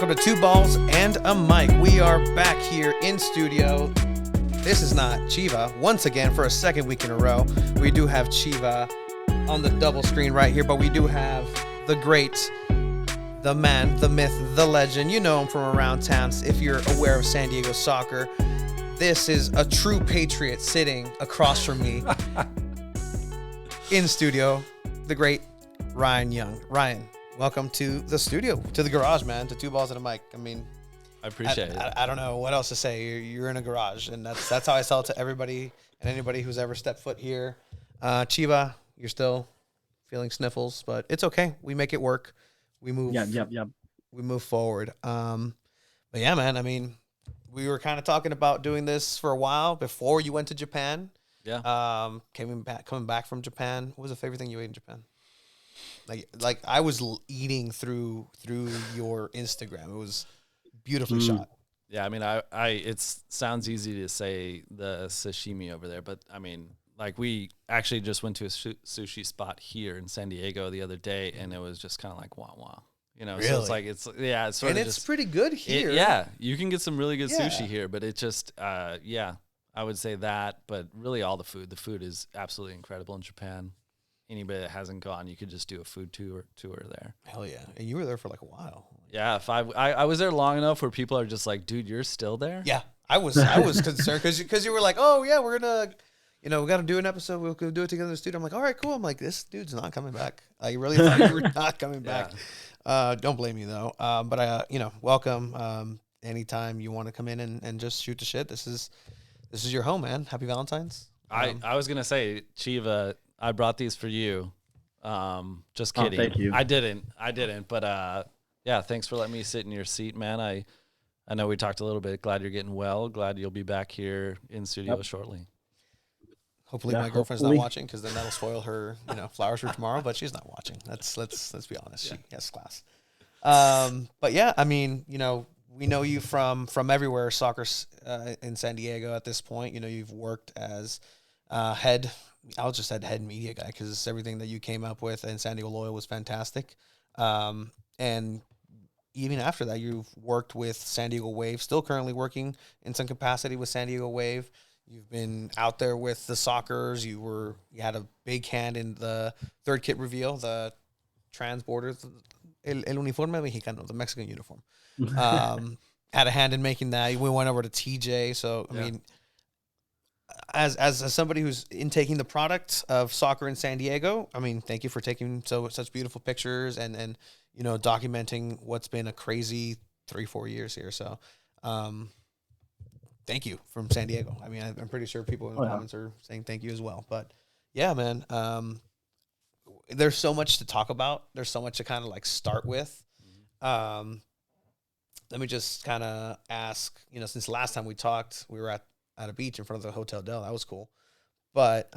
welcome to Two Balls and a Mic. We are back here in studio. This is not Chiva. Once again, for a second week in a row, we do have Chiva on the double screen right here, but we do have the great, the man, the myth, the legend. You know him from around town if you're aware of San Diego soccer. This is a true patriot sitting across from me in studio, the great Ryan Young. Ryan, welcome to the studio, to the garage, man, to Two Balls and a Mic. I mean, I appreciate it. I don't know what else to say. You're in a garage, and that's how I sell it to everybody and anybody who's ever stepped foot here. Chiva, you're still feeling sniffles, but it's okay. We make it work. We move. Yep. We move forward. But yeah, man. I mean, we were kind of talking about doing this for a while before you went to Japan. Yeah. Coming back from Japan. What was the favorite thing you ate in Japan? Like I was eating through your Instagram. It was beautifully shot. Yeah, I mean, it sounds easy to say the sashimi over there, but I mean, like we actually just went to a sushi spot here in San Diego the other day, and it was just kind of like wah. You know, really? So it's like it's sort and of it's just pretty good here. yeah, you can get some really good Yeah. sushi here, but it just yeah, I would say that, but really all the food is absolutely incredible in Japan. Anybody that hasn't gone, you could just do a food tour there. Hell yeah. And you were there for like a while. Yeah, I was there long enough where people are just like, dude, you're still there? Yeah. I was concerned because you were like, oh yeah, we're gonna, we got to do an episode. We'll do it together in the studio. I'm like, all right, cool. I'm like, this dude's not coming back. I really thought you were not coming back. Don't blame me though. But I, welcome. Anytime you want to come in and just shoot the shit. This is your home, man. Happy Valentine's. I was gonna say, Chiva, I brought these for you. Just kidding. Thank you. I didn't. But yeah, thanks for letting me sit in your seat, man. I know we talked a little bit. Glad you're getting well. Glad you'll be back here in studio shortly. Hopefully my girlfriend's not watching, because then that'll spoil her, flowers for tomorrow. But she's not watching. Let's be honest. She has class. But yeah, I mean, we know you from everywhere, soccer in San Diego at this point. You've worked as head. I'll just say head media guy, because everything that you came up with in San Diego Loyal was fantastic. And even after that, you've worked with San Diego Wave, still currently working in some capacity with San Diego Wave. You've been out there with the Soccers. You had a big hand in the third kit reveal, the transborder, el uniforme mexicano, the Mexican uniform. Had a hand in making that. We went over to TJ. So, I mean, as somebody who's intaking the product of soccer in San Diego, I mean, thank you for taking such beautiful pictures and documenting what's been a crazy 3-4 years here. So, thank you from San Diego. I mean, I'm pretty sure people in the comments are saying thank you as well. But yeah, man, there's so much to talk about. There's so much to kind of like start with. Let me just kind of ask, since last time we talked, we were at a beach in front of the Hotel Del. That was cool. But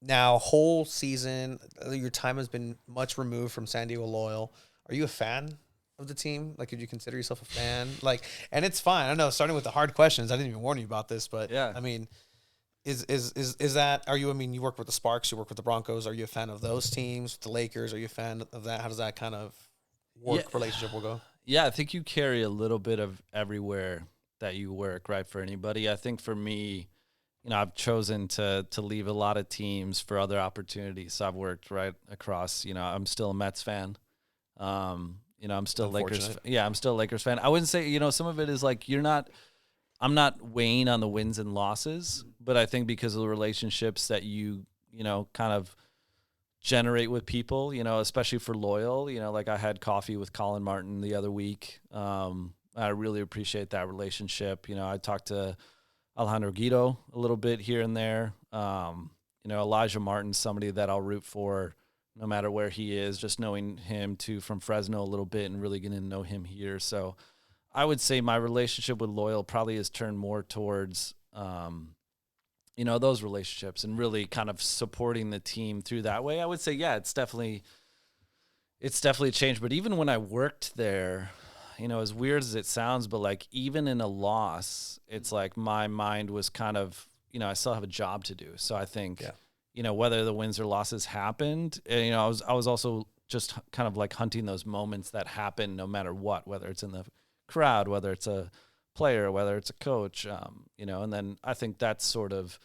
now, whole season, your time has been much removed from San Diego Loyal. Are you a fan of the team? Like, could you consider yourself a fan? Like, and it's fine. I know, starting with the hard questions. I didn't even warn you about this, but yeah. I mean, is that? Are you? I mean, you work with the Sparks. You work with the Broncos. Are you a fan of those teams? The Lakers. Are you a fan of that? How does that kind of relationship will go? Yeah, I think you carry a little bit of everywhere that you work, right? For anybody, I think for me, I've chosen to leave a lot of teams for other opportunities. So I've worked right across. I'm still a Mets fan. I'm still Lakers. I'm still a Lakers fan. I wouldn't say, some of it is like I'm not weighing on the wins and losses, but I think because of the relationships that you kind of generate with people, especially for Loyal, like I had coffee with Colin Martin the other week. I really appreciate that relationship. I talked to Alejandro Guido a little bit here and there. Elijah Martin's somebody that I'll root for no matter where he is, just knowing him too from Fresno a little bit and really getting to know him here. So I would say my relationship with Loyal probably has turned more towards, those relationships and really kind of supporting the team through that way. I would say, yeah, it's definitely changed. But even when I worked there, as weird as it sounds, but like even in a loss, it's like my mind was kind of, I still have a job to do. So I think, whether the wins or losses happened, I was also just kind of like hunting those moments that happen no matter what, whether it's in the crowd, whether it's a player, whether it's a coach, you know. And then I think that's sort of,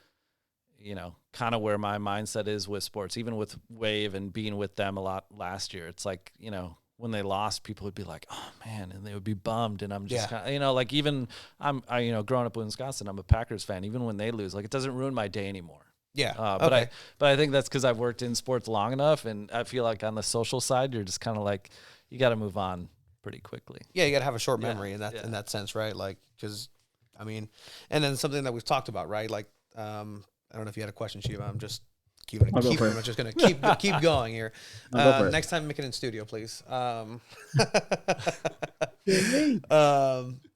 you know, kind of where my mindset is with sports, even with Wave and being with them a lot last year. It's like, you know, when they lost, people would be like, oh man, and they would be bummed. And I'm just kind of, you know, like even you know, growing up in Wisconsin, I'm a Packers fan. Even when they lose, like it doesn't ruin my day anymore. Yeah. But I think that's because I've worked in sports long enough, and I feel like on the social side, you're just kind of like, you got to move on pretty quickly. Yeah, you got to have a short memory in that sense, right? Like, because I mean, and then something that we've talked about, right? Like, I don't know if you had a question, Shiva. I'm just I'm just gonna keep going here. Next time, make it in studio, please.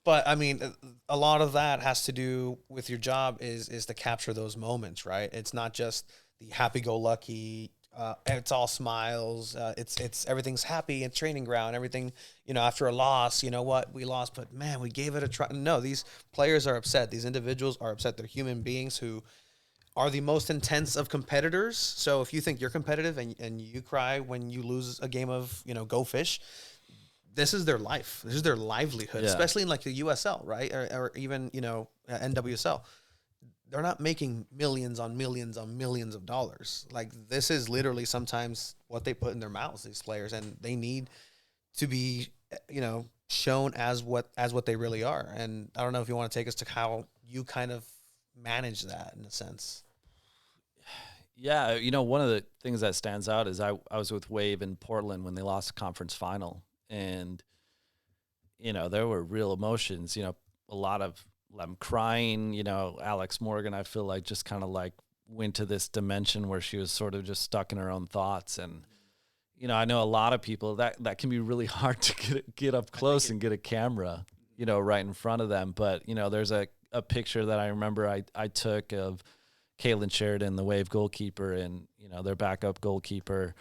But I mean, a lot of that has to do with your job is to capture those moments, right? It's not just the happy-go-lucky. It's all smiles. It's everything's happy in training ground. Everything, you know, after a loss, you know what, we lost, but man, we gave it a try. No, these players are upset. These individuals are upset. They're human beings who are the most intense of competitors. So if you think you're competitive and you cry when you lose a game of, you know, Go Fish, this is their life. This is their livelihood, especially in like the USL, right? Or even, you know, NWSL. They're not making millions on millions on millions of dollars. Like, this is literally sometimes what they put in their mouths, these players, and they need to be, you know, shown as what they really are. And I don't know if you want to take us to how you kind of manage that in a sense. Yeah, you know, one of the things that stands out is I was with Wave in Portland when they lost the conference final, and, you know, there were real emotions, you know, a lot of them crying, you know. Alex Morgan, I feel like, just kind of like went to this dimension where she was sort of just stuck in her own thoughts. And, you know, I know a lot of people that can be really hard to get up close and get a camera, you know, right in front of them. But, you know, there's a picture that I remember I took of Caitlin Sheridan, the Wave goalkeeper, and, you know, their backup goalkeeper,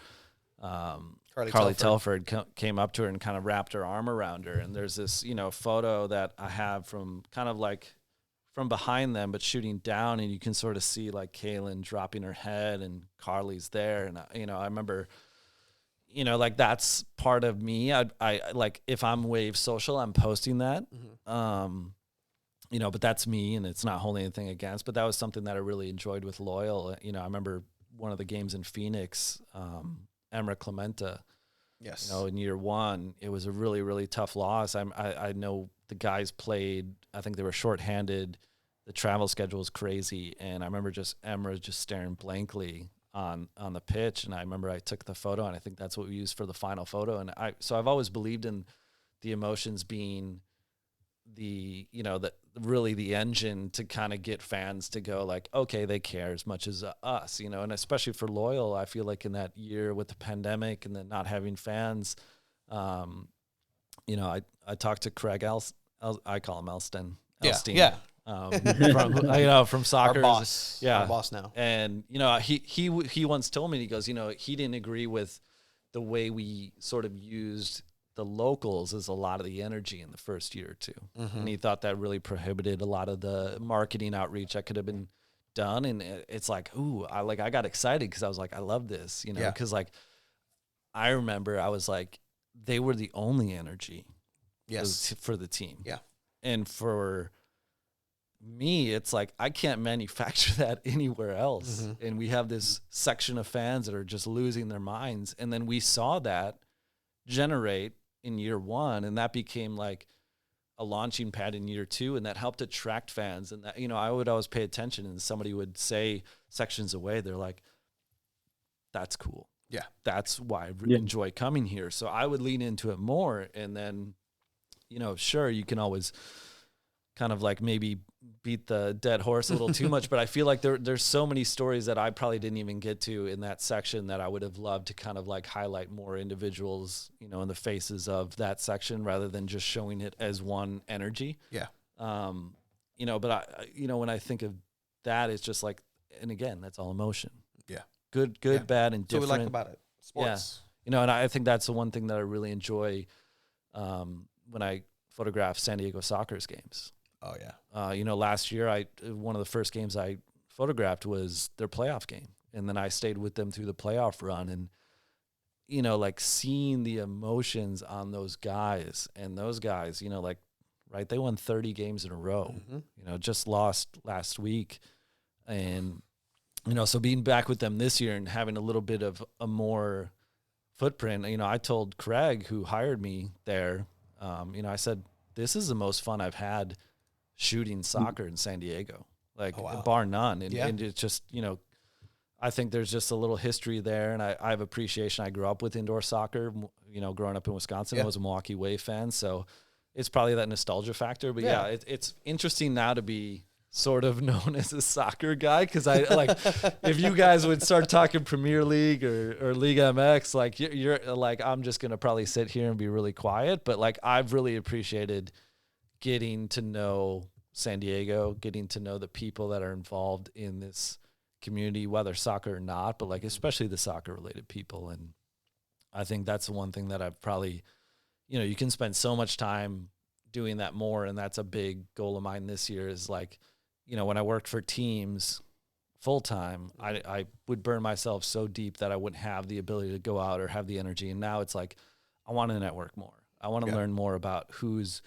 Carly Telford came up to her and kind of wrapped her arm around her. And there's this, you know, photo that I have from kind of like from behind them, but shooting down, and you can sort of see like Caitlin dropping her head and Carly's there. And, you know, I remember, you know, like that's part of me. I like, if I'm Wave Social, I'm posting that. Mm-hmm. You know, but that's me, and it's not holding anything against, but that was something that I really enjoyed with Loyal. You know, I remember one of the games in Phoenix, Emra Clementa, yes, you know, in year one, it was a really, really tough loss. I know the guys played, I think they were shorthanded. The travel schedule was crazy. And I remember Emra just staring blankly on the pitch. And I remember I took the photo, and I think that's what we used for the final photo. And so I've always believed in the emotions being the, you know, really the engine to kind of get fans to go like, okay, they care as much as us, you know. And especially for Loyal, I feel like in that year with the pandemic and then not having fans, you know, I talked to Craig I call him Elstein. From soccer, our boss now. And, you know, he once told me, he goes, you know, he didn't agree with the way we sort of used the locals as a lot of the energy in the first year or two. Mm-hmm. And he thought that really prohibited a lot of the marketing outreach that could have been done. And it's like, ooh, I got excited because I was like, I love this, you know, because like, I remember I was like, they were the only energy for the team. Yeah. And for me, it's like, I can't manufacture that anywhere else. Mm-hmm. And we have this section of fans that are just losing their minds. And then we saw that generate in year one, and that became like a launching pad in year two, and that helped attract fans. And that, you know, I would always pay attention, and somebody would say sections away, they're like, that's cool. Yeah. That's why I enjoy coming here. So I would lean into it more. And then, you know, sure, you can always kind of like maybe beat the dead horse a little too much, but I feel like there's so many stories that I probably didn't even get to in that section that I would have loved to kind of like highlight more individuals, you know, in the faces of that section rather than just showing it as one energy. Yeah. You know, but I, you know, when I think of that, it's just like, and again, that's all emotion. Yeah. Good, bad, and different. So we like about it. Sports. Yeah. You know, and I think that's the one thing that I really enjoy when I photograph San Diego Soccer's games. Oh yeah. You know, last year one of the first games I photographed was their playoff game, and then I stayed with them through the playoff run. And you know, like seeing the emotions on those guys, and those guys, you know, like, right, they won 30 games in a row, you know, just lost last week. And, you know, so being back with them this year and having a little bit of a more footprint, you know, I told Craig, who hired me there, you know, I said, this is the most fun I've had shooting soccer in San Diego, like bar none. And it's just, you know, I think there's just a little history there, and I have appreciation. I grew up with indoor soccer, you know, growing up in Wisconsin. I was a Milwaukee Wave fan, so it's probably that nostalgia factor. But it's interesting now to be sort of known as a soccer guy, because I like if you guys would start talking Premier League or League MX, like you're like, I'm just gonna probably sit here and be really quiet. But like, I've really appreciated getting to know San Diego, getting to know the people that are involved in this community, whether soccer or not, but like especially the soccer related people. And I think that's the one thing that I've probably, you know, you can spend so much time doing that more. And that's a big goal of mine this year, is like, you know, when I worked for teams full time, I would burn myself so deep that I wouldn't have the ability to go out or have the energy. And now it's like, I want to network more. I want to learn more about who's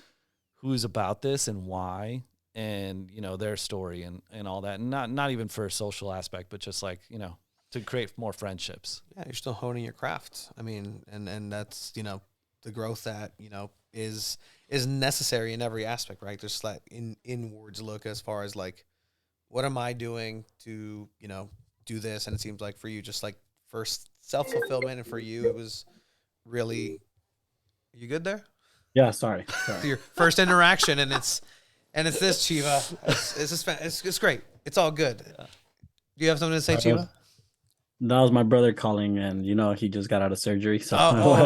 about this and why, and, you know, their story and all that. And not even for a social aspect, but just like, you know, to create more friendships. Yeah, you're still honing your craft. I mean, and that's, you know, the growth that, you know, is necessary in every aspect, right? Just like inwards look as far as like, what am I doing to, you know, do this? And it seems like for you, just like first self-fulfillment, and for you, it was really, are you good there? Yeah, sorry. Your first interaction, and it's this, Chiva. It's great. It's all good. Do you have something to say, Chiva? That was my brother calling, and you know he just got out of surgery. So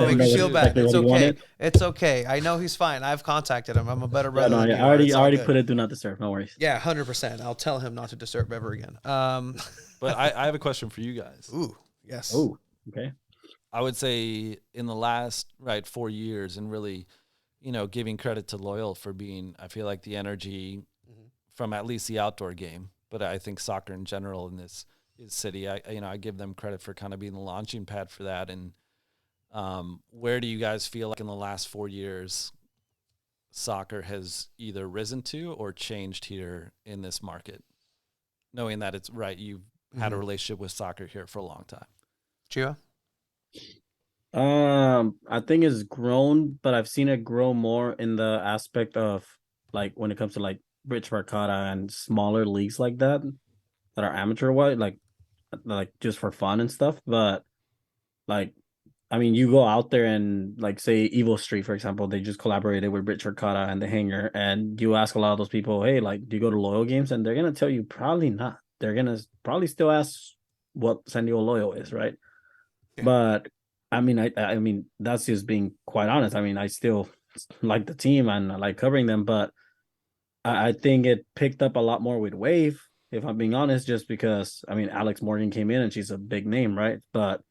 make you feel bad. It's okay. It's okay. I know he's fine. I've contacted him. I'm a better brother. I already put it do not disturb. No worries. Yeah, 100%. I'll tell him not to disturb ever again. But I have a question for you guys. Ooh, yes. Oh, okay. I would say in the last 4 years, and really, you know, giving credit to Loyal for being, I feel like the energy from at least the outdoor game, but I think soccer in general in this city, I give them credit for kind of being the launching pad for that. And where do you guys feel like in the last 4 years soccer has either risen to or changed here in this market, knowing that it's you've had a relationship with soccer here for a long time? Chiva? I think it's grown, but I've seen it grow more in the aspect of like when it comes to like Bridge Barcata and smaller leagues like that are amateur wide, like just for fun and stuff. But like, I mean, you go out there and like say Evo Street, for example, they just collaborated with Bridge Barcata and the Hangar, and you ask a lot of those people, hey, like, do you go to Loyal games? And they're gonna tell you probably not. They're gonna probably still ask what San Diego Loyal is, right? Yeah. But I mean, that's just being quite honest. I mean, I still like the team and I like covering them, but I think it picked up a lot more with Wave, if I'm being honest, just because, I mean, Alex Morgan came in and she's a big name, right? But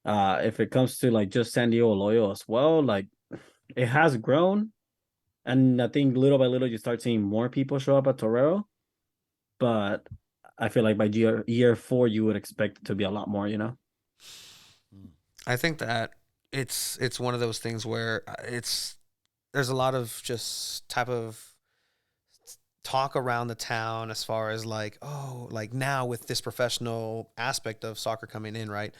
if it comes to like just San Diego Loyal as well, like it has grown. And I think little by little, you start seeing more people show up at Torero. But I feel like by year 4, you would expect it to be a lot more, you know? I think that it's one of those things where there's a lot of just type of talk around the town as far as like, oh, like now with this professional aspect of soccer coming in, right?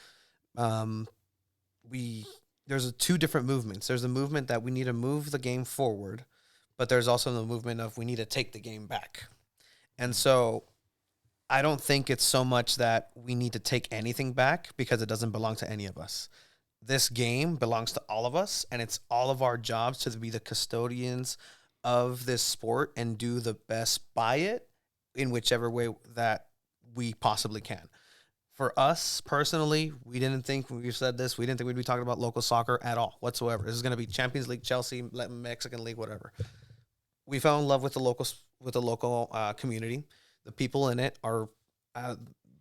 There's 2 different movements. There's a movement that we need to move the game forward, but there's also the movement of we need to take the game back. And so I don't think it's so much that we need to take anything back, because it doesn't belong to any of us. This game belongs to all of us, and it's all of our jobs to be the custodians of this sport and do the best by it in whichever way that we possibly can. For us personally, we didn't think, we've said this, we didn't think we'd be talking about local soccer at all whatsoever. This is going to be Champions League, Chelsea, Mexican League, whatever. We fell in love with the local community. The people in it are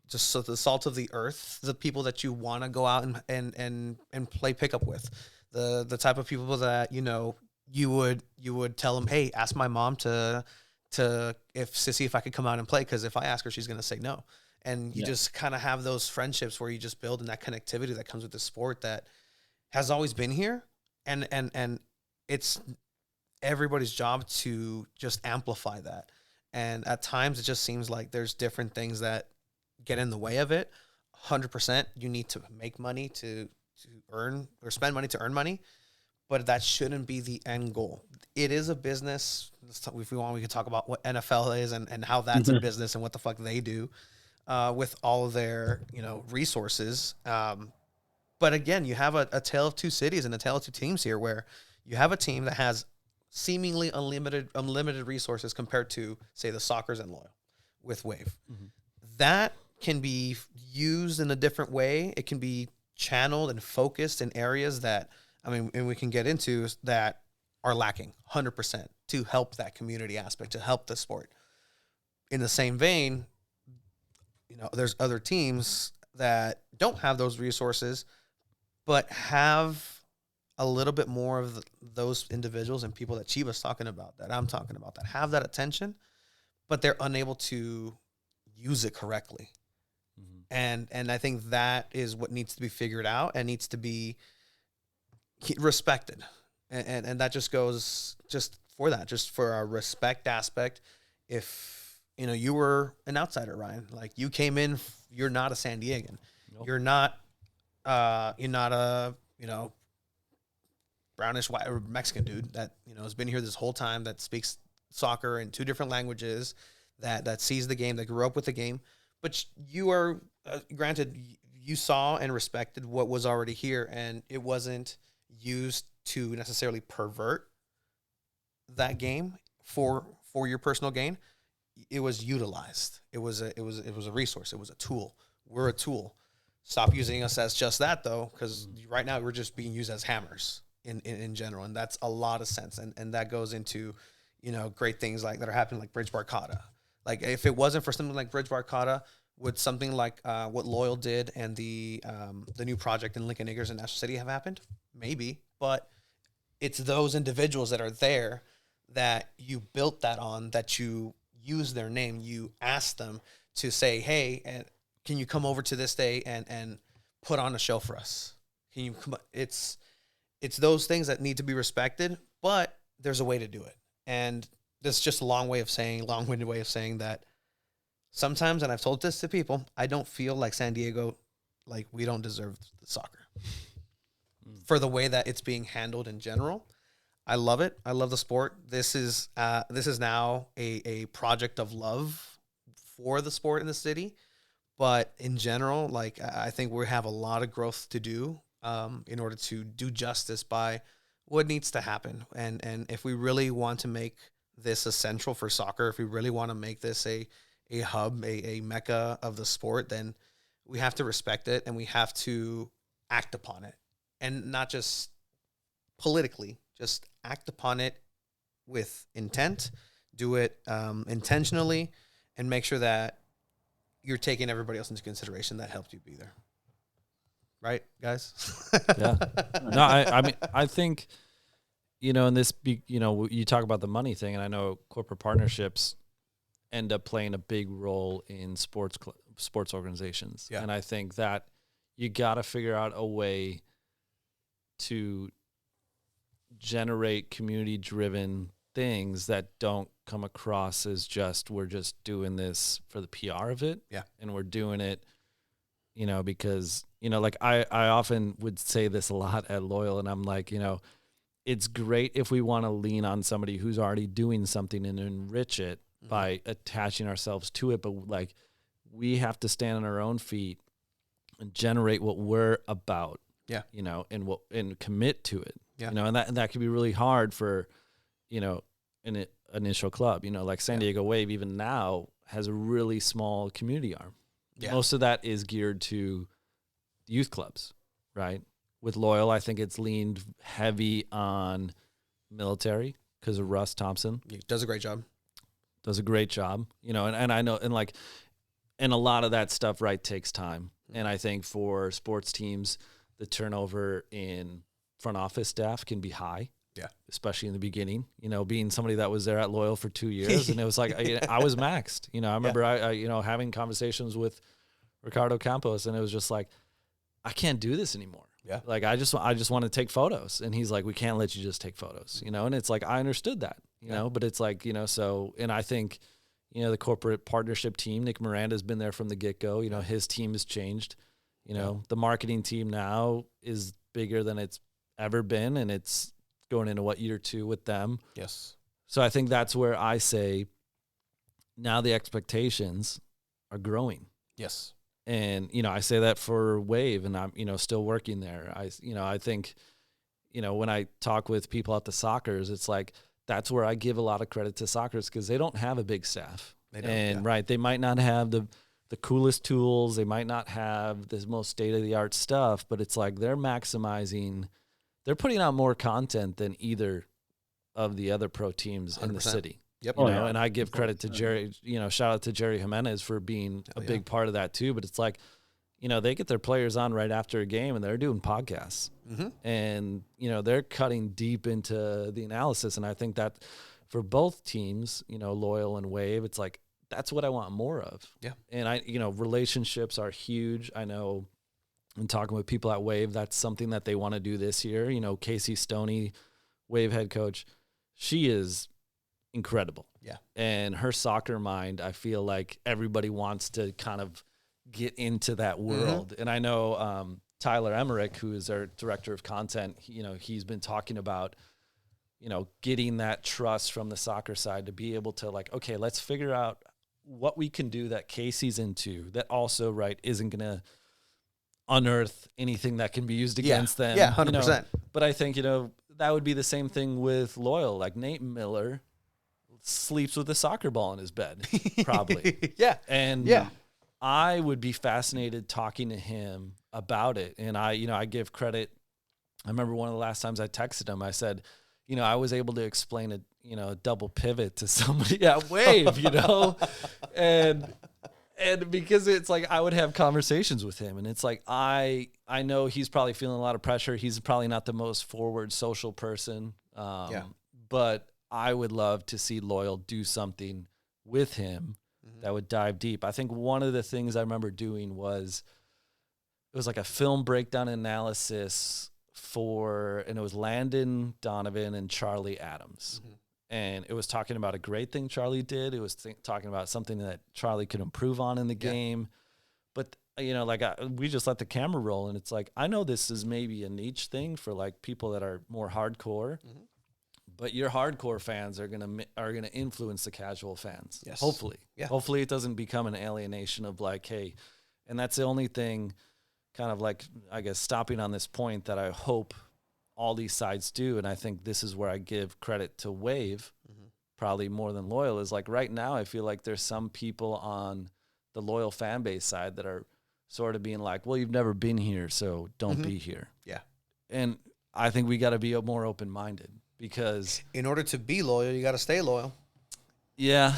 just the salt of the earth, the people that you want to go out and play pickup with, the type of people that, you know, you would tell them, hey, ask my mom if I could come out and play, because if I ask her, she's going to say no. and you Yeah. just kind of have those friendships where you just build, and that connectivity that comes with the sport that has always been here, and it's everybody's job to just amplify that. And at times it just seems like there's different things that get in the way of it. 100% you need to make money to earn, or spend money to earn money, but that shouldn't be the end goal. It is a business. If we want, we can talk about what NFL is, and how that's a business and what the fuck they do with all of their, resources. But again, you have a tale of two cities and a tale of two teams here, where you have a team that has seemingly unlimited resources compared to, say, the Sockers and Loyal with Wave. Mm-hmm. That can be used in a different way. It can be channeled and focused in areas that, and we can get into, that are lacking 100% to help that community aspect, to help the sport. In the same vein, there's other teams that don't have those resources, but have a little bit more of those individuals and people that Chiva's talking about, that I'm talking about, that have that attention, but they're unable to use it correctly. Mm-hmm. And I think that is what needs to be figured out and needs to be respected. And that just goes just for that, just for our respect aspect. If, you were an outsider, Ryan, like you came in, you're not a San Diegan. Nope. You're not a, brownish white or Mexican dude that, has been here this whole time, that speaks soccer in two different languages, that sees the game, that grew up with the game. But you are, granted, you saw and respected what was already here, and it wasn't used to necessarily pervert that game for your personal gain. It was utilized. It was a resource. It was a tool. We're a tool. Stop using us as just that, though, because right now we're just being used as hammers in general, and that's a lot of sense. And that goes into, great things like that are happening, like Bridge Barcata. Like if it wasn't for something like Bridge Barcata, would something like what Loyal did and the new project in Lincoln Acres and National City have happened? Maybe, but it's those individuals that are there that you built that on, that you use their name, you ask them to say, hey, and can you come over to this day and put on a show for us? Can you come? It's those things that need to be respected, but there's a way to do it. And that's just a long-winded way of saying that sometimes, and I've told this to people, I don't feel like San Diego, like we don't deserve the soccer for the way that it's being handled in general. I love it. I love the sport. This is now a project of love for the sport in the city. But in general, like I think we have a lot of growth to do in order to do justice by what needs to happen. And if we really want to make this essential for soccer, if we really want to make this a hub, a mecca of the sport, then we have to respect it and we have to act upon it. And not just politically, just act upon it with intent, do it intentionally, and make sure that you're taking everybody else into consideration that helped you be there. Right, guys? Yeah. No, I mean, I think, in this, you talk about the money thing, and I know corporate partnerships end up playing a big role in sports organizations. Yeah. And I think that you got to figure out a way to generate community-driven things that don't come across as we're just doing this for the PR of it. Yeah. And we're doing it, because, like I often would say this a lot at Loyal, and I'm like, it's great if we want to lean on somebody who's already doing something and enrich it by attaching ourselves to it. But like, we have to stand on our own feet and generate what we're about. Yeah. And commit to it. Yeah. And that can be really hard for, an initial club, like San Diego Wave even now has a really small community arm. Yeah. Most of that is geared to youth clubs, right? With Loyal, I think it's leaned heavy on military because of Russ Thompson. He does a great job. And I know, and a lot of that stuff, right, takes time. And I think for sports teams, the turnover in front office staff can be high. Yeah. Especially in the beginning, being somebody that was there at Loyal for 2 years, and it was like, I was maxed, I remember I having conversations with Ricardo Campos, and it was just like, I can't do this anymore. Yeah. Like, I just want to take photos. And he's like, we can't let you just take photos, you know? And it's like, I understood that, you know, but it's like, you know, so, and I think, you know, the corporate partnership team, Nick Miranda's been there from the get-go, you know, his team has changed, you know, the marketing team now is bigger than it's ever been. And it's going into what, year 2 with them. Yes. So I think that's where I say now the expectations are growing. Yes. And, you know, I say that for Wave, and I'm, you know, still working there. I think, you know, when I talk with people at the Sockers, it's like, that's where I give a lot of credit to Sockers, because they don't have a big staff. They don't, and right, they might not have the coolest tools. They might not have the most state-of-the-art stuff, but it's like they're putting out more content than either of the other pro teams 100%. In the city. Yep. You know, and I give credit to Jerry, you know, shout out to Jerry Jimenez for being a big part of that too. But it's like, you know, they get their players on right after a game and they're doing podcasts, and, you know, they're cutting deep into the analysis. And I think that for both teams, you know, Loyal and Wave, it's like, that's what I want more of. Yeah. And you know, relationships are huge. I know, I'm talking with people at Wave, that's something that they want to do this year. You know, Casey Stoney, Wave head coach, she is incredible. Yeah. And her soccer mind, I feel like everybody wants to kind of get into that world. And I know Tyler Emmerich, who is our director of content, you know, he's been talking about, you know, getting that trust from the soccer side to be able to like, okay, let's figure out what we can do that Casey's into that also, right, isn't going to unearth anything that can be used against them. Yeah, 100%. You know? But I think, you know, that would be the same thing with Loyal. Like Nate Miller sleeps with a soccer ball in his bed, probably. And I would be fascinated talking to him about it. And I give credit. I remember one of the last times I texted him, I said, you know, I was able to explain a double pivot to somebody at Wave, you know, and because it's like, I would have conversations with him, and it's like, I know he's probably feeling a lot of pressure. He's probably not the most forward social person. But I would love to see Loyal do something with him that would dive deep. I think one of the things I remember doing was, it was like a film breakdown analysis and it was Landon Donovan and Charlie Adams. And it was talking about a great thing Charlie did. It was talking about something that Charlie could improve on in the game. But, you know, like we just let the camera roll, and it's like, I know this is maybe a niche thing for like people that are more hardcore, but your hardcore fans are gonna influence the casual fans. Yes. Hopefully. Yeah. Hopefully it doesn't become an alienation of like, hey, and that's the only thing kind of like, I guess, stopping on this point that I hope all these sides do. And I think this is where I give credit to Wave, probably more than Loyal, is like right now, I feel like there's some people on the Loyal fan base side that are sort of being like, well, you've never been here, so don't be here. Yeah. And I think we got to be more open-minded, because in order to be loyal, you got to stay loyal. Yeah.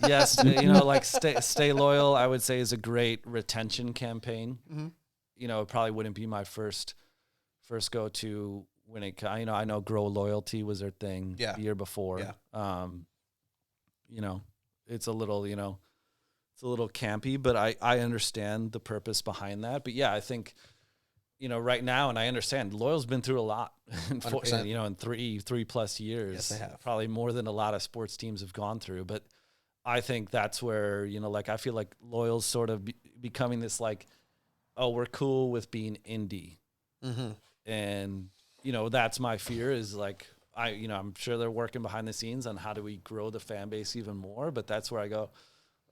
Yes. You know, like stay loyal, I would say, is a great retention campaign. You know, it probably wouldn't be my first go to when it, you know, I know Grow Loyalty was their thing the year before. You know, it's a little, you know, it's a little campy, but I understand the purpose behind that. But yeah, I think, you know, right now, and I understand Loyal's been through a lot, you know, in three plus years. Yes, they have. Probably Probably more than a lot of sports teams have gone through. But I think that's where, you know, like, I feel like Loyal's sort of becoming this like, oh, we're cool with being indie. And, you know, that's my fear, is like, I'm sure they're working behind the scenes on how do we grow the fan base even more. But that's where I go,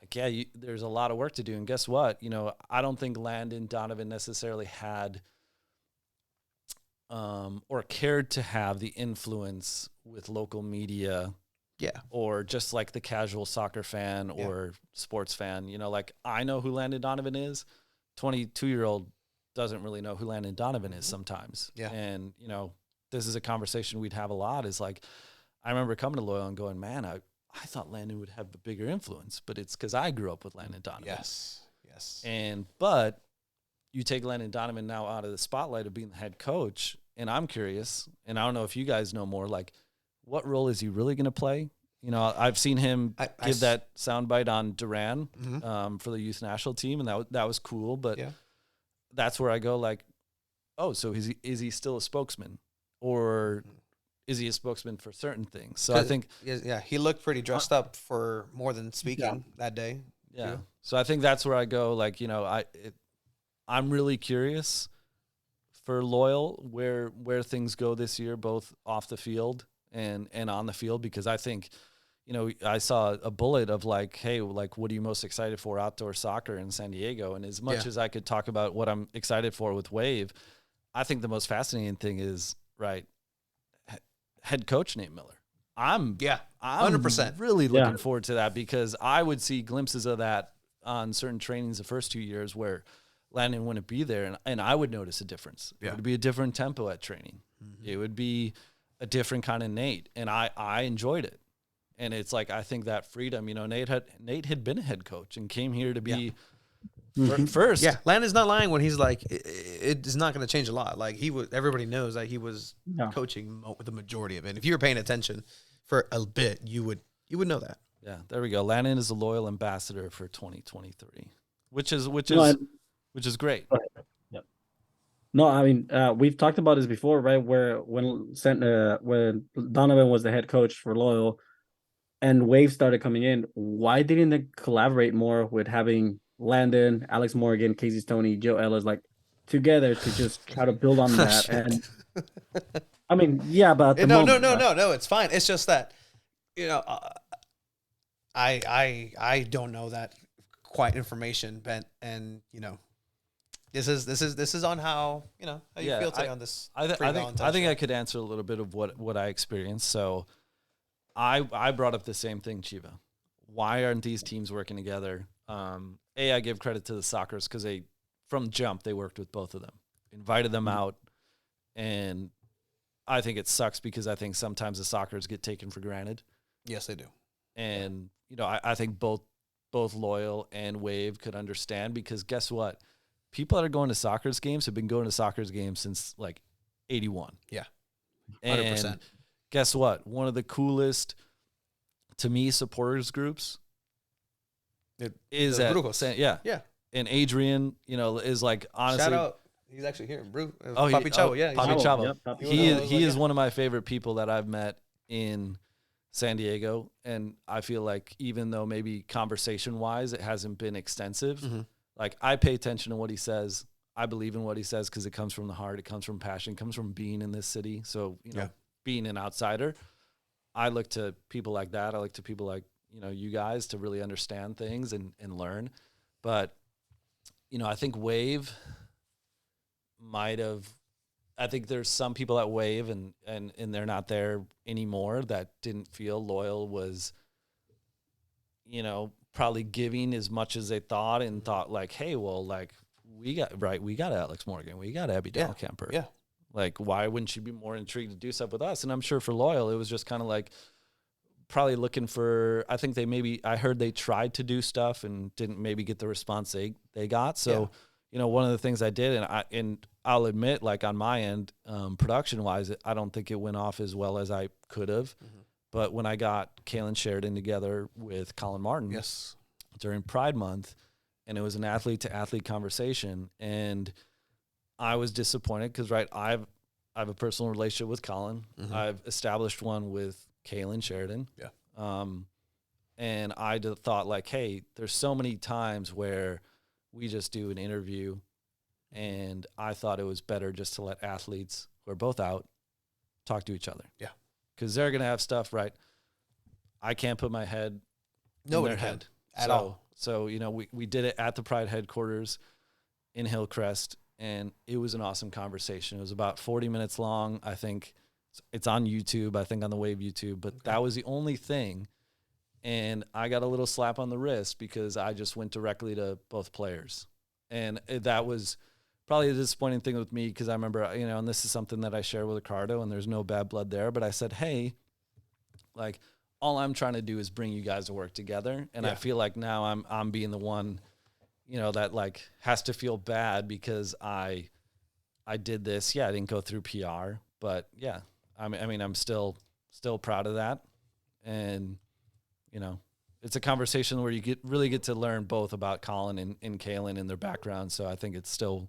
like, yeah, there's a lot of work to do. And guess what? You know, I don't think Landon Donovan necessarily had or cared to have the influence with local media. Or just like the casual soccer fan or sports fan. You know, like, I know who Landon Donovan is. 22-year-old doesn't really know who Landon Donovan is sometimes. And, you know, this is a conversation we'd have a lot, is like, I remember coming to Loyal and going, man, I thought Landon would have a bigger influence, but it's because I grew up with Landon Donovan. Yes. But you take Landon Donovan now out of the spotlight of being the head coach, and I'm curious, and I don't know if you guys know more, like, what role is he really going to play? You know, I've seen him I give that soundbite on Duran Mhm. for the youth national team, and that was cool. But Yeah. that's where I go like, oh, so is he still a spokesman, or is he a spokesman for certain things? So I think yeah, he looked pretty dressed up for more than speaking that day. yeah. too. So I think that's where I go like, you know, I'm really curious for Loyal where things go this year, both off the field and on the field, because I think, you know, I saw a bullet of like, hey, like, what are you most excited for outdoor soccer in San Diego? And as much Yeah. as I could talk about what I'm excited for with Wave, I think the most fascinating thing is head coach Nate Miller. I'm Yeah, I'm 100%. really looking forward to that, because I would see glimpses of that on certain trainings the first 2 years where Landon wouldn't be there, and I would notice a difference. Yeah. It would be a different tempo at training. It would be a different kind of Nate, and I enjoyed it. And it's like, I think that freedom, you know, Nate had been a head coach and came here to be first. Yeah, Landon's not lying when he's like, it is not going to change a lot. Like he was, everybody knows that he was coaching the majority of it. If you were paying attention for a bit, you would know that. Yeah, there we go. Landon is a loyal ambassador for 2023, which is great. Yep. No, I mean, we've talked about this before, right? Where when Donovan was the head coach for Loyal, and Wave started coming in, why didn't they collaborate more with having Landon, Alex Morgan, Casey Stoney, Joe Ellis, like together to just try to build on that? And I mean, yeah, but at the No, moment, no, it's fine. It's just that, you know, I don't know that quite information, Bent, and you know, this is on how, you know, how you feel today on this. I think I could answer a little bit of what I experienced. So I brought up the same thing, Chiva. Why aren't these teams working together? I give credit to the Sockers because from jump they worked with both of them, invited them out, and I think it sucks because I think sometimes the Sockers get taken for granted. Yes, they do. And you know, I think both Loyal and Wave could understand, because guess what? People that are going to Sockers games have been going to Sockers games since like 81. Yeah. 100%. And guess what? One of the coolest, to me, supporters groups is at Brujos. yeah. And Adrian, you know, is like, honestly, shout out. He's actually here. Oh, Papi Chavo. Yeah, Papi Chavo. Yep, Papi He is one of my favorite people that I've met in San Diego, and I feel like even though maybe conversation wise it hasn't been extensive, like I pay attention to what he says. I believe in what he says because it comes from the heart, it comes from passion, it comes from being in this city. So, you know, being an outsider, I look to people like that. I look to people like, you know, you guys to really understand things and learn. But, you know, I think Wave I think there's some people at Wave and they're not there anymore that didn't feel Loyal was, you know, probably giving as much as they thought, and thought like, hey, well, like we got Alex Morgan, we got Abby Dahlkemper. Yeah. Like, why wouldn't you be more intrigued to do stuff with us? And I'm sure for Loyal, it was just kind of like probably looking for, I think I heard they tried to do stuff and didn't maybe get the response they got. So, you know, one of the things I did, and I'll admit, like on my end, production wise, I don't think it went off as well as I could have. But when I got Kalen Sheridan together with Colin Martin during Pride Month, and it was an athlete to athlete conversation, and I was disappointed because, right, I have a personal relationship with Colin. I've established one with Kalen Sheridan. And I thought like, hey, there's so many times where we just do an interview, and I thought it was better just to let athletes who are both out talk to each other. Yeah. Because they're going to have stuff, right? I can't put my head in their head at all. So, you know, we did it at the Pride headquarters in Hillcrest, and it was an awesome conversation. It was about 40 minutes long. I think it's on YouTube, I think on the Wave YouTube, but that was the only thing. And I got a little slap on the wrist because I just went directly to both players. And that was probably a disappointing thing with me, because I remember, you know, and this is something that I share with Ricardo, and there's no bad blood there, but I said, hey, like, all I'm trying to do is bring you guys to work together. And I feel like now I'm being the one, you know, that like has to feel bad because I did this. Yeah, I didn't go through PR, but yeah, I mean, I'm still proud of that. And it's a conversation where you really get to learn both about Colin and Kaylin and their background. So I think it's still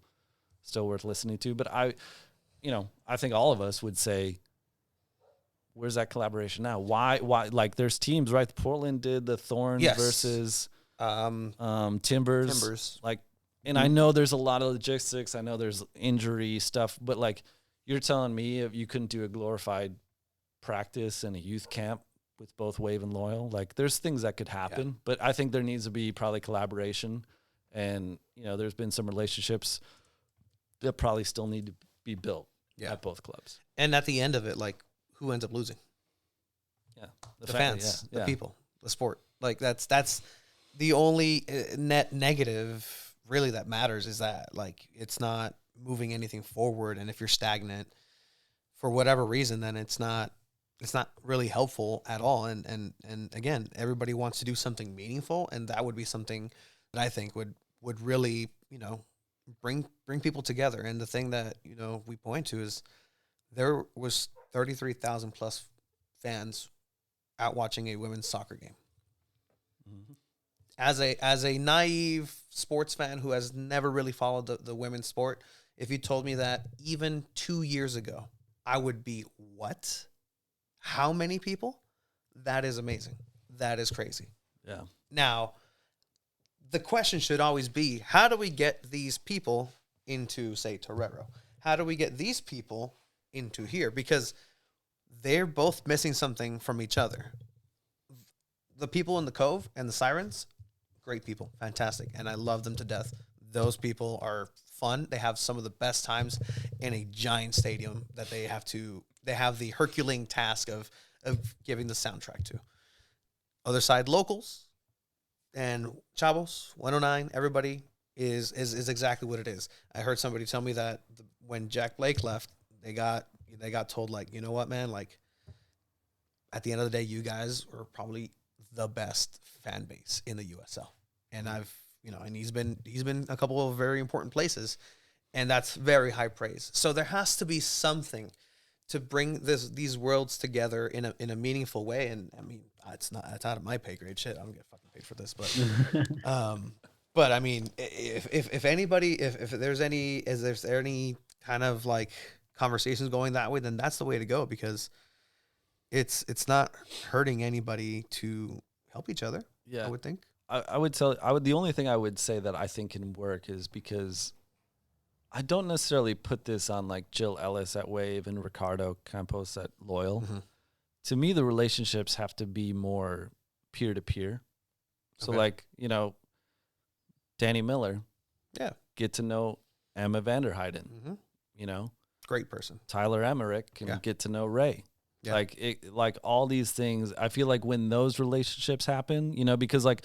worth listening to. But I think all of us would say, where's that collaboration now? Why? Like, there's teams, right? Portland did the Thorns versus Timbers. Like, and I know there's a lot of logistics. I know there's injury stuff, but like, you're telling me if you couldn't do a glorified practice and a youth camp with both Wave and Loyal, like, there's things that could happen, but I think there needs to be probably collaboration, and there's been some relationships that probably still need to be built at both clubs. And at the end of it, like, who ends up losing? Yeah, the fans, the people, the sport. Like, that's the only net negative really that matters, is that, like, it's not moving anything forward, and if you're stagnant for whatever reason, then it's not really helpful at all. And again, everybody wants to do something meaningful, and that would be something that I think would really, bring people together. And the thing that, we point to is there was 33,000 plus fans out watching a women's soccer game. Mm-hmm. As a naive sports fan who has never really followed the women's sport, if you told me that even 2 years ago, I would be, what? How many people? That is amazing. That is crazy. Yeah. Now, the question should always be, how do we get these people into, say, Torero? How do we get these people into here? Because they're both missing something from each other. The people in the Cove and the Sirens, great people, fantastic, and I love them to death. Those people are fun. They have some of the best times in a giant stadium that they have the Herculean task of giving the soundtrack to. Other side, locals and Chavos, 109, everybody is exactly what it is. I heard somebody tell me that when Jack Blake left, they got told, like, you know what, man, like, at the end of the day, you guys are probably the best fan base in the USL. And and he's been a couple of very important places, and that's very high praise. So there has to be something to bring these worlds together in a meaningful way. And I mean, it's out of my pay grade. Shit, I don't get fucking paid for this, but I mean, if anybody, if there's any kind of like conversations going that way, then that's the way to go, because it's not hurting anybody to help each other. Yeah, I would think. The only thing I would say that I think can work is, because I don't necessarily put this on like Jill Ellis at Wave and Ricardo Campos at Loyal. Mm-hmm. To me, the relationships have to be more peer-to-peer. So, like, Danny Miller. Yeah. Get to know Emma Vanderheiden. Mm-hmm. Great person. Tyler Emmerich and get to know Ray. Yeah. Like all these things, I feel like when those relationships happen, because like,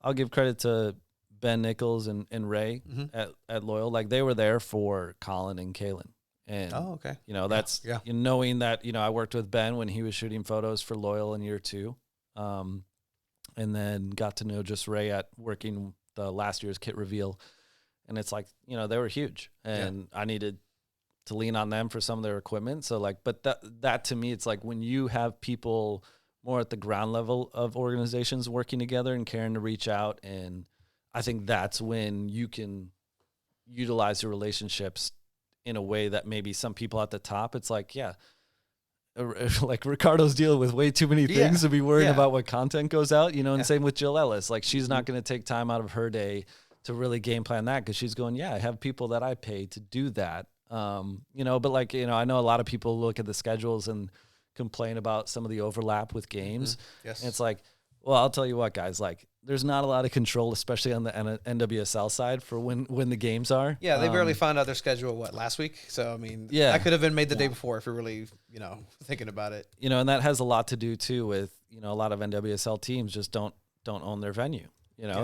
I'll give credit to Ben Nichols and Ray mm-hmm. at Loyal. Like, they were there for Colin and Kaylin. And, that's knowing that, I worked with Ben when he was shooting photos for Loyal in year 2. And then got to know just Ray at working the last year's kit reveal. And it's like, they were huge, and I needed to lean on them for some of their equipment. So like, but that to me, it's like when you have people more at the ground level of organizations working together and caring to reach out. And I think that's when you can utilize your relationships in a way that maybe some people at the top, it's like, like Ricardo's dealing with way too many things to be worried about what content goes out, and same with Jill Ellis. Like, she's not going to take time out of her day to really game plan that, because she's going, I have people that I pay to do that. But like, I know a lot of people look at the schedules and complain about some of the overlap with games. Mm-hmm. Yes. And it's like, well, I'll tell you what, guys, like, there's not a lot of control, especially on the NWSL side, for when the games are. Yeah, they barely found out their schedule, last week? So, I mean, that could have been made the day before if you're really, thinking about it. And that has a lot to do, too, with, a lot of NWSL teams just don't own their venue.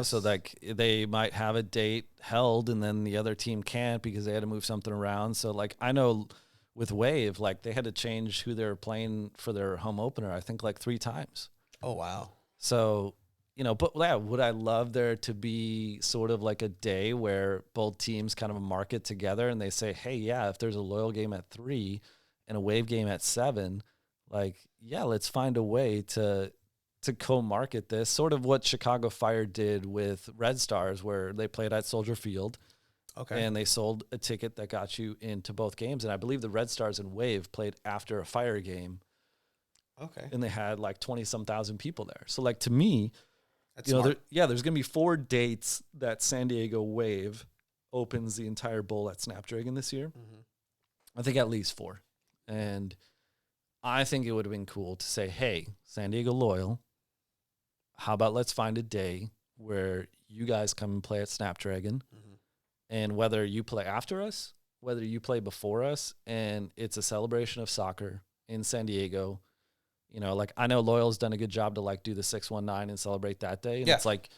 So like, they might have a date held and then the other team can't because they had to move something around. So like, I know with Wave, like, they had to change who they were playing for their home opener, I think like 3 times. Oh, wow. So, but yeah, would I love there to be sort of like a day where both teams kind of market together and they say, hey, if there's a Loyal game at 3 and a Wave game at 7, like, let's find a way to to co-market this, sort of what Chicago Fire did with Red Stars, where they played at Soldier Field. Okay. And they sold a ticket that got you into both games. And I believe the Red Stars and Wave played after a Fire game. Okay. And they had like 20-some thousand people there. So like, to me, That's you know, smart. there's going to be 4 dates that San Diego Wave opens the entire bowl at Snapdragon this year. Mm-hmm. I think at least 4. And I think it would have been cool to say, hey, San Diego Loyal, how about let's find a day where you guys come and play at Snapdragon, and whether you play after us, whether you play before us, and it's a celebration of soccer in San Diego. You know, like, I know Loyal's done a good job to like do the 619 and celebrate that day. And it's like,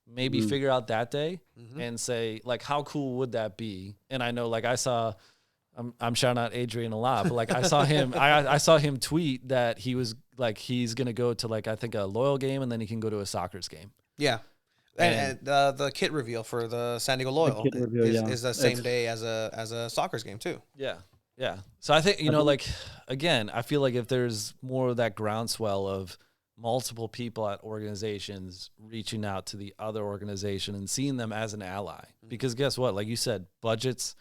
maybe figure out that day and say, like, how cool would that be? And I know, like, I saw, I'm shouting out Adrian a lot, but like I saw him, I saw him tweet that he was like, he's going to go to like, I think a Loyal game, and then he can go to a Soccer's game. Yeah. And the kit reveal for the San Diego Loyal is the same day as a Soccer's game too. Yeah. Yeah. So I think, you know, like, again, I feel like if there's more of that groundswell of multiple people at organizations reaching out to the other organization and seeing them as an ally, because guess what? Like you said, budgets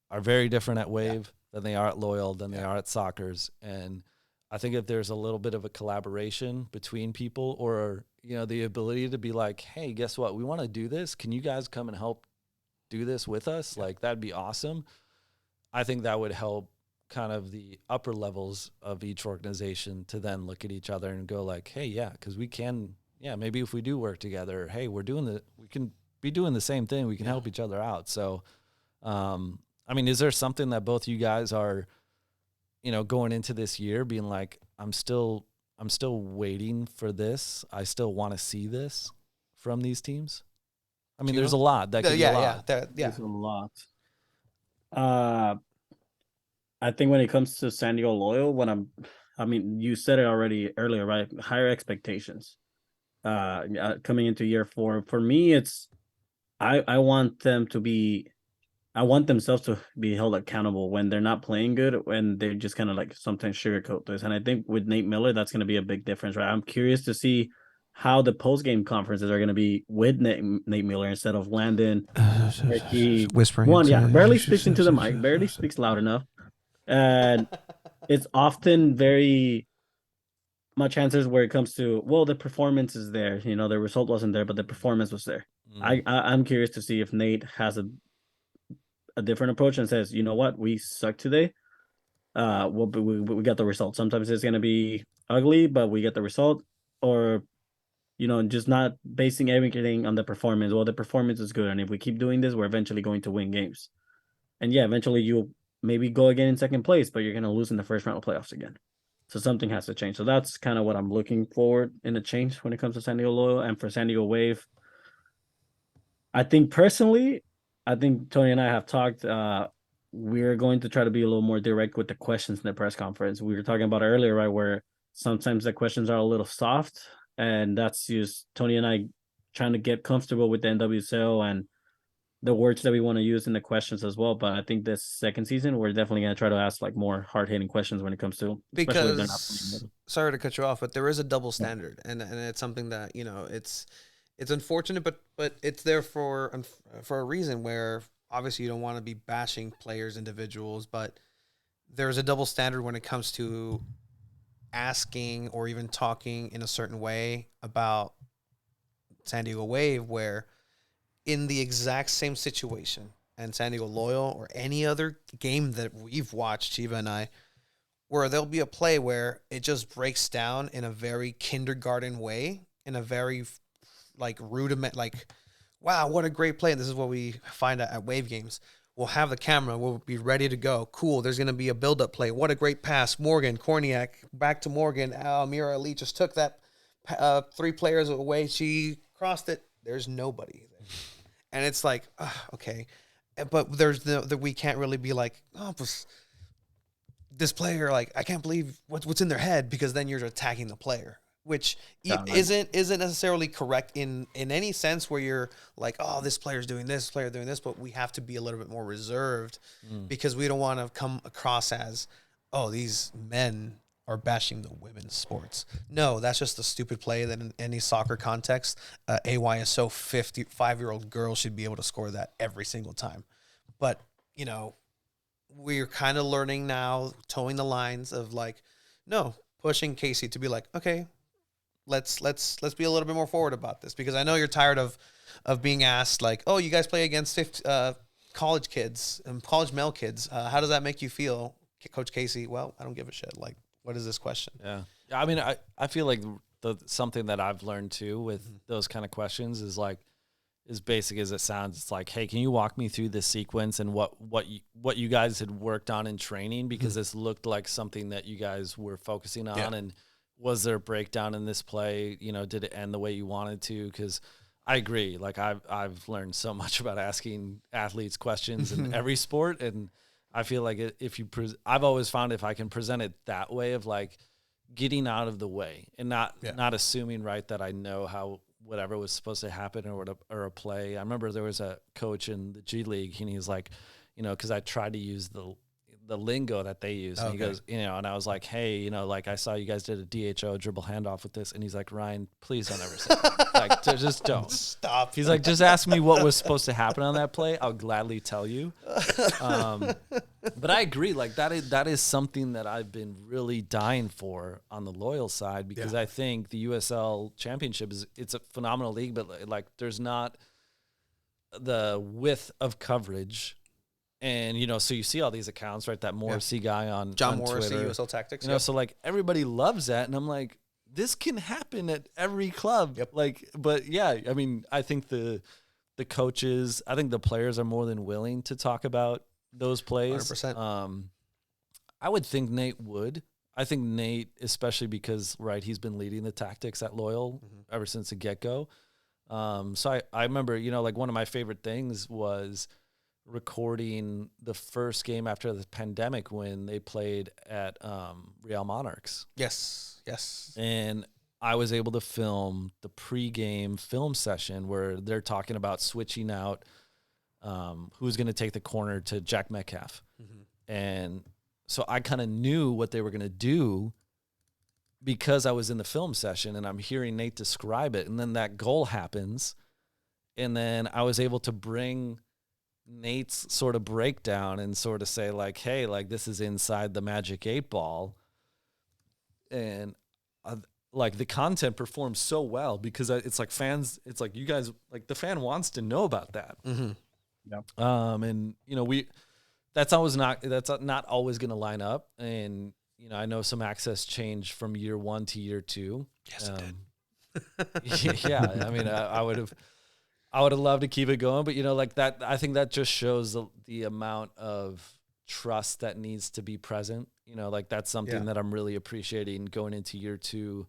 are very different at Wave than they are at Loyal, than they are at Soccer's. And I think if there's a little bit of a collaboration between people, or, you know, the ability to be like, hey, guess what? We want to do this. Can you guys come and help do this with us? Like, that'd be awesome. I think that would help kind of the upper levels of each organization to then look at each other and go like, hey, yeah, because we can, maybe if we do work together, hey, we can be doing the same thing. We can help each other out. So, I mean, is there something that both you guys are, you know, going into this year being like, I'm still waiting for this. I still want to see this from these teams? I mean, there's a lot that could be a lot. There's a lot. I think when it comes to San Diego Loyal, I mean, you said it already earlier, right? Higher expectations. Coming into year 4, for me, it's I want themselves to be held accountable when they're not playing good, when they just kind of like sometimes sugarcoat this. And I think with Nate Miller, that's going to be a big difference, right? I'm curious to see how the post-game conferences are going to be with Nate Miller instead of Landon. Whispering. Barely speaks into the mic, barely speaks loud enough. And it's often very much answers where it comes to, well, the performance is there. You know, the result wasn't there, but the performance was there. I'm curious to see if Nate has a different approach and says, you know what, we suck today. We got the result. Sometimes it's going to be ugly, but we get the result. Or, you know, just not basing everything on the performance. Well, the performance is good, and if we keep doing this, we're eventually going to win games. And eventually you'll maybe go again in second place, but you're going to lose in the first round of playoffs again. So something has to change. So that's kind of what I'm looking forward in a change when it comes to San Diego Loyal. And for San Diego Wave, I think Tony and I have talked. We're going to try to be a little more direct with the questions in the press conference. We were talking about earlier, right, where sometimes the questions are a little soft, and that's just Tony and I trying to get comfortable with the NWSL and the words that we want to use in the questions as well. But I think this second season, we're definitely going to try to ask like more hard-hitting questions when it comes to, because sorry to cut you off, but there is a double standard, and it's something that, you know, it's unfortunate, but it's there for a reason, where obviously you don't want to be bashing players, individuals, but there's a double standard when it comes to asking or even talking in a certain way about San Diego Wave, where in the exact same situation, and San Diego Loyal or any other game that we've watched, Chiva and I, where there'll be a play where it just breaks down in a very kindergarten way, in a very like rudiment, like, wow, what a great play. And this is what we find at Wave games. We'll have the camera. We'll be ready to go. Cool. There's going to be a build-up play. What a great pass. Morgan, Korniak, back to Morgan. Mira Ali just took that 3 players away. She crossed it. There's nobody there. And it's like, okay. But there's we can't really be like, oh, this player, like, I can't believe what's in their head, because then you're attacking the player, which isn't necessarily correct in any sense, where you're like, oh, this player's doing this, but we have to be a little bit more reserved because we don't want to come across as, oh, these men are bashing the women's sports. No, that's just a stupid play that in any soccer context, AYSO 55-year-old girl should be able to score that every single time. But, you know, we're kind of learning now, towing the lines of like, no, pushing Casey to be like, okay, let's be a little bit more forward about this, because I know you're tired of being asked like, oh, you guys play against college kids and college male kids. How does that make you feel, Coach Casey? Well, I don't give a shit. Like, what is this question? Yeah. I mean, I feel like something that I've learned too with those kind of questions is like, as basic as it sounds, it's like, hey, can you walk me through this sequence and what you guys had worked on in training? Because this looked like something that you guys were focusing on. And was there a breakdown in this play? You know, did it end the way you wanted to? Because I agree. Like I've learned so much about asking athletes questions in every sport. And I feel like I've always found if I can present it that way of like getting out of the way and not assuming, right, that I know how whatever was supposed to happen or a play. I remember there was a coach in the G League and he's like, you know, because I tried to use the lingo that they use. And he goes, you know, and I was like, hey, you know, like I saw you guys did a DHO dribble handoff with this. And he's like, Ryan, please don't ever say that. Like, just don't. Stop. He's like, just ask me what was supposed to happen on that play. I'll gladly tell you. But I agree. Like that is something that I've been really dying for on the Loyal side, because I think the USL Championship it's a phenomenal league, but like there's not the width of coverage. And, you know, so you see all these accounts, right? That Morrissey guy on John on Morrissey, Twitter. USL Tactics. You know, so like everybody loves that. And I'm like, this can happen at every club. Yep. Like, but yeah, I mean, I think the coaches, I think the players are more than willing to talk about those plays. 100%. I would think Nate would. I think Nate, especially because, right, he's been leading the tactics at Loyal ever since the get-go. So I remember, you know, like one of my favorite things was recording the first game after the pandemic when they played at Real Monarchs. Yes. And I was able to film the pregame film session where they're talking about switching out who's going to take the corner to Jack Metcalf. And so I kind of knew what they were going to do because I was in the film session and I'm hearing Nate describe it. And then that goal happens. And then I was able to bring Nate's sort of breakdown and sort of say like, hey, like this is inside the Magic 8 Ball. And like the content performs so well because it's like fans, it's like you guys, like the fan wants to know about that. And you know, that's not always going to line up. And, you know, I know some access changed from year 1 to year 2. Yes, it did. Yeah. I mean, I would have loved to keep it going, but you know, like that, I think that just shows the amount of trust that needs to be present. You know, like that's something that I'm really appreciating going into year 2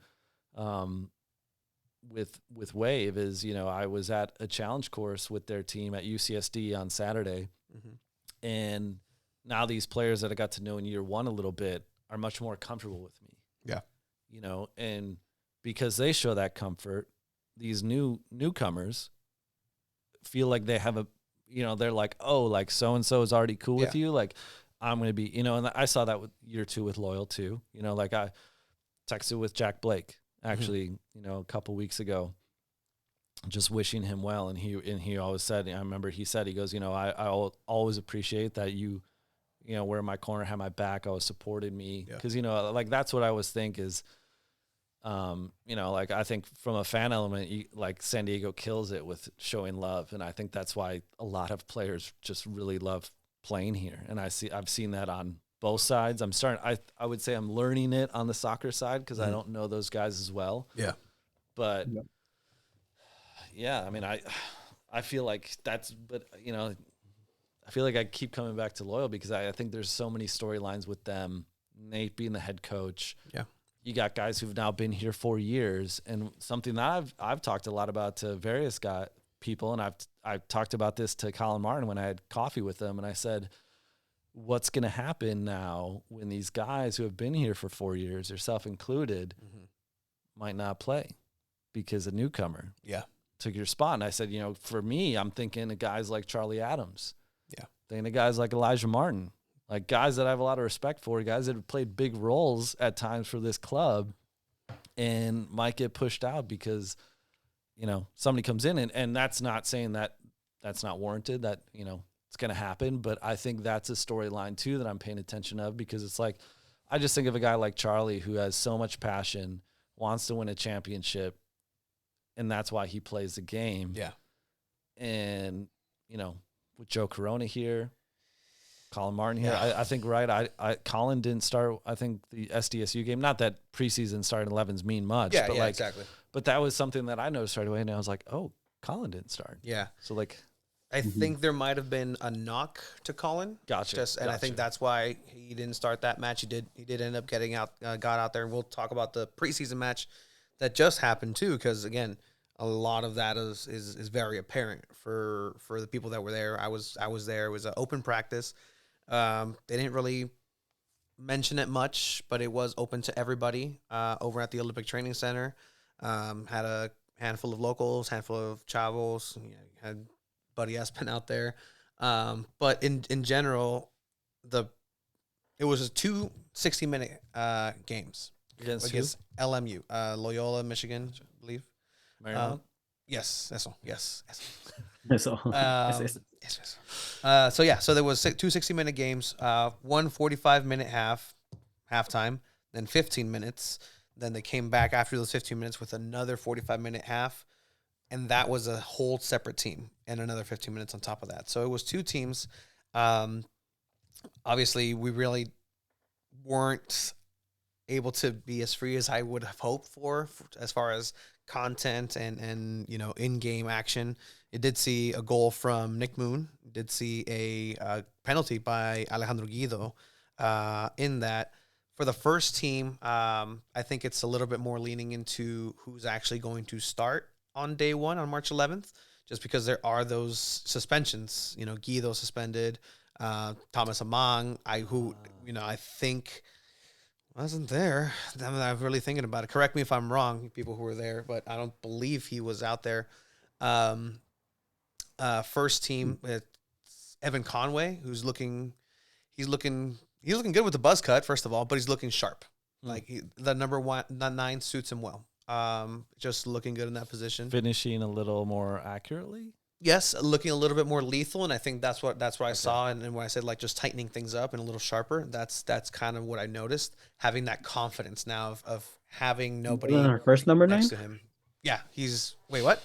with Wave is, you know, I was at a challenge course with their team at UCSD on Saturday. And now these players that I got to know in year 1 a little bit are much more comfortable with me. Yeah. You know, and because they show that comfort, these newcomers feel like they have you know, they're like, oh, like so-and-so is already cool with you. Like I'm going to be, you know, and I saw that with year 2 with Loyal too. You know, like I texted with Jack Blake actually, you know, a couple weeks ago, just wishing him well. And he always said, I remember he said, he goes, you know, I always appreciate that you know, were in my corner, had my back, always supported me. Cause you know, like that's what I always think is, you know, like I think from a fan element, like San Diego kills it with showing love. And I think that's why a lot of players just really love playing here. And I've seen that on both sides. I would say I'm learning it on the soccer side because I don't know those guys as well. Yeah. But yeah, I mean, I feel like but you know, I feel like I keep coming back to Loyal because I think there's so many storylines with them. Nate being the head coach. Yeah. You got guys who've now been here 4 years, and something that I've talked a lot about to various people, and I've talked about this to Colin Martin when I had coffee with him, and I said, what's going to happen now when these guys who have been here for 4 years, yourself included, might not play because a newcomer took your spot? And I said, you know, for me, I'm thinking of guys like Charlie Adams. Yeah. Thinking of guys like Elijah Martin. like guys that I have a lot of respect for, guys that have played big roles at times for this club, and might get pushed out because, you know, somebody comes in, and that's not saying that that's not warranted, that, you know, it's going to happen. But I think that's a storyline too that I'm paying attention of, because it's like, I just think of a guy like Charlie who has so much passion, wants to win a championship, and that's why he plays the game. Yeah. And, you know, with Joe Corona here, Colin Martin here, Yeah. I think, right, Colin didn't start, I think, the SDSU game. Not that preseason starting 11s mean much, Yeah, but yeah, like, exactly. but that was something that I noticed right away, and I was like, oh, Colin didn't start. Yeah. So, like, I think there might have been a knock to Colin. Gotcha. I think that's why he didn't start that match. He did end up getting out, got out there, and we'll talk about the preseason match that just happened too, because again, a lot of that is very apparent for the people that were there. I was there. It was an open practice. They didn't really mention it much, but it was open to everybody over at the Olympic Training Center. Had a handful of locals, handful of chavos. You know, had Buddy Espen out there. But in general, it was two 60-minute games against LMU, Loyola, Michigan, I believe. Marymount? Yes, that's all. Yes. So, Yes. So there was two 60-minute games, one 45-minute halftime, then 15 minutes. Then they came back after those 15 minutes with another 45-minute half, and that was a whole separate team and another 15 minutes on top of that. So it was two teams. Obviously, we really weren't able to be as free as I would have hoped for as far as content and you know, in-game action. It did see a goal from Nick Moon. It did see a penalty by Alejandro Guido in that. For the first team, I think it's a little bit more leaning into who's actually going to start on day one on March 11th, just because there are those suspensions. You know, Guido suspended, Thomas Amang, I think wasn't there. I'm really thinking about it. Correct me if I'm wrong, people who were there, but I don't believe he was out there. First team, it's Evan Conway, he's looking good with the buzz cut, first of all, but he's looking sharp. Like the number 9 suits him well. Just looking good in that position. Finishing a little more accurately. Yes, looking a little bit more lethal, and I think that's what I saw. And when I said like just tightening things up and a little sharper, that's kind of what I noticed. Having that confidence now of having nobody our first number 9 next to him. Yeah, wait, what?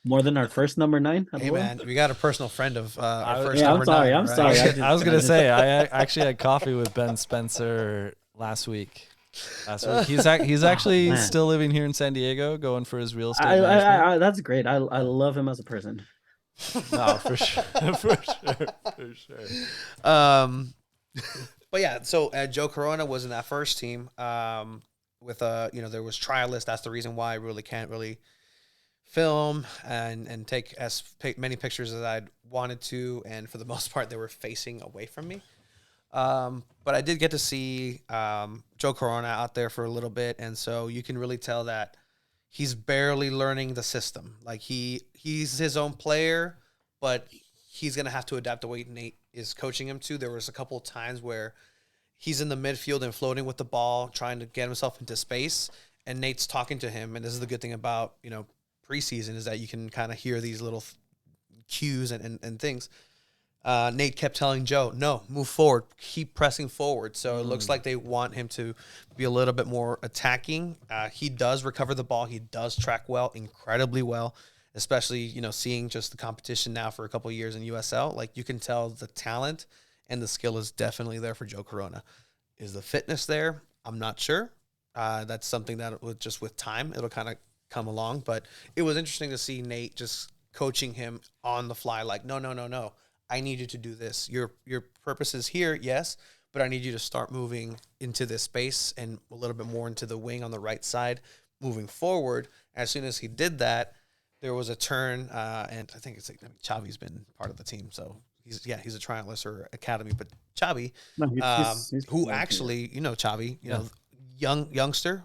More than our first number 9. Hey man, we got a personal friend of our first yeah, number 9. I'm sorry. I was gonna say I actually had coffee with Ben Spencer last week. He's actually still living here in San Diego, going for his real estate management. That's great. I love him as a person. No, for sure. But yeah, so Joe Corona was in that first team with there was trialists. That's the reason why I really can't really film and take many pictures as I'd wanted to, and for the most part they were facing away from me. But I did get to see Joe Corona out there for a little bit, and so you can really tell that he's barely learning the system. Like he's his own player, but he's gonna have to adapt the way Nate is coaching him to. There was a couple of times where he's in the midfield and floating with the ball, trying to get himself into space, and Nate's talking to him. And this is the good thing about preseason, is that you can kind of hear these little cues and things. Nate kept telling Joe, no, move forward, keep pressing forward. So it looks like they want him to be a little bit more attacking. He does recover the ball. He does track well, incredibly well, especially, seeing just the competition now for a couple of years in USL. Like, you can tell the talent and the skill is definitely there for Joe Corona. Is the fitness there? I'm not sure. That's something that with time, it'll kind of come along. But it was interesting to see Nate just coaching him on the fly. Like, no. I need you to do this. Your purpose is here, yes, but I need you to start moving into this space and a little bit more into the wing on the right side, moving forward. As soon as he did that, there was a turn, and I think Xavi's been part of the team, so he's a trialist or academy. But Xavi, he's who actually, Xavi, youngster,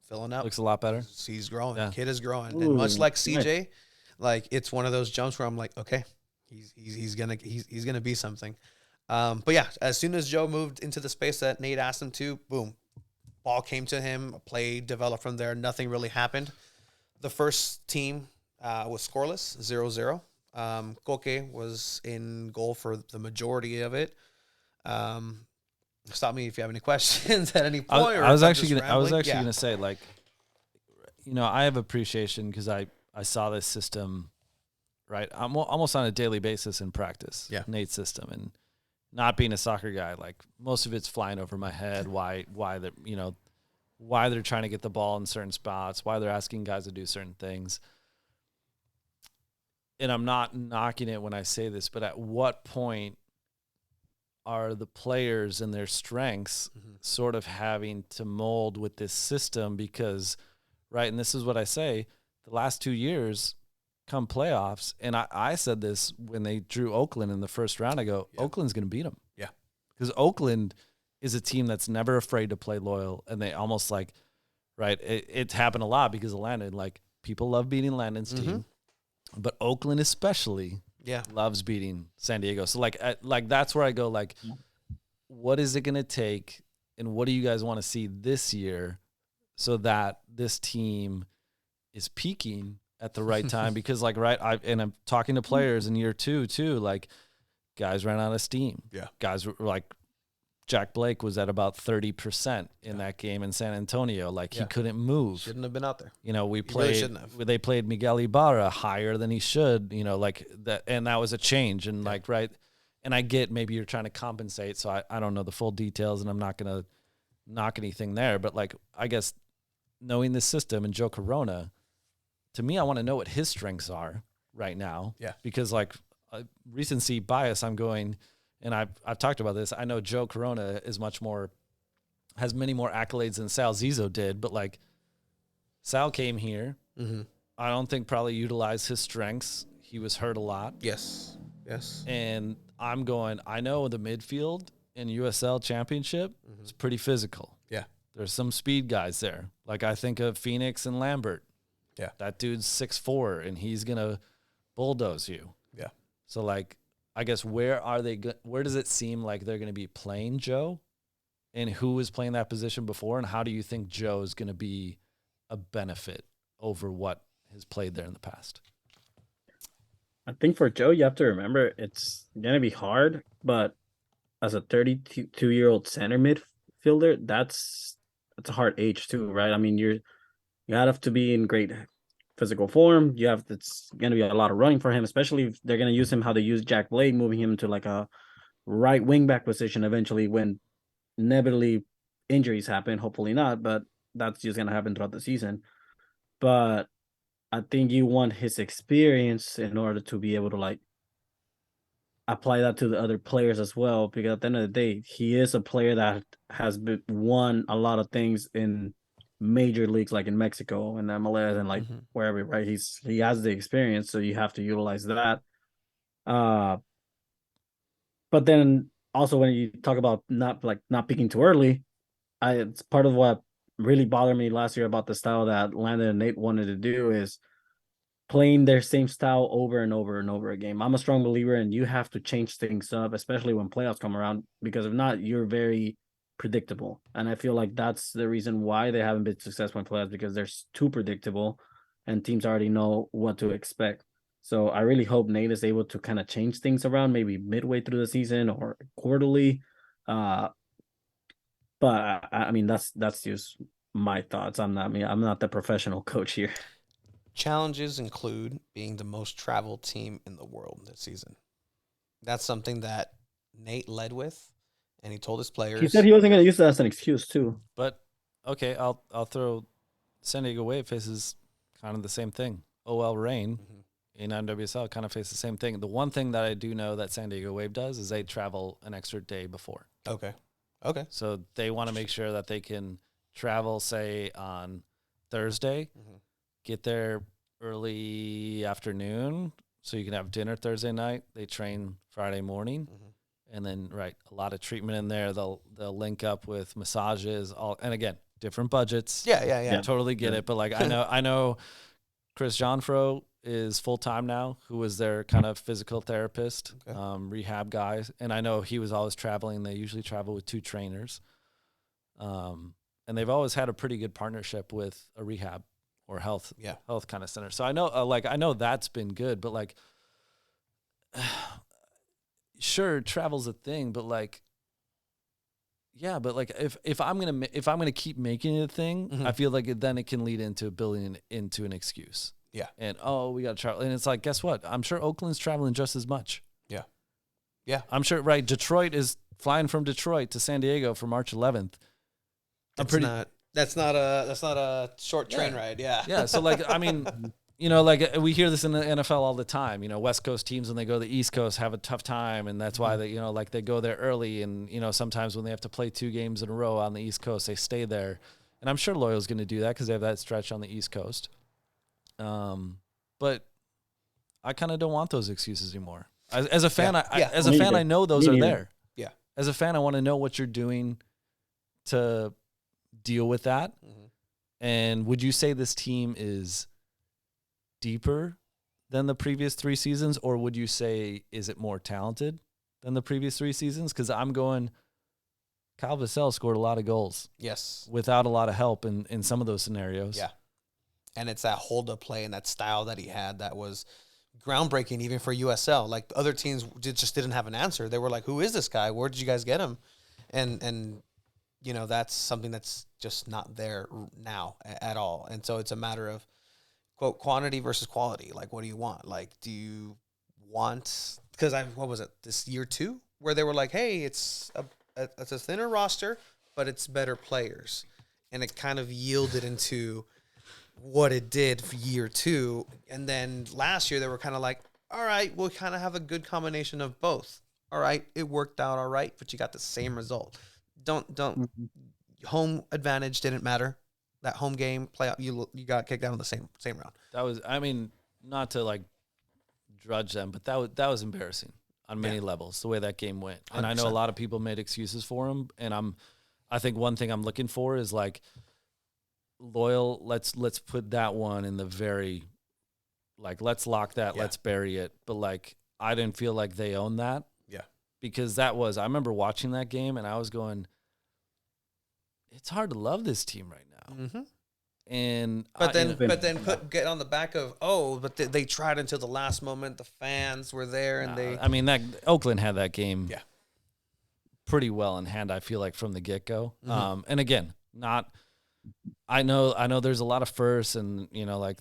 filling up, looks a lot better. He's growing. Yeah. Kid is growing, and much like CJ, like it's one of those jumps where I'm like, okay. He's gonna be something. But yeah, as soon as Joe moved into the space that Nate asked him to, boom, ball came to him, play developed from there. Nothing really happened. The first team was scoreless, 0-0. Koke was in goal for the majority of it. Stop me if you have any questions at any point. I was actually gonna say, like, I have appreciation because I saw this system, right? I'm almost on a daily basis in practice. Yeah. Nate's system, and not being a soccer guy, like most of it's flying over my head. Why they're trying to get the ball in certain spots, why they're asking guys to do certain things. And I'm not knocking it when I say this, but at what point are the players and their strengths sort of having to mold with this system? Because, right, and this is what I say, the last 2 years come playoffs, and I said this when they drew Oakland in the first round, I go, Oakland's going to beat them. Yeah. Because Oakland is a team that's never afraid to play loyal, and they almost like, right, it's happened a lot because of Landon. Like, people love beating Landon's team, but Oakland especially loves beating San Diego. So, like that's where I go, like, what is it going to take, and what do you guys want to see this year so that this team is peaking at the right time? Because, like, right, I'm talking to players in year 2 too, like, guys ran out of steam. Yeah. Guys were like, Jack Blake was at about 30% in that game in San Antonio. Like, he couldn't move. Shouldn't have been out there. They played Miguel Ibarra higher than he should, like that. And that was a change. And like, right. And I get maybe you're trying to compensate. So I don't know the full details, and I'm not going to knock anything there. But, like, I guess knowing this system and Joe Corona, to me, I want to know what his strengths are right now. Yeah. Because, like, recency bias, I'm going, and I've talked about this. I know Joe Corona has many more accolades than Sal Zizzo did, but, like, Sal came here. I don't think probably utilized his strengths. He was hurt a lot. Yes. And I'm going, I know the midfield in USL Championship is pretty physical. Yeah. There's some speed guys there. Like, I think of Phoenix and Lambert. Yeah. That dude's 6'4", and he's going to bulldoze you. Yeah. So, like, I guess where does it seem like they're going to be playing Joe, and who was playing that position before, and how do you think Joe is going to be a benefit over what has played there in the past? I think for Joe, you have to remember it's going to be hard, but as a 32-year-old center midfielder, that's a hard age too, right? I mean, you have to be in great physical form. It's going to be a lot of running for him, especially if they're going to use him how they use Jack Blake, moving him to like a right wing back position eventually when inevitably injuries happen. Hopefully not, but that's just going to happen throughout the season. But I think you want his experience in order to be able to, like, apply that to the other players as well, because at the end of the day, he is a player that has won a lot of things in major leagues, like in Mexico and MLS and like wherever, right? He has the experience, so you have to utilize that. But then also when you talk about not peaking too early, it's part of what really bothered me last year about the style that Landon and Nate wanted to do is playing their same style over and over and over again. I'm a strong believer in you have to change things up, especially when playoffs come around, because if not, you're very predictable. And I feel like that's the reason why they haven't been successful in playoffs, because they're too predictable and teams already know what to expect. So I really hope Nate is able to kind of change things around, maybe midway through the season or quarterly. But I mean, that's just my thoughts. I'm not the professional coach here. Challenges include being the most traveled team in the world this season. That's something that Nate led with, and he told his players. He said he wasn't going to use that as an excuse too. But okay, I'll throw San Diego Wave faces kind of the same thing. OL Reign in NWSL kind of faces the same thing. The one thing that I do know that San Diego Wave does is they travel an extra day before. Okay. So they want to make sure that they can travel, say, on Thursday, get there early afternoon so you can have dinner Thursday night. They train Friday morning. And then, right, a lot of treatment in there. They'll link up with massages, and again, different budgets. Yeah. Totally get it. But like I know Chris Jonfro is full time now, who was their kind of physical therapist, Okay. rehab guy. And I know he was always traveling. They usually travel with 2 trainers. And they've always had a pretty good partnership with a rehab or health kind of center. So I know, I know that's been good, but like, sure, travel's a thing, but like, yeah, but like if I'm gonna keep making it a thing, I feel like then it can lead into building into an excuse. Yeah. And we got to travel, and it's like, guess what? I'm sure Oakland's traveling just as much. Yeah. Yeah. I'm sure. Right. Detroit is flying from Detroit to San Diego for March 11th. That's not a short train ride. Yeah. Yeah. So like, I mean, you know, like we hear this in the NFL all the time. You know, West Coast teams when they go to the East Coast have a tough time, and that's why they, you know, like they go there early, and you know, sometimes when they have to play 2 games in a row on the East Coast, they stay there. And I'm sure Loyal's going to do that because they have that stretch on the East Coast. But I kind of don't want those excuses anymore. As a fan, I know those are there. Yeah. As a fan, I want to know what you're doing to deal with that. And would you say this team is deeper than the previous 3 seasons, or would you say is it more talented than the previous 3 seasons? Because I'm going, Kyle Vassell scored a lot of goals. Yes. Without a lot of help in some of those scenarios. Yeah. And it's that hold-up play and that style that he had that was groundbreaking even for USL. Like other teams just didn't have an answer. They were like, who is this guy? Where did you guys get him? And you know, that's something that's just not there now at all. And so it's a matter of, quote, quantity versus quality. Like, what do you want? Like, do you want, because what was it, this year 2, where they were like, hey, it's a thinner roster, but it's better players. And it kind of yielded into what it did for year 2. And then last year they were kind of like, all right, we'll kind of have a good combination of both. All right, it worked out all right, but you got the same result. Don't home advantage didn't matter. That home game playoff, you got kicked out in the same round. That was, I mean, not to like drudge them, but that was embarrassing on many levels, the way that game went. And 100%. I know a lot of people made excuses for him, and I think one thing I'm looking for is like, Loyal, let's put that one in the very, like, let's lock that, let's bury it. But like, I didn't feel like they owned that. Yeah. Because I remember watching that game and I was going, it's hard to love this team right now. Mm-hmm. And but then get on the back of, but they tried until the last moment. The fans were there, and I mean, that Oakland had that game Yeah. pretty well in hand, I feel like, from the get-go. Mm-hmm. And again, I know there's a lot of firsts, and you know, like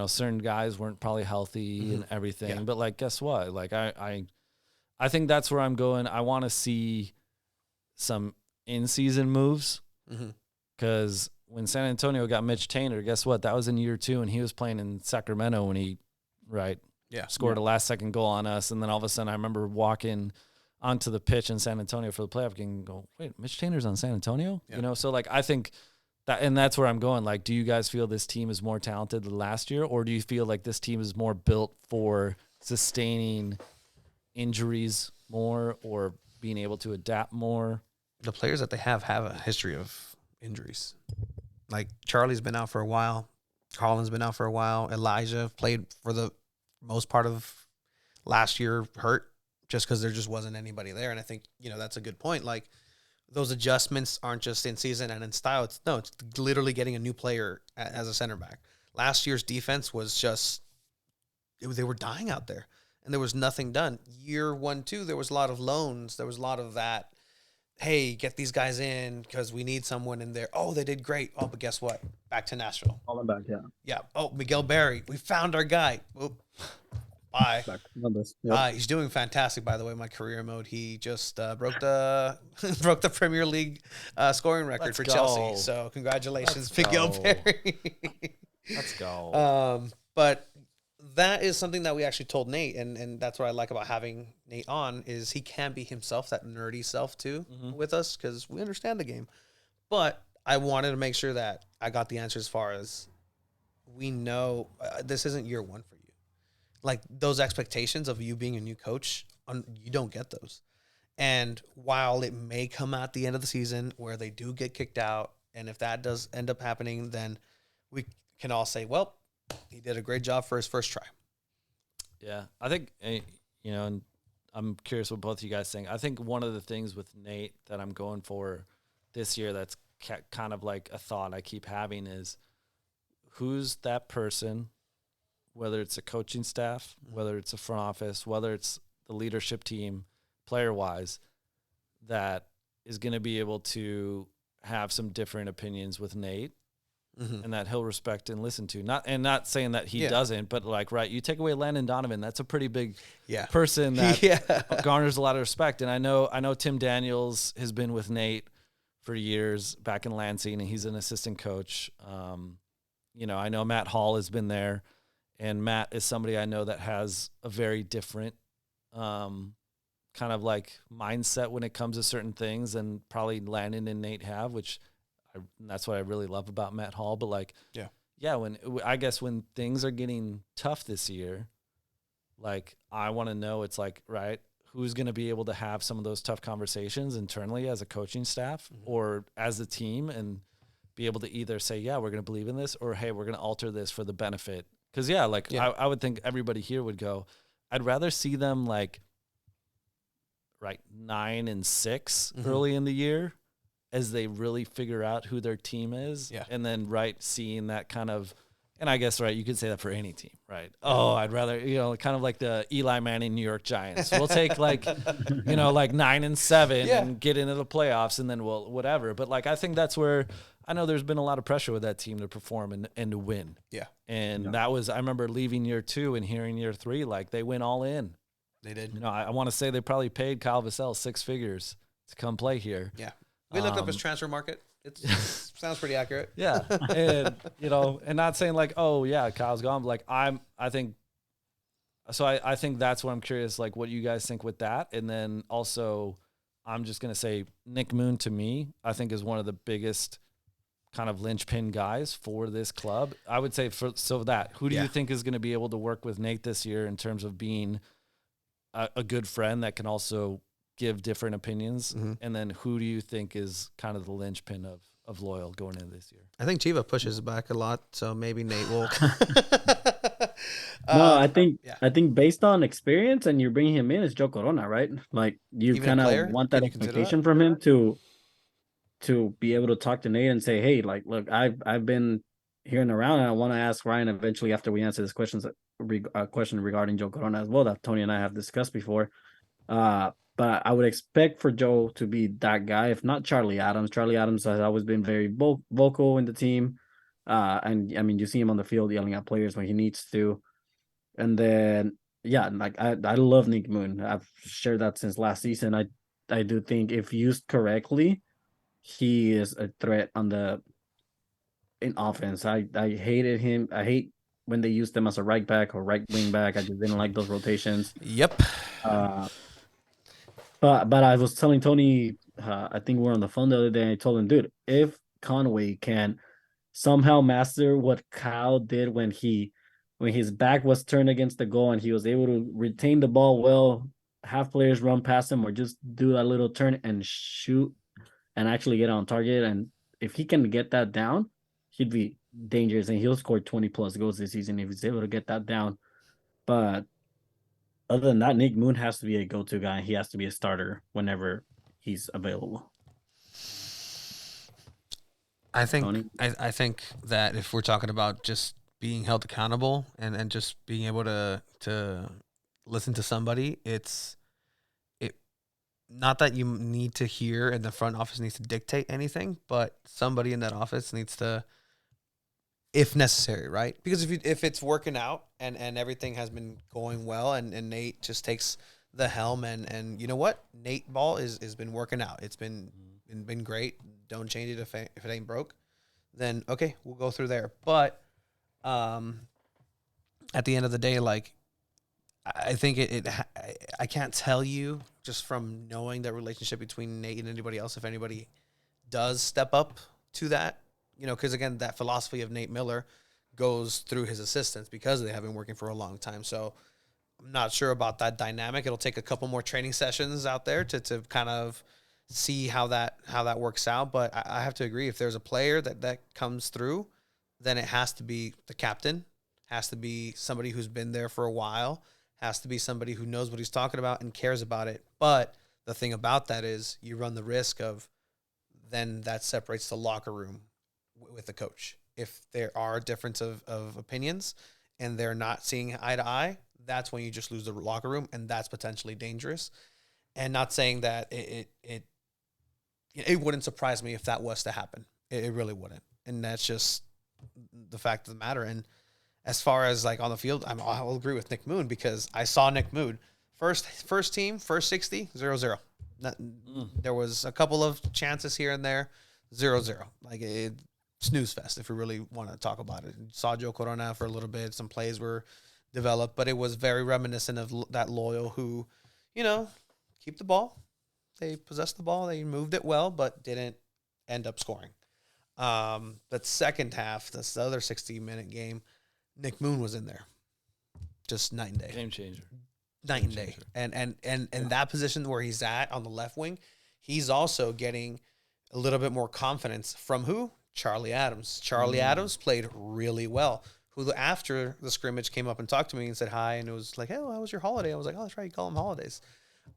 certain guys weren't probably healthy and everything. Yeah. But like, guess what? Like I think that's where I'm going. I want to see some in-season moves, because when San Antonio got Mitch Tainer, guess what? That was in year 2, and he was playing in Sacramento when he scored a last-second goal on us. And then all of a sudden, I remember walking onto the pitch in San Antonio for the playoff game and go, wait, Mitch Tainer's on San Antonio? Yeah. You know, so like, I think that, and that's where I'm going. Like, do you guys feel this team is more talented than last year, or do you feel like this team is more built for sustaining injuries more, or being able to adapt more? The players that they have a history of injuries. Like Charlie's been out for a while. Carlin's been out for a while. Elijah played for the most part of last year hurt, just because there just wasn't anybody there. And I think, that's a good point. Like, those adjustments aren't just in season and in style. It's literally getting a new player as a center back. Last year's defense was just, they were dying out there, and there was nothing done. Year 1, 2, there was a lot of loans. There was a lot of that. Hey, get these guys in because we need someone in there. Oh, they did great. Oh, but guess what? Back to Nashville. Falling back, yeah. Yeah. Oh, Miguel Berry. We found our guy. Oop. Bye. Back to Columbus. Yep. He's doing fantastic, by the way. My career mode. He just broke the Premier League scoring record for Chelsea. So congratulations, Miguel Berry. Let's go. But that is something that we actually told Nate, and that's what I like about having Nate on, is he can be himself, that nerdy self too, with us, because we understand the game. But I wanted to make sure that I got the answer as far as we know this isn't year 1 for you. Like, those expectations of you being a new coach, you don't get those. And while it may come at the end of the season where they do get kicked out, and if that does end up happening, then we can all say, well, he did a great job for his first try. Yeah, I think and I'm curious what both of you guys think. I think one of the things with Nate that I'm going for this year that's kind of like a thought I keep having is who's that person, whether it's a coaching staff, whether it's a front office, whether it's the leadership team, player-wise, that is going to be able to have some different opinions with Nate. And that he'll respect and listen to. Not saying that he doesn't, but like, right, you take away Landon Donovan, that's a pretty big person that garners a lot of respect. And I know Tim Daniels has been with Nate for years back in Lansing, and he's an assistant coach. I know Matt Hall has been there, and Matt is somebody I know that has a very different kind of like mindset when it comes to certain things, and probably Landon and Nate have, which that's what I really love about Matt Hall. But like, when things are getting tough this year, like I want to know, it's like, right, who's going to be able to have some of those tough conversations internally as a coaching staff or as a team, and be able to either say, yeah, we're going to believe in this, or, hey, we're going to alter this for the benefit. Cause I would think everybody here would go, I'd rather see them like, right, 9-6 early in the year, as they really figure out who their team is. Yeah. And then, right, seeing that kind of, and I guess, right, you could say that for any team, right? Oh, I'd rather, kind of like the Eli Manning New York Giants. We'll take like, like 9-7 and get into the playoffs, and then we'll whatever. But like, I think that's where I know there's been a lot of pressure with that team to perform and to win. Yeah. And that was, I remember leaving year 2 and hearing year 3, like they went all in. They did. I want to say they probably paid Kyle Vassell 6 figures to come play here. Yeah. We looked up his transfer market. It sounds pretty accurate. Yeah. And, and not saying like, oh yeah, Kyle's gone, but like I think that's what I'm curious, like what you guys think with that. And then also I'm just going to say Nick Moon, to me, I think is one of the biggest kind of linchpin guys for this club. I would say who do you think is going to be able to work with Nate this year in terms of being a good friend that can also give different opinions? And then who do you think is kind of the linchpin of Loyal going into this year? I think Chiva pushes back a lot, so maybe Nate will. No, I think based on experience, and you're bringing him in, is Joe Corona, right? Like you kind of want that expectation from him to be able to talk to Nate and say, hey, like, look, I've been hearing around, and I want to ask Ryan eventually after we answer this question regarding Joe Corona as well that Tony and I have discussed before. But I would expect for Joe to be that guy, if not Charlie Adams. Charlie Adams has always been very vocal in the team. And I mean, you see him on the field yelling at players when he needs to. And then, like I love Nick Moon. I've shared that since last season. I do think if used correctly, he is a threat in offense. I hated him. I hate when they used him as a right back or right wing back. I just didn't like those rotations. Yep. But I was telling Tony, I think we were on the phone the other day, and I told him, dude, if Conway can somehow master what Kyle did when his back was turned against the goal and he was able to retain the ball well, have players run past him or just do that little turn and shoot and actually get on target. And if he can get that down, he'd be dangerous, and he'll score 20 plus goals this season if he's able to get that down. But other than that, Nick Moon has to be a go-to guy. He has to be a starter whenever he's available. I think that if we're talking about just being held accountable and just being able to listen to somebody, it's not that you need to hear and the front office needs to dictate anything, but somebody in that office needs to, if necessary, right? Because if it's working out and everything has been going well and Nate just takes the helm and you know what? Nate ball has been working out. It's been great. Don't change it if it ain't broke. Then okay, we'll go through there. But at the end of the day, like I think I can't tell you just from knowing that relationship between Nate and anybody else if anybody does step up to that. Because again, that philosophy of Nate Miller goes through his assistants because they have been working for a long time. So I'm not sure about that dynamic. It'll take a couple more training sessions out there to kind of see how that works out. But I have to agree, if there's a player that comes through, then it has to be the captain, has to be somebody who's been there for a while, has to be somebody who knows what he's talking about and cares about it. But the thing about that is you run the risk of then that separates the locker room with the coach. If there are difference of opinions and they're not seeing eye to eye, that's when you just lose the locker room, and that's potentially dangerous. And not saying that it wouldn't surprise me if that was to happen. It really wouldn't. And that's just the fact of the matter. And as far as like on the field, I'll agree with Nick Moon, because I saw Nick Moon first team, first 60, 0-0. There was a couple of chances here and there, 0-0. Like snooze fest, if we really want to talk about it. Saw Joe Corona for a little bit. Some plays were developed, but it was very reminiscent of that Loyal who, keep the ball. They possessed the ball. They moved it well, but didn't end up scoring. But second half, this other 60-minute game, Nick Moon was in there. Just night and day. Game changer. Night and day. And that position where he's at on the left wing, he's also getting a little bit more confidence from who? Charlie Adams. Charlie Adams played really well. Who after the scrimmage came up and talked to me and said hi, and it was like, hey, how was your holiday? I was like, oh, that's right, you call them holidays.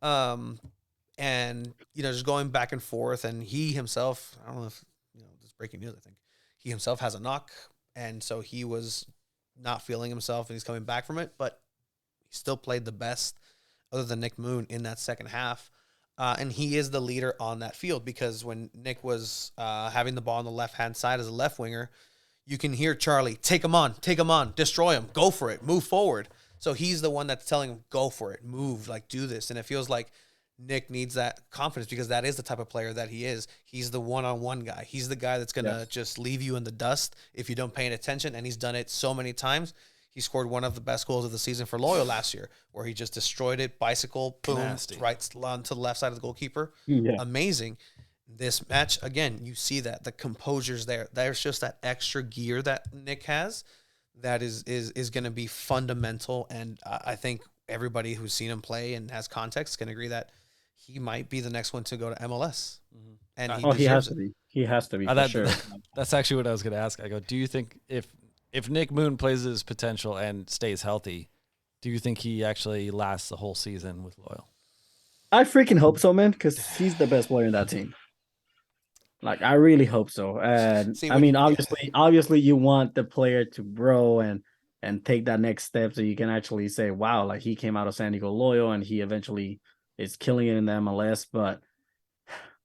And just going back and forth, and he himself, I don't know if this is breaking news, I think he himself has a knock, and so he was not feeling himself, and he's coming back from it, but he still played the best other than Nick Moon in that second half. And he is the leader on that field, because when Nick was having the ball on the left-hand side as a left winger, you can hear Charlie, take him on, destroy him, go for it, move forward. So he's the one that's telling him, go for it, move, like do this. And it feels like Nick needs that confidence, because that is the type of player that he is. He's the one-on-one guy. He's the guy that's going to just leave you in the dust if you don't pay attention. And he's done it so many times. He scored one of the best goals of the season for Loyal last year, where he just destroyed it, bicycle, boom, right onto the left side of the goalkeeper. Yeah. Amazing. This match, again, you see that the composure's there. There's just that extra gear that Nick has that is going to be fundamental. And I think everybody who's seen him play and has context can agree that he might be the next one to go to MLS. Mm-hmm. And he has to be. He has to be, for sure. That's actually what I was going to ask. I go, do you think if Nick Moon plays his potential and stays healthy, do you think he actually lasts the whole season with Loyal? I freaking hope so, man, because he's the best player in that team. Like, I really hope so. And obviously you want the player to grow and take that next step, so you can actually say, wow, like he came out of San Diego Loyal and he eventually is killing it in the MLS. But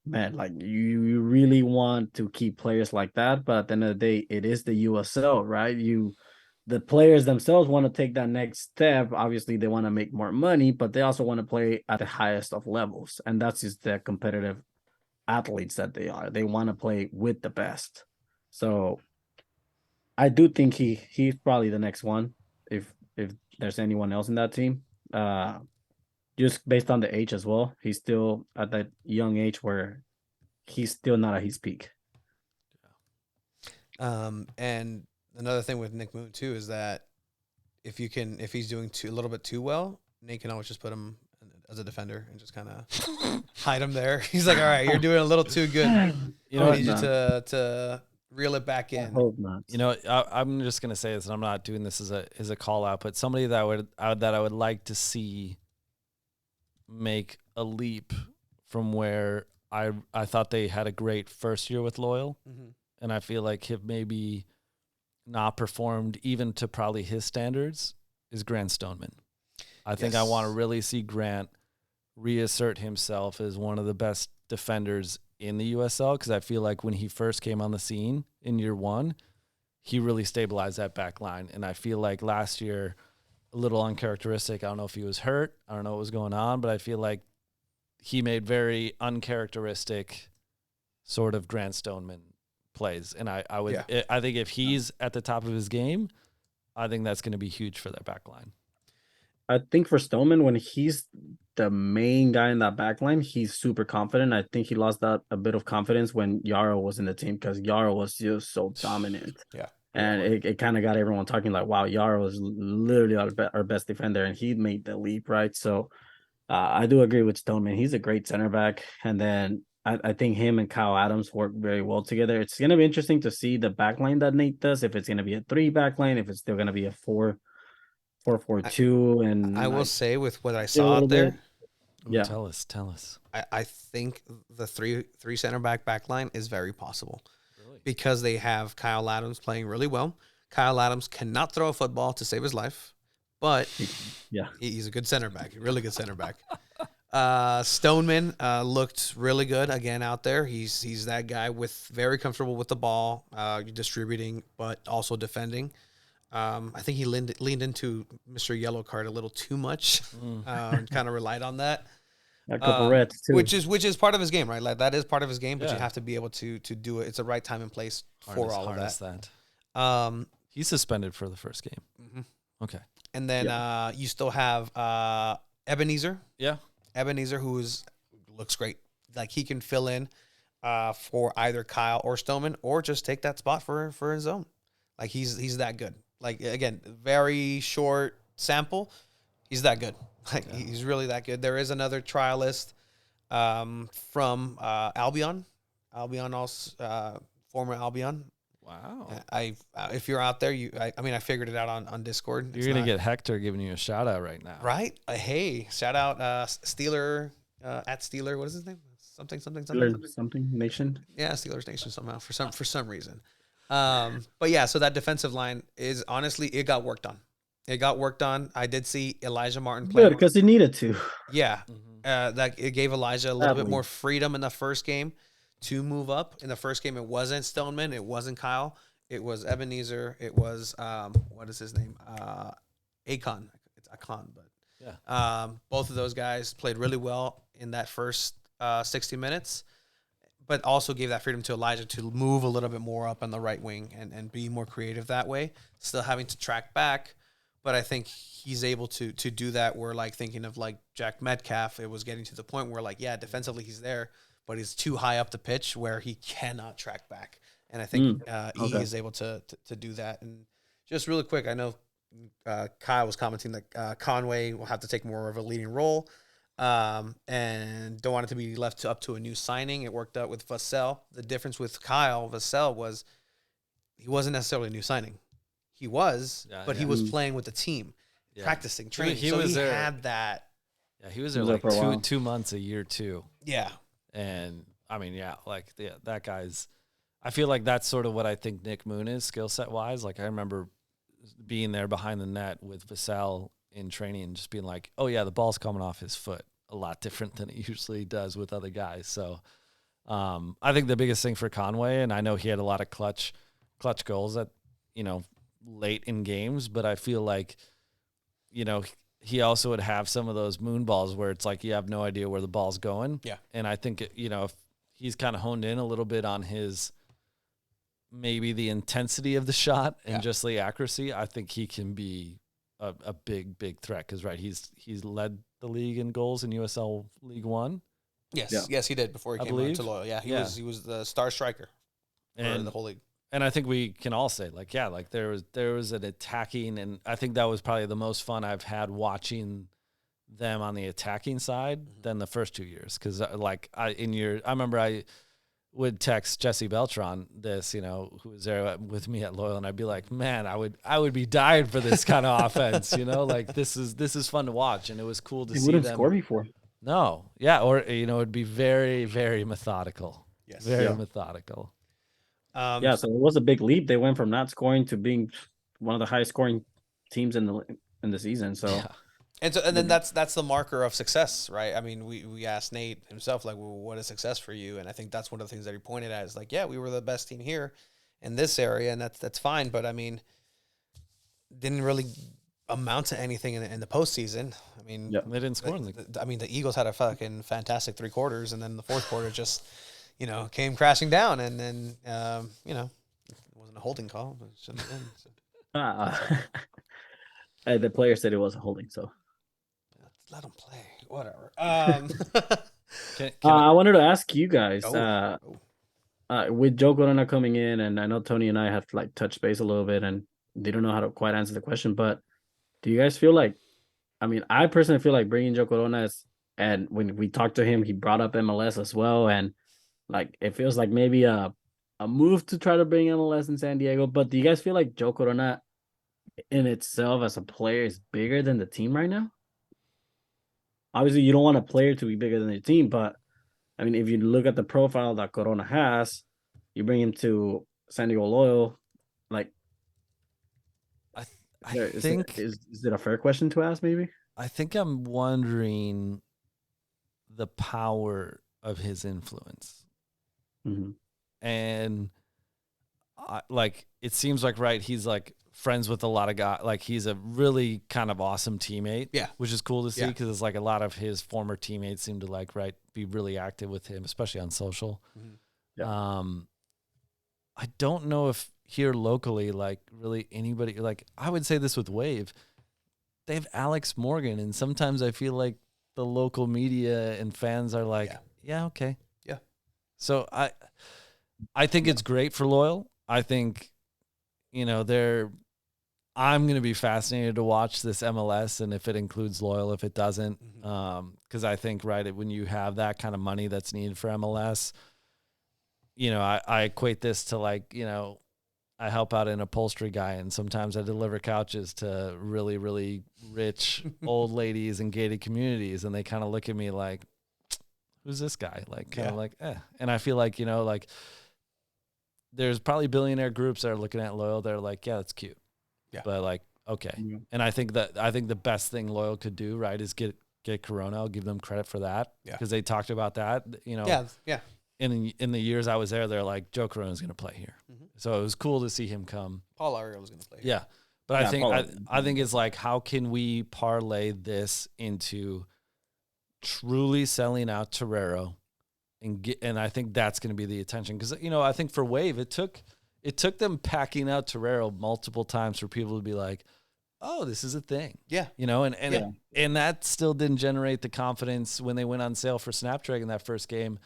man, like you really want to keep players like that. But at the end of the day, it is the USL, right? The players themselves want to take that next step. Obviously, they want to make more money, but they also want to play at the highest of levels. And that's just the competitive athletes that they are. They want to play with the best. So I do think he's probably the next one, if there's anyone else in that team. Just based on the age as well. He's still at that young age where he's still not at his peak. And another thing with Nick Moon too is that if he's doing a little bit too well, Nate can always just put him as a defender and just kind of hide him there. He's like, all right, you're doing a little too good. I need you to reel it back in. I hope not. I'm just gonna say this, and I'm not doing this as a call out, but somebody that I would like to see make a leap from where I thought they had a great first year with Loyal, and I feel like if maybe not performed even to probably his standards is Grant Stoneman. I think I want to really see Grant reassert himself as one of the best defenders in the USL, because I feel like when he first came on the scene in year one, he really stabilized that back line. And I feel like last year, a little uncharacteristic. I don't know if he was hurt. I don't know what was going on, but I feel like he made very uncharacteristic sort of Grant Stoneman plays. And I think if he's at the top of his game, I think that's going to be huge for that back line. I think for Stoneman, when he's the main guy in that back line, he's super confident. I think he lost that a bit of confidence when Yaro was in the team, because Yaro was just so dominant. Yeah. And it kind of got everyone talking like, wow, Yaro is literally our best defender, and he made the leap, right? So I do agree with Stoneman. He's a great center back. And then I think him and Kyle Adams work very well together. It's going to be interesting to see the back line that Nate does, if it's going to be a 3 back line, if it's still going to be a 4. 4-4-2, and I will say with what I a saw little out there, Ooh, Yeah. tell us. I think the three center back line is very possible Really? because they have Kyle Adams playing really well. Kyle Adams cannot throw a football to save his life, but yeah, he's a good center back, really good center back. Stoneman looked really good again out there. He's that guy with very comfortable with the ball, distributing, but also defending. I think he leaned into Mr. Yellow Card a little too much, and kind of relied on that. a couple reds too. which is part of his game, right? Like that is part of his game, but you Yeah. have to be able to do it. It's the right time and place for Harness- all of harness that. that. He's suspended for the first game. Mhm. Okay. And then you still have Ebenezer. Yeah. Ebenezer, looks great. Like he can fill in for either Kyle or Stoneman, or just take that spot for his own. Like he's that good. Like again, very short sample. He's that good. Like he's really that good. There is another trialist from Albion. Albion also former Albion. Wow. If you're out there, I figured it out on Discord. You're gonna get Hector giving you a shout out right now. right. Hey, shout out Steeler at Steeler. What is his name? Something. Something Nation. Yeah, Steelers Nation somehow for some reason. But yeah, so that defensive line is honestly it got worked on. It got worked on. I did see Elijah Martin play. Good, because he needed to. Yeah, that it gave Elijah a little bit Sadly. more freedom in the first game to move up. In the first game, it wasn't Stoneman, it wasn't Kyle, it was Ebenezer, it was what is his name? Akon. It's Akon, but Yeah. both of those guys played really well in that first 60 minutes, but also gave that freedom to Elijah to move a little bit more up on the right wing and be more creative that way. Still having to track back, but I think he's able to do that. We're like thinking of like Jack Metcalf. It was getting to the point where like, yeah, defensively he's there, but he's too high up the pitch where he cannot track back. And I think he is able to do that. And just really quick, I know Kyle was commenting that Conway will have to take more of a leading role, and don't want it to be left up to a new signing. It worked out with Vassell. The difference with Kyle Vassell was he wasn't necessarily a new signing. He was, but he was playing with the team, practicing, training. He so was he there. had that. Yeah, he was there He was like there for a while. 2 months a year too. Yeah. And I mean, that guy's. I feel like that's sort of what I think Nick Moon is skill set wise. Like I remember being there behind the net with Vassell in training and just being like, oh yeah, the ball's coming off his foot a lot different than it usually does with other guys. So I think the biggest thing for Conway, and I know he had a lot of clutch goals at, late in games, but I feel like, he also would have some of those moon balls where it's like you have no idea where the ball's going. Yeah. And I think, if he's kind of honed in a little bit on his maybe the intensity of the shot and just the accuracy, I think he can be a big threat because, right, he's led the league in goals in USL League One. Yes, he did before he came on to Loyal. Yeah, he was the star striker for the whole league. And I think we can all say, there was an attacking, and I think that was probably the most fun I've had watching them on the attacking side than the first 2 years. Because I remember I would text Jesse Beltran this, who was there with me at Loyal, and I'd be like, man, I would be dying for this kind of offense, this is fun to watch, and it was cool to see wouldn't them score before. No, yeah, or it'd be very, very methodical. Yes, very methodical. So it was a big leap. They went from not scoring to being one of the highest scoring teams in the season. So, and then that's the marker of success, right? I mean, we asked Nate himself, like, well, what is success for you? And I think that's one of the things that he pointed at is like, yeah, we were the best team here in this area, and that's fine. But I mean, didn't really amount to anything in the postseason. I mean, they didn't score. The Eagles had a fucking fantastic 3 quarters, and then the fourth quarter just, came crashing down, and then, it wasn't a holding call, but it shouldn't have been. So. The player said it was a holding, so. Let them play. Whatever. I wanted to ask you guys, Oh. with Joe Corona coming in, and I know Tony and I have touched base a little bit, and they don't know how to quite answer the question, but do you guys feel like, I personally feel like bringing Joe Corona and when we talked to him, he brought up MLS as well, and it feels like maybe a move to try to bring MLS in San Diego, but do you guys feel like Joe Corona in itself as a player is bigger than the team right now? Obviously, you don't want a player to be bigger than the team, but I mean, if you look at the profile that Corona has, you bring him to San Diego Loyal, like, I is think it a fair question to ask? Maybe. I'm wondering the power of his influence. Mm-hmm. And like it seems like right, he's like friends with a lot of guys. Like he's a really kind of awesome teammate. Yeah, which is cool to see Yeah. because it's like a lot of his former teammates seem to like be really active with him, especially on social. Mhm. Yeah. I don't know if here locally, like really anybody, like I would say this with Wave, they have Alex Morgan, and sometimes I feel like the local media and fans are like, yeah okay. Yeah. So I think it's great for Loyal. I think, you know, I'm going to be fascinated to watch this MLS, and if it includes Loyal, if it doesn't, because I think, right, when you have that kind of money that's needed for MLS, you know, I equate this to like, you know, I help out an upholstery guy, and sometimes I deliver couches to really, really rich old ladies in gated communities, and they kind of look at me like, who's this guy? Like, kind of like, eh. And I feel like, you know, like, there's probably billionaire groups that are looking at Loyal. They're like, yeah, that's cute. Yeah. But like, okay. Yeah. And I think the best thing Loyal could do, right, is get Corona. I'll give them credit for that. Yeah. Because they talked about that, you know. Yeah. In the years I was there, they're like, Joe Corona's going to play here. Mhm. So it was cool to see him come. Paul Ariel was going to play. Yeah. But Yeah, I think it's like, how can we parlay this into truly selling out Torero? And I think that's going to be the attention, because, you know, I think for Wave it took them packing out Torero multiple times for people to be like, oh, this is a thing. Yeah. You know, and that still didn't generate the confidence when they went on sale for Snapdragon that first game.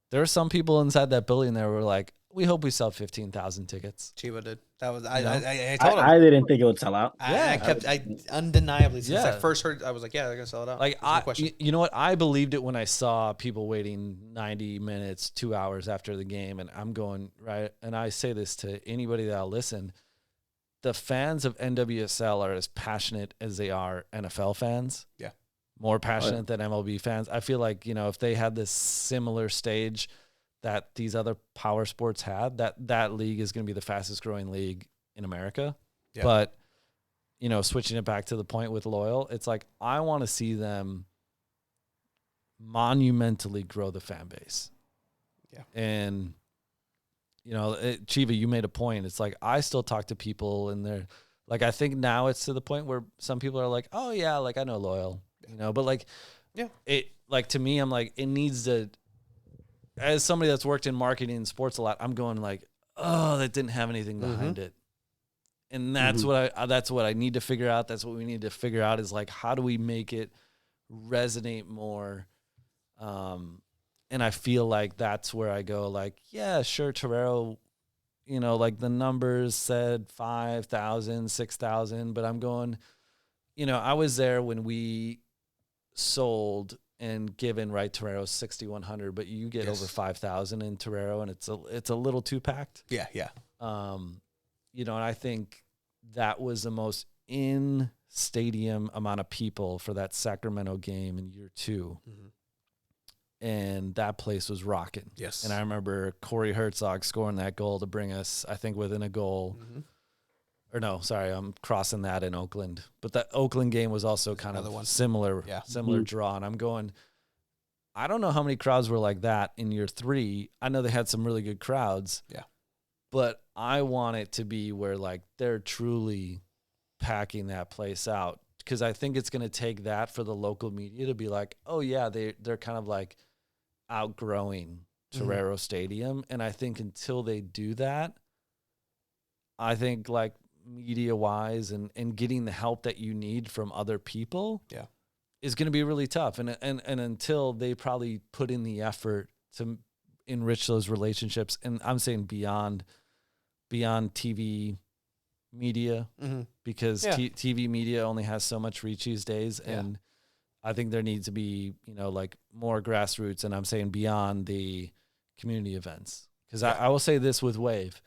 There were some people inside that building that were like, we hope we sell 15,000 tickets. Chiba did. That was You know? I told him. I didn't think it would sell out. I undeniably, since I Yeah. first heard, I was like, yeah, they're gonna sell it out. Like There's no question. you know what? I believed it when I saw people waiting 90 minutes, 2 hours after the game, and I'm going right. And I say this to anybody that'll listen: the fans of NWSL are as passionate as they are NFL fans. Yeah, more passionate than MLB fans. I feel like, you know, if they had this similar stage that these other power sports had, that league is going to be the fastest growing league in America. Yeah. But, you know, switching it back to the point with Loyal, it's like, I want to see them monumentally grow the fan base. Yeah. And, you know, Chiva, you made a point. It's like, I still talk to people, and they're like, I think now it's to the point where some people are like, oh yeah, like I know Loyal, you know, but like, yeah, it, like, to me, I'm like, it needs to, as somebody that's worked in marketing and sports a lot, I'm going like, oh, that didn't have anything behind it. And that's what I need to figure out. That's what we need to figure out, is like, how do we make it resonate more? And I feel like that's where I go like, yeah, sure, Torero, you know, like the numbers said 5,000, 6,000, but I'm going, you know, I was there when we sold and given, right, Torero 6,100, but you get over 5,000 in Torero, and it's a little too packed. Yeah. You know, and I think that was the most in stadium amount of people for that Sacramento game in year 2. And that place was rocking. Yes. And I remember Corey Herzog scoring that goal to bring us, I think, within a goal. Or no, sorry, I'm crossing that in Oakland. But that Oakland game was also kind of similar draw. And I'm going, I don't know how many crowds were like that in year 3. I know they had some really good crowds. Yeah. But I want it to be where, like, they're truly packing that place out, because I think it's going to take that for the local media to be like, oh yeah, they're kind of like outgrowing Torero Stadium. And I think until they do that, I think, like, media wise and getting the help that you need from other people is going to be really tough. And until they probably put in the effort to enrich those relationships, and I'm saying beyond TV media, because TV media only has so much reach these days. And I think there needs to be, you know, like, more grassroots, and I'm saying beyond the community events. Because I will say this with Wave,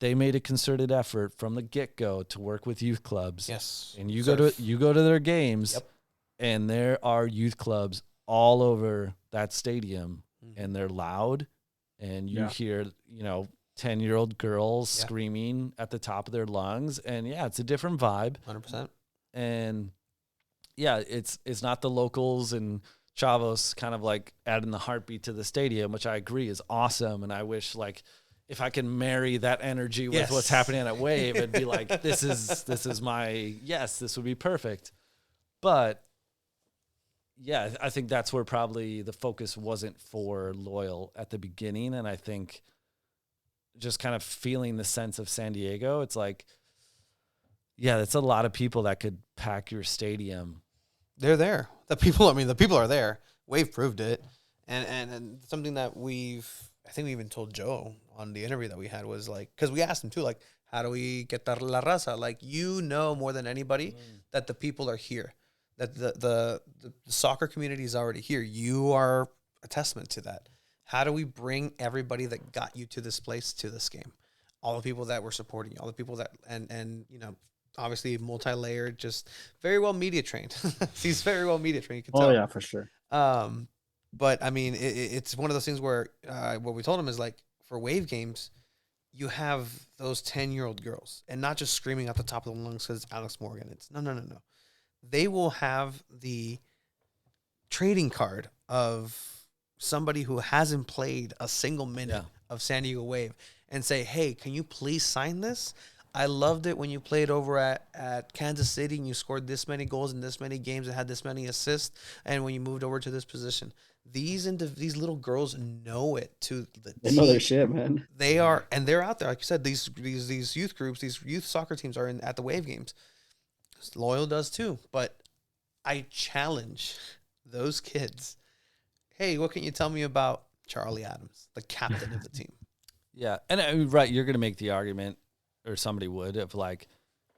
they made a concerted effort from the get-go to work with youth clubs. Yes. And you go to their games, Yep. and there are youth clubs all over that stadium, and they're loud, and you hear, 10-year-old girls screaming at the top of their lungs, and it's a different vibe. 100%. And it's not the locals and Chavos kind of like adding the heartbeat to the stadium, which I agree is awesome. And I wish like if I can marry that energy with what's happening at Wave, it'd be like, this is my, this would be perfect. But I think that's where probably the focus wasn't for Loyal at the beginning. And I think just kind of feeling the sense of San Diego, it's like, that's a lot of people that could pack your stadium. They're there. The people are there. Wave proved it. And something that I think we even told Joe on the interview that we had was like, because we asked him too, like, how do we get that La Raza? Like, more than anybody that the people are here, that the soccer community is already here. You are a testament to that. How do we bring everybody that got you to this place to this game? All the people that were supporting you, all the people that, and obviously multi-layered, just very well media trained. He's very well media trained. You can tell. Oh yeah, for sure. But I mean, it's one of those things where what we told him is like, for Wave games, you have those 10-year-old girls, and not just screaming at the top of the lungs because it's Alex Morgan. It's no. They will have the trading card of somebody who hasn't played a single minute of San Diego Wave and say, hey, can you please sign this? I loved it when you played over at Kansas City and you scored this many goals in this many games and had this many assists. And when you moved over to this position, these little girls know it to the They know their shit, man. They are, and they're out there. Like you said, these youth groups, these youth soccer teams are at the Wave games. Loyal does too. But I challenge those kids. Hey, what can you tell me about Charlie Adams, the captain of the team? Yeah. And right, you're going to make the argument, or somebody would, of like,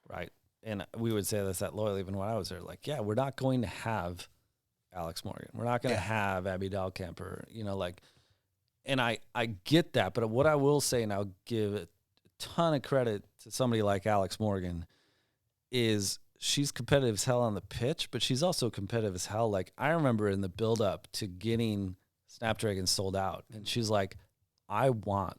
right, and we would say this at Loyal even when I was there, like, we're not going to have Alex Morgan. We're not going to have Abby Dahlkemper, and I get that, but what I will say, and I'll give a ton of credit to somebody like Alex Morgan, is she's competitive as hell on the pitch, but she's also competitive as hell. Like, I remember in the build-up to getting Snapdragon sold out, and she's like, I want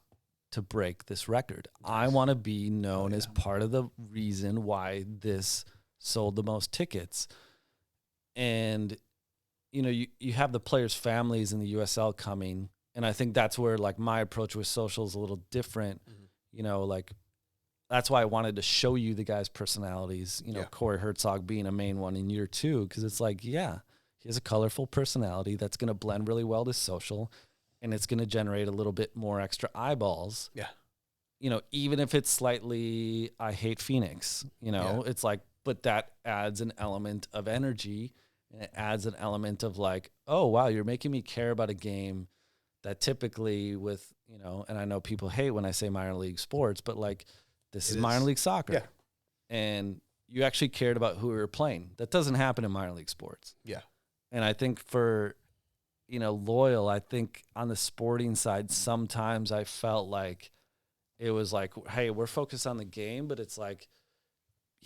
to break this record. I want to be known as part of the reason why this sold the most tickets. And, you have the players' families in the USL coming, and I think that's where, like, my approach with social is a little different. Like, that's why I wanted to show you the guys' personalities, Corey Herzog being a main one in year 2, because it's like, he has a colorful personality that's going to blend really well to social, and it's going to generate a little bit more extra eyeballs. Yeah. Even if it's slightly, I hate Phoenix, it's like, but that adds an element of energy, and it adds an element of like, oh, wow, you're making me care about a game that typically with, and I know people hate when I say minor league sports, but like, this is minor league soccer. Yeah. And you actually cared about who we were playing. That doesn't happen in minor league sports. Yeah. And I think for, Loyal, I think on the sporting side, sometimes I felt like it was like, hey, we're focused on the game, but it's like,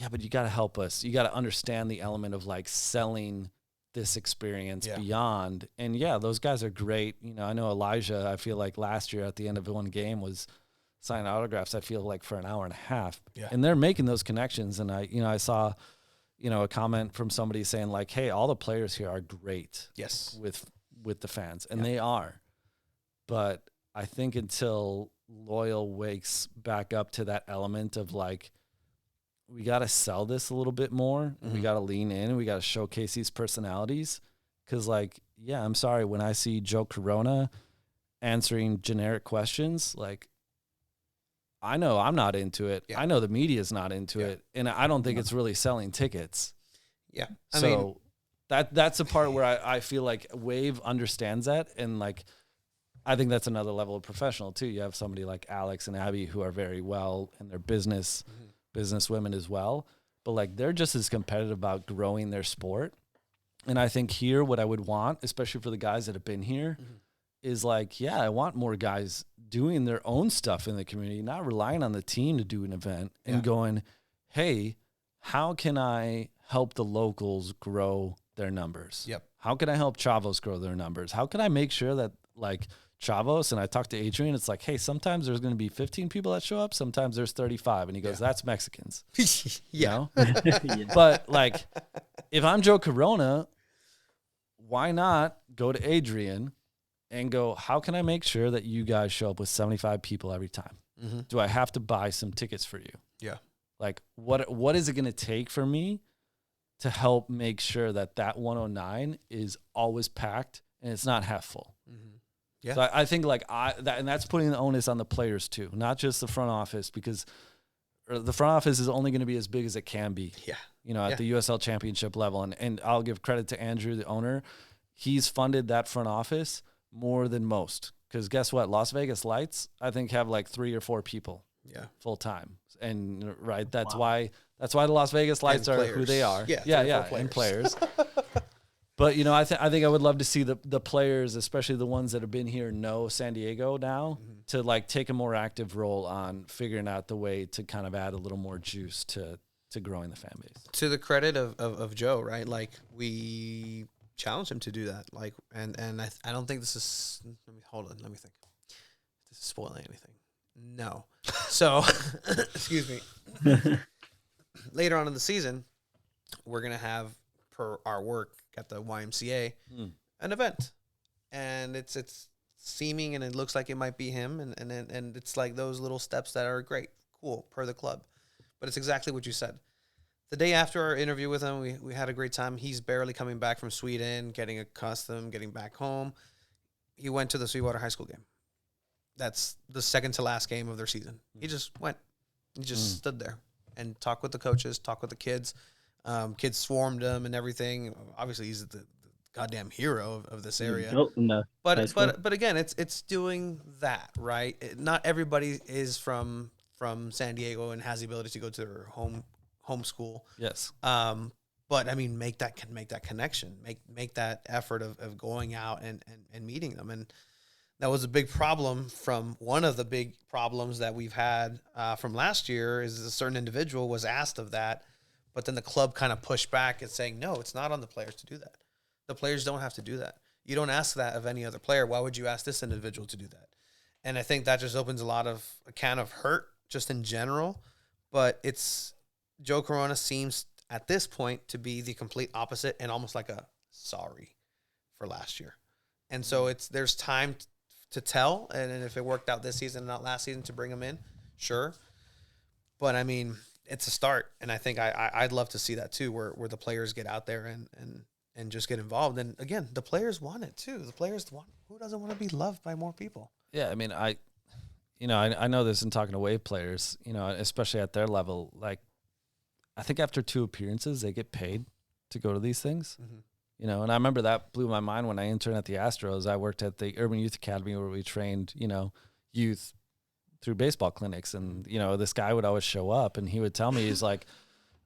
but you got to help us. You got to understand the element of like selling this experience beyond. And those guys are great. I know Elijah, I feel like last year at the end of one game was signing autographs, I feel like, for an hour and a half. Yeah. And they're making those connections. And I saw, a comment from somebody saying like, hey, all the players here are great. Yes. With the fans, and they are. But I think until Loyal wakes back up to that element of like, we got to sell this a little bit more, and we got to lean in, and we got to showcase these personalities. Because like, I'm sorry, when I see Joe Corona answering generic questions, like, I know I'm not into it. Yeah. I know the media's not into it, and I don't think it's really selling tickets. Yeah. I mean, that's the part where I feel like Wave understands that, and like, I think that's another level of professional too. You have somebody like Alex and Abby who are very well in their business women as well, but like, they're just as competitive about growing their sport. And I think here, what I would want, especially for the guys that have been here, is like, yeah, I want more guys doing their own stuff in the community, not relying on the team to do an event and going, hey, how can I help the locals grow their numbers? Yep. How can I help Chavos grow their numbers? How can I make sure that like Chavos, and I talked to Adrian, it's like, hey, sometimes there's going to be 15 people that show up. Sometimes there's 35. And he goes, that's Mexicans. Yeah. You know? But like, if I'm Joe Corona, why not go to Adrian and go, how can I make sure that you guys show up with 75 people every time? Mm-hmm. Do I have to buy some tickets for you? Yeah. Like, what is it going to take for me to help make sure that 109 is always packed and it's not half full? Mm-hmm. Yeah. So I think like and that's putting the onus on the players too, not just the front office, because the front office is only going to be as big as it can be. Yeah. You know, at the USL Championship level. And I'll give credit to Andrew, the owner. He's funded that front office more than most. Because guess what? Las Vegas Lights, I think, have like 3 or 4 people full time. And right, that's why the Las Vegas Lights are who they are. Yeah, and players. But you know, I think I would love to see the players, especially the ones that have been here, know San Diego now, to like take a more active role on figuring out the way to kind of add a little more juice to growing the fan base. To the credit of Joe, right? Like, we challenged him to do that. Like, and I don't think this is. Let me think. If this is spoiling anything? No. So, excuse me. Later on in the season, we're gonna have, per our work at the YMCA, an event, and it's seeming and it looks like it might be him, and it's like those little steps that are great, cool, per the club, but it's exactly what you said. The day after our interview with him, we had a great time. He's barely coming back from Sweden, getting accustomed, getting back home. He went to the Sweetwater High School game. That's the second to last game of their season. He just went. He just stood there and talked with the coaches, talked with the kids. Kids swarmed him and everything. Obviously, he's the goddamn hero of this area. But again, it's doing that, right? Not everybody is from San Diego and has the ability to go to their home school. Yes. But I mean, make that connection, make that effort of going out and meeting them. And that was a big problem. From one of the big problems that we've had from last year is a certain individual was asked of that, but then the club kind of pushed back and saying, no, it's not on the players to do that. The players don't have to do that. You don't ask that of any other player. Why would you ask this individual to do that? And I think that just opens a can of hurt just in general. But it's Joe Corona seems at this point to be the complete opposite and almost like a sorry for last year. And so there's time to tell. And if it worked out this season and not last season to bring him in, sure. But I mean, it's a start. And I think I'd love to see that too, where the players get out there and just get involved. And again, the players want it too. The players want, who doesn't want to be loved by more people? Yeah. I mean, I know this in talking to Wave players, you know, especially at their level. Like, I think after 2 appearances, they get paid to go to these things. Mm-hmm. You know, and I remember that blew my mind when I interned at the Astros. I worked at the Urban Youth Academy where we trained, you know, youth through baseball clinics. And, you know, this guy would always show up and he would tell me, he's like,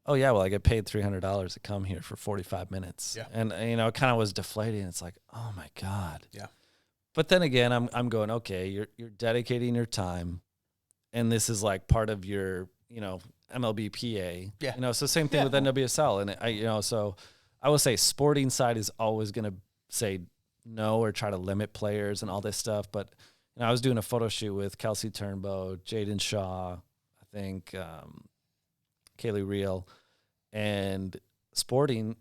oh, yeah, well, I get paid $300 to come here for 45 minutes. Yeah. And you know, it kind of was deflating. It's like, oh, my God. Yeah. But then again, I'm going, okay, you're dedicating your time. And this is like part of your, you know, MLBPA. Yeah. You know, so same thing with NWSL. And, so I will say sporting side is always going to say no or try to limit players and all this stuff. But, you know, I was doing a photo shoot with Kelsey Turnbow, Jaden Shaw, I think, Kaylee Reel, and sporting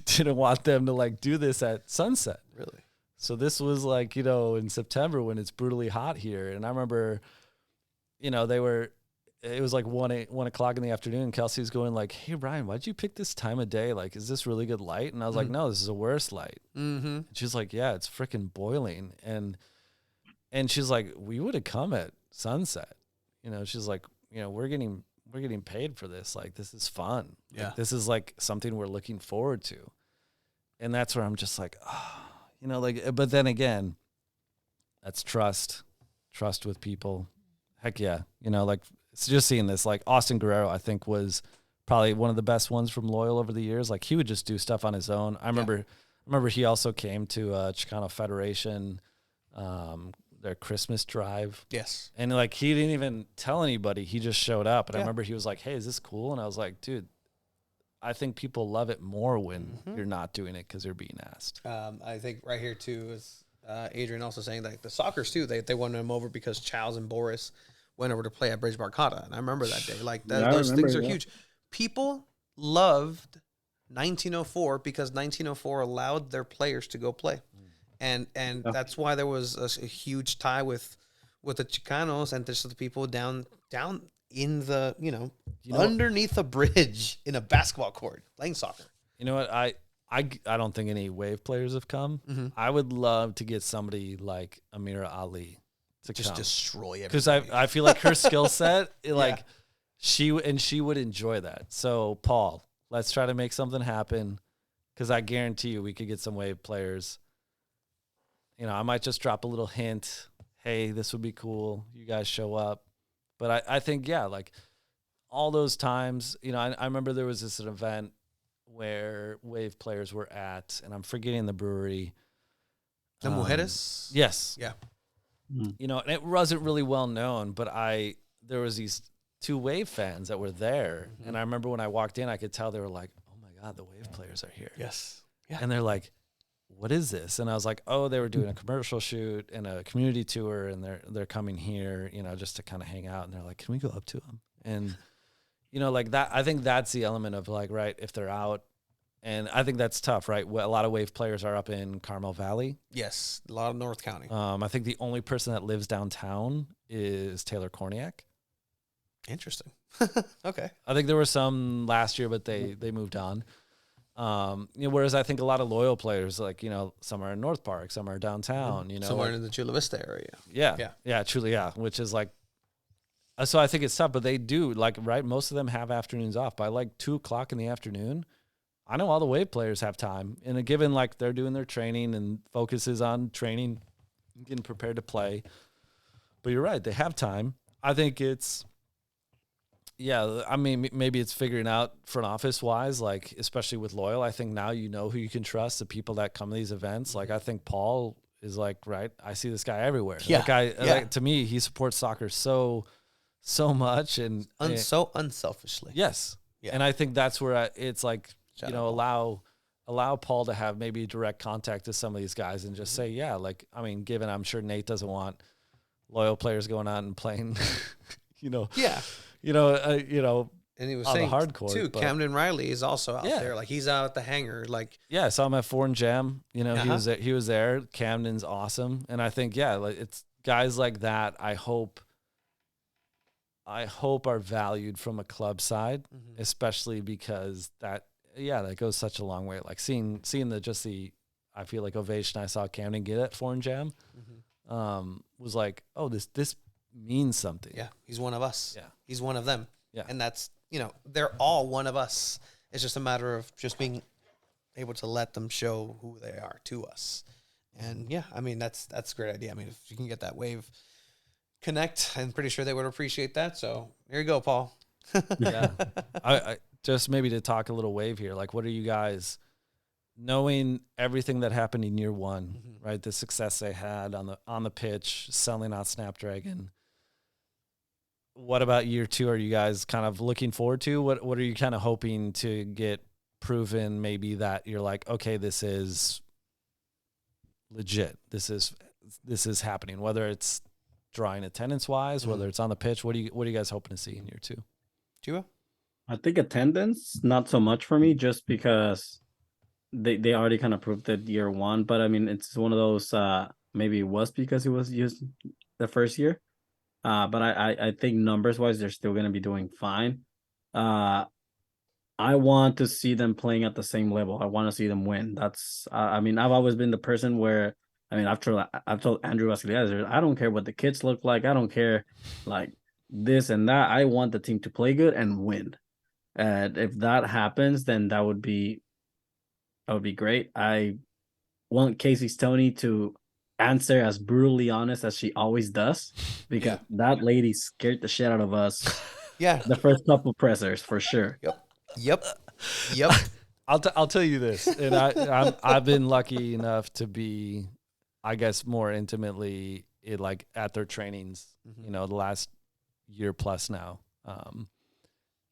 didn't want them to like do this at sunset. Really? So this was like, you know, in September when it's brutally hot here. And I remember, you know, it was like 1 o'clock in the afternoon. Kelsey's going like, hey, Ryan, why'd you pick this time of day? Like, is this really good light? And I was like, no, this is a worse light. Mm-hmm. And she's like, yeah, it's freaking boiling. And she's like, we would have come at sunset. You know, she's like, you know, we're getting paid for this. Like, this is fun. Yeah. Like, this is like something we're looking forward to. And that's where I'm just like, oh, you know, like, but then again, that's trust with people. Heck yeah. You know, like, it's just seeing this, like Austin Guerrero, I think was probably one of the best ones from Loyal over the years. Like, he would just do stuff on his own. I remember he also came to Chicano Federation their Christmas drive. Yes. And like he didn't even tell anybody. He just showed up. And I Yeah. remember he was like, "Hey, is this cool?" And I was like, "Dude, I think people love it more when you're not doing it because you're being asked." I think right here too is Adrian also saying that the Sockers too, they wanted him over because Childs and Boris went over to play at Bridge Barcata. And I remember that day. Like Yeah, I those things are remember, yeah. huge. People loved 1904 because 1904 allowed their players to go play. And that's why there was a huge tie with the Chicanos and just the people down in the, underneath a bridge in a basketball court playing soccer. You know what? I don't think any Wave players have come. I would love to get somebody like Amira Ali to Just come. destroy everything. Because I feel like her skill set, she would enjoy that. So Paul, let's try to make something happen. Because I guarantee you, we could get some Wave players. I might just drop a little hint. Hey, this would be cool. You guys show up. But I think like all those times, I remember there was an event where Wave players were at, and I'm forgetting the brewery. The Mujeres? Yes. Yeah. And it wasn't really well known, but there was these two Wave fans that were there. And I remember when I walked in, I could tell they were like, "Oh my God, the Wave players are here." Yes. Yeah. And they're like, "What is this?" And I was like, "Oh, they were doing a commercial shoot and a community tour, and they're coming here, just to kind of hang out." And they're like, "Can we go up to them?" And like that. I think that's the element of like, right, if they're out, and I think that's tough, right? A lot of Wave players are up in Carmel Valley. Yes, a lot of North County. I think the only person that lives downtown is Taylor Korniak. Interesting. Okay. I think there were some last year, but they moved on. Whereas I think a lot of loyal players, like, some are in North Park, some are downtown, somewhere in the Chula Vista area. Yeah, truly. Yeah. Which is like, so I think it's tough, but they do like, right. Most of them have afternoons off by like 2:00 in the afternoon. I know all the Wave players have time in a given, like they're doing their training and focuses on training, getting prepared to play. But you're right. They have time. I think it's, I mean, maybe it's figuring out front office wise, like, especially with loyal. I think now who you can trust, the people that come to these events. Like, I think Paul is like, right, I see this guy everywhere. Yeah. Like, to me, he supports soccer so much and so unselfishly. Yes. Yeah. And I think that's where it's like, allow Paul to have maybe direct contact to some of these guys and just say, like, I mean, given I'm sure Nate doesn't want loyal players going out and playing, Yeah. And he was on saying the hardcore too, but Camden Riley is also out there. Like, he's out at the hangar. Like, I saw him at Foreign Jam. He was there. Camden's awesome. And I think, like, it's guys like that. I hope are valued from a club side, especially because that goes such a long way. Like seeing the I feel like ovation I saw Camden get at Foreign Jam, was like, oh, this means something. Yeah. He's one of us. Yeah. He's one of them. Yeah. And that's, they're all one of us. It's just a matter of just being able to let them show who they are to us. And I mean, that's a great idea. I mean, if you can get that Wave connect, I'm pretty sure they would appreciate that. So there you go, Paul. Yeah. I just maybe to talk a little Wave here. Like, what are you guys, knowing everything that happened in year one, right? The success they had on the pitch, selling out Snapdragon. What about year two? Are you guys kind of looking forward to? What are you kind of hoping to get proven? Maybe that you're like, okay, this is legit. This is happening. Whether it's drawing attendance wise, whether it's on the pitch. What are you guys hoping to see in year two? Tua? I think attendance, not so much for me, just because they already kind of proved it year one. But I mean, it's one of those, maybe it was because it was used the first year. But I think numbers wise, they're still going to be doing fine. I want to see them playing at the same level. I want to see them win. That's, I mean, I've always been the person where, I mean, I've told Andrew Vasquez, I don't care what the kids look like. I don't care like this and that. I want the team to play good and win. And if that happens, then that would be great. I want Casey Stoney to answer as brutally honest as she always does, because that lady scared the shit out of us. Yeah. The first couple pressers for sure. Yep. I'll tell you this, and I've been lucky enough to be I guess more intimately like at their trainings, you know, the last year plus now.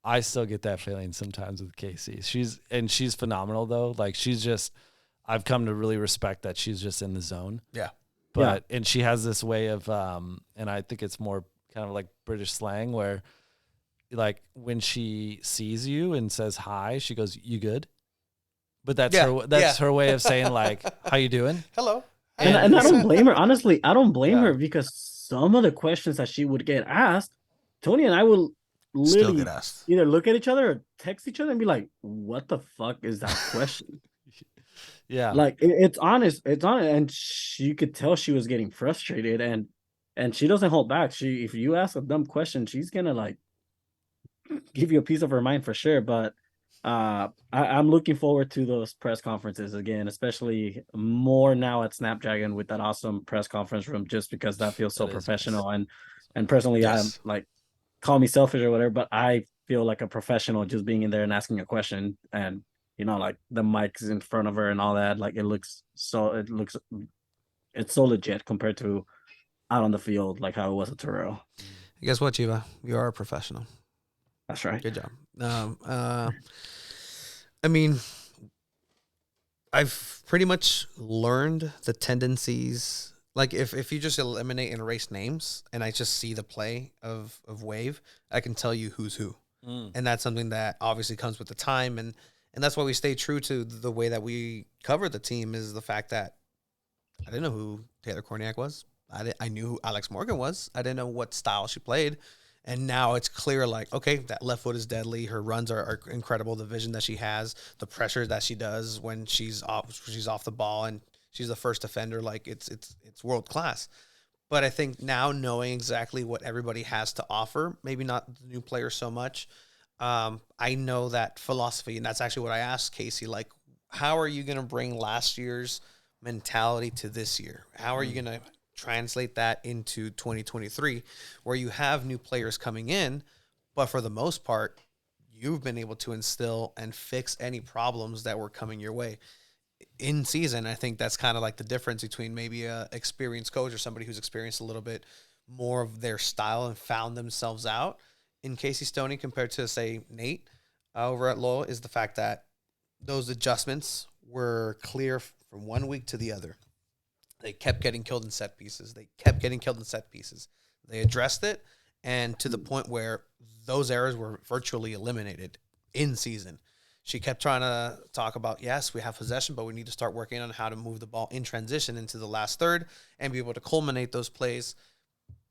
I still get that feeling sometimes with Casey. She's phenomenal though. Like I've come to really respect that she's just in the zone. Yeah. But and she has this way of and I think it's more kind of like British slang where like when she sees you and says hi, she goes, "You good?" But that's her way of saying like, "How you doing?" Hello. And I don't blame her. Honestly, I don't blame her because some of the questions that she would get asked, Tony and I will literally either look at each other or text each other and be like, "What the fuck is that question?" Yeah, like it's honest, and you could tell she was getting frustrated, and she doesn't hold back. If you ask a dumb question, she's gonna like give you a piece of her mind for sure. But I'm looking forward to those press conferences again, especially more now at Snapdragon with that awesome press conference room, just because that feels so professional. Nice. And personally, I'm like, call me selfish or whatever, but I feel like a professional just being in there and asking a question, and you know, like the mic's in front of her and all that. Like it's so legit compared to out on the field, like how it was at Terrell. Guess what, Chiva? You are a professional. That's right. Good job. I mean, I've pretty much learned the tendencies. Like if you just eliminate and erase names and I just see the play of Wave, I can tell you who's who. And that's something that obviously comes with the time. And that's why we stay true to the way that we cover the team, is the fact that I didn't know who Taylor Korniak was. I knew who Alex Morgan was. I didn't know what style she played. And now it's clear, like, okay, that left foot is deadly. Her runs are incredible. The vision that she has, the pressure that she does when she's off the ball, and she's the first defender. Like it's world class. But I think now knowing exactly what everybody has to offer, maybe not the new players so much. I know that philosophy, and that's actually what I asked Casey. Like, how are you going to bring last year's mentality to this year? How are you going to translate that into 2023, where you have new players coming in, but for the most part, you've been able to instill and fix any problems that were coming your way in season? I think that's kind of like the difference between maybe a experienced coach or somebody who's experienced a little bit more of their style and found themselves out in Casey Stoney compared to, say, Nate over at Loyal, is the fact that those adjustments were clear from one week to the other. They kept getting killed in set pieces. They addressed it, and to the point where those errors were virtually eliminated in season. She kept trying to talk about, yes, we have possession, but we need to start working on how to move the ball in transition into the last third and be able to culminate those plays.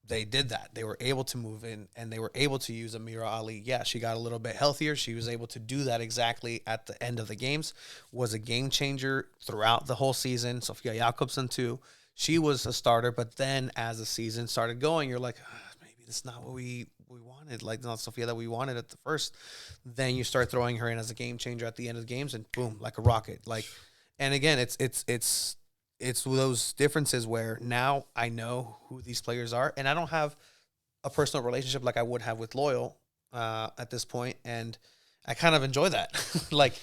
They did that. They were able to move in, and they were able to use Amira Ali. Yeah, she got a little bit healthier. She was able to do that exactly at the end of the games. Was a game changer throughout the whole season. Sofia Jakobsen too. She was a starter, but then as the season started going, you're like, maybe that's not what we wanted. Like, not Sofia that we wanted at the first. Then you start throwing her in as a game changer at the end of the games, and boom, like a rocket. Like, and again, it's those differences where now I know who these players are, and I don't have a personal relationship like I would have with Loyal at this point, and I kind of enjoy that. Like,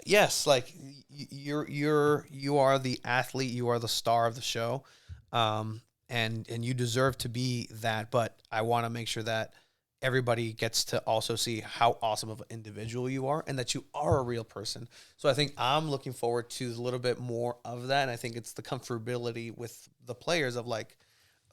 yes, like you are the athlete, you are the star of the show, and you deserve to be that. But I want to make sure that everybody gets to also see how awesome of an individual you are and that you are a real person. So I think I'm looking forward to a little bit more of that. And I think it's the comfortability with the players of like,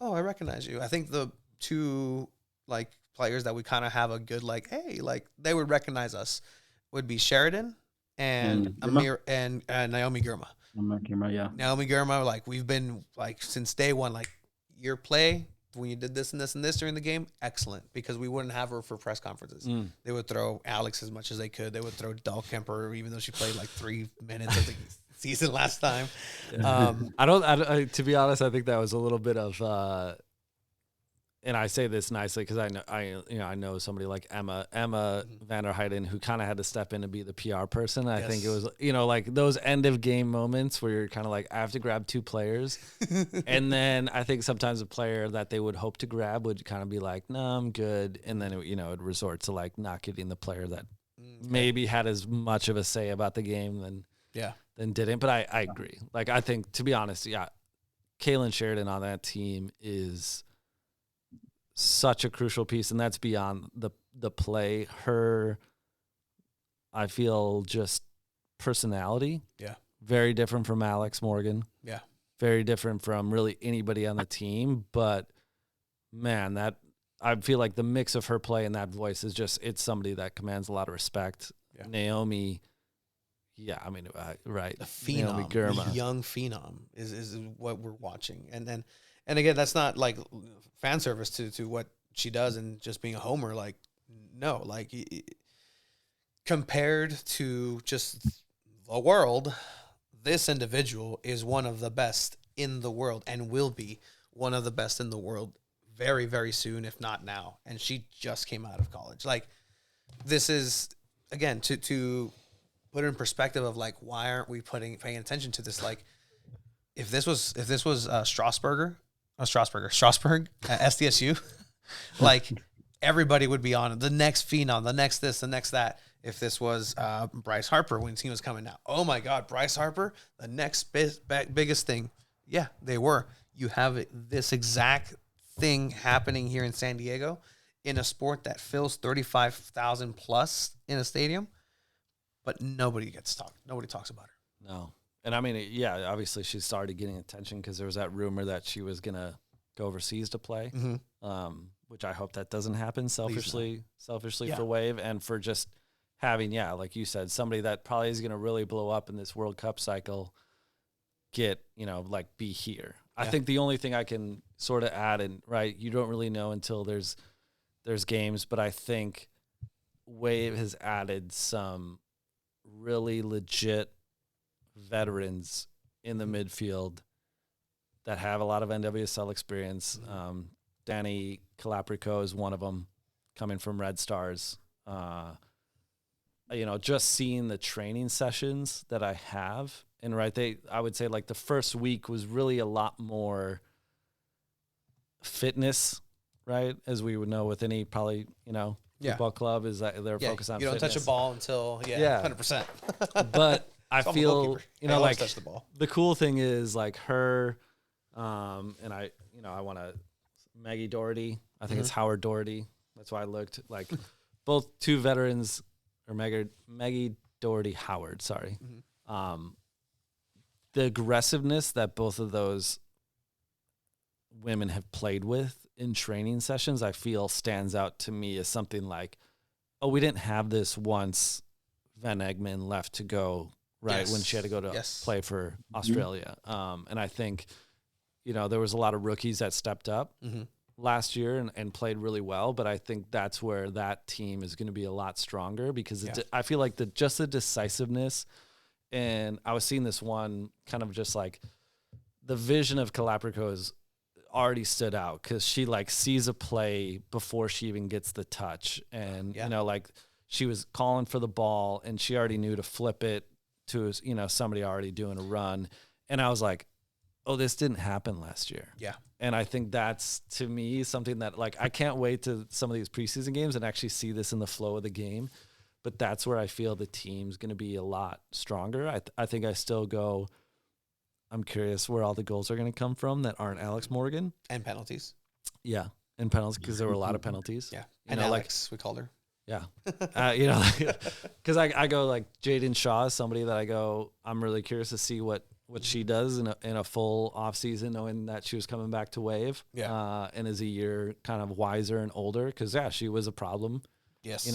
oh, I recognize you. I think the two like players that we kind of have a good, like, hey, like they would recognize us would be Sheridan and Amir and Naomi Girma. Naomi Girma, like we've been like since day one, like your play, when you did this and this and this during the game, excellent, because we wouldn't have her for press conferences. They would throw Alex as much as they could. They would throw Dahlkemper, even though she played like 3 minutes of the season last time. I to be honest, I think that was a little bit of, and I say this nicely because I know somebody like Emma Vander Heiden, who kind of had to step in to be the PR person. I think it was, like those end of game moments where you're kind of like, I have to grab 2 players. And then I think sometimes a player that they would hope to grab would kind of be like, no, I'm good. And then, it resort to like not getting the player that maybe had as much of a say about the game than didn't. But I agree. Like, I think, to be honest, Kaylin Sheridan on that team is such a crucial piece, and that's beyond the play. Her, I feel, just personality. Yeah. Very different from Alex Morgan. Yeah. Very different from really anybody on the team. But, man, that I feel like the mix of her play and that voice is just, it's somebody that commands a lot of respect. Yeah. Naomi, right. A phenom, Naomi Girma. a young phenom is what we're watching. And again, that's not like fan service to what she does and just being a homer. Like, no, like compared to just the world, this individual is one of the best in the world and will be one of the best in the world very, very soon, if not now. And she just came out of college. Like, this is, again, to put it in perspective of like, why aren't we paying attention to this? Like, if this was Strasburg at SDSU, like everybody would be on it. The next phenom, the next this, the next that. If this was Bryce Harper when he was coming out, oh my God, Bryce Harper, the next biggest thing. Yeah, they were. You have this exact thing happening here in San Diego in a sport that fills 35,000 plus in a stadium, but nobody talks about her. No. And I mean, yeah, obviously she started getting attention because there was that rumor that she was going to go overseas to play, which I hope that doesn't happen selfishly for Wave and for just having, like you said, somebody that probably is going to really blow up in this World Cup cycle be here. Yeah. I think the only thing I can sort of add, and right, you don't really know until there's games, but I think Wave has added some really legit veterans in the midfield that have a lot of NWSL experience. Danny Calaprico is one of them, coming from Red Stars. Just seeing the training sessions that I have, and I would say like the first week was really a lot more fitness, right? As we would know with any probably, football club is that they're focused on you don't fitness. Touch a ball until 100%. But I feel like touch the ball. The cool thing is like her, and I want to Maggie Doherty. I think it's Howard Doherty. That's why I looked like both two veterans, or Maggie Doherty Howard. Sorry, the aggressiveness that both of those women have played with in training sessions, I feel stands out to me as something like, oh, we didn't have this once Van Egmond left to go, right, when she had to go to play for Australia. And I think, there was a lot of rookies that stepped up last year and played really well, but I think that's where that team is going to be a lot stronger because I feel like the decisiveness, and I was seeing this one kind of just like the vision of Calaprico is already stood out because she like sees a play before she even gets the touch, and she was calling for the ball and she already knew to flip it to somebody already doing a run, and I was like, oh, this didn't happen last year. And I think that's, to me, something that like I can't wait to some of these preseason games and actually see this in the flow of the game. But that's where I feel the team's going to be a lot stronger. I think I still go, I'm curious where all the goals are going to come from that aren't Alex Morgan. And penalties. Yeah, and penalties, because there were a lot of penalties. Yeah, and Alex, we called her. Yeah. Because I go like Jaden Shaw is somebody that I go, I'm really curious to see what she does in a full off season, knowing that she was coming back to Wave. And is a year kind of wiser and older, because she was a problem. Yes.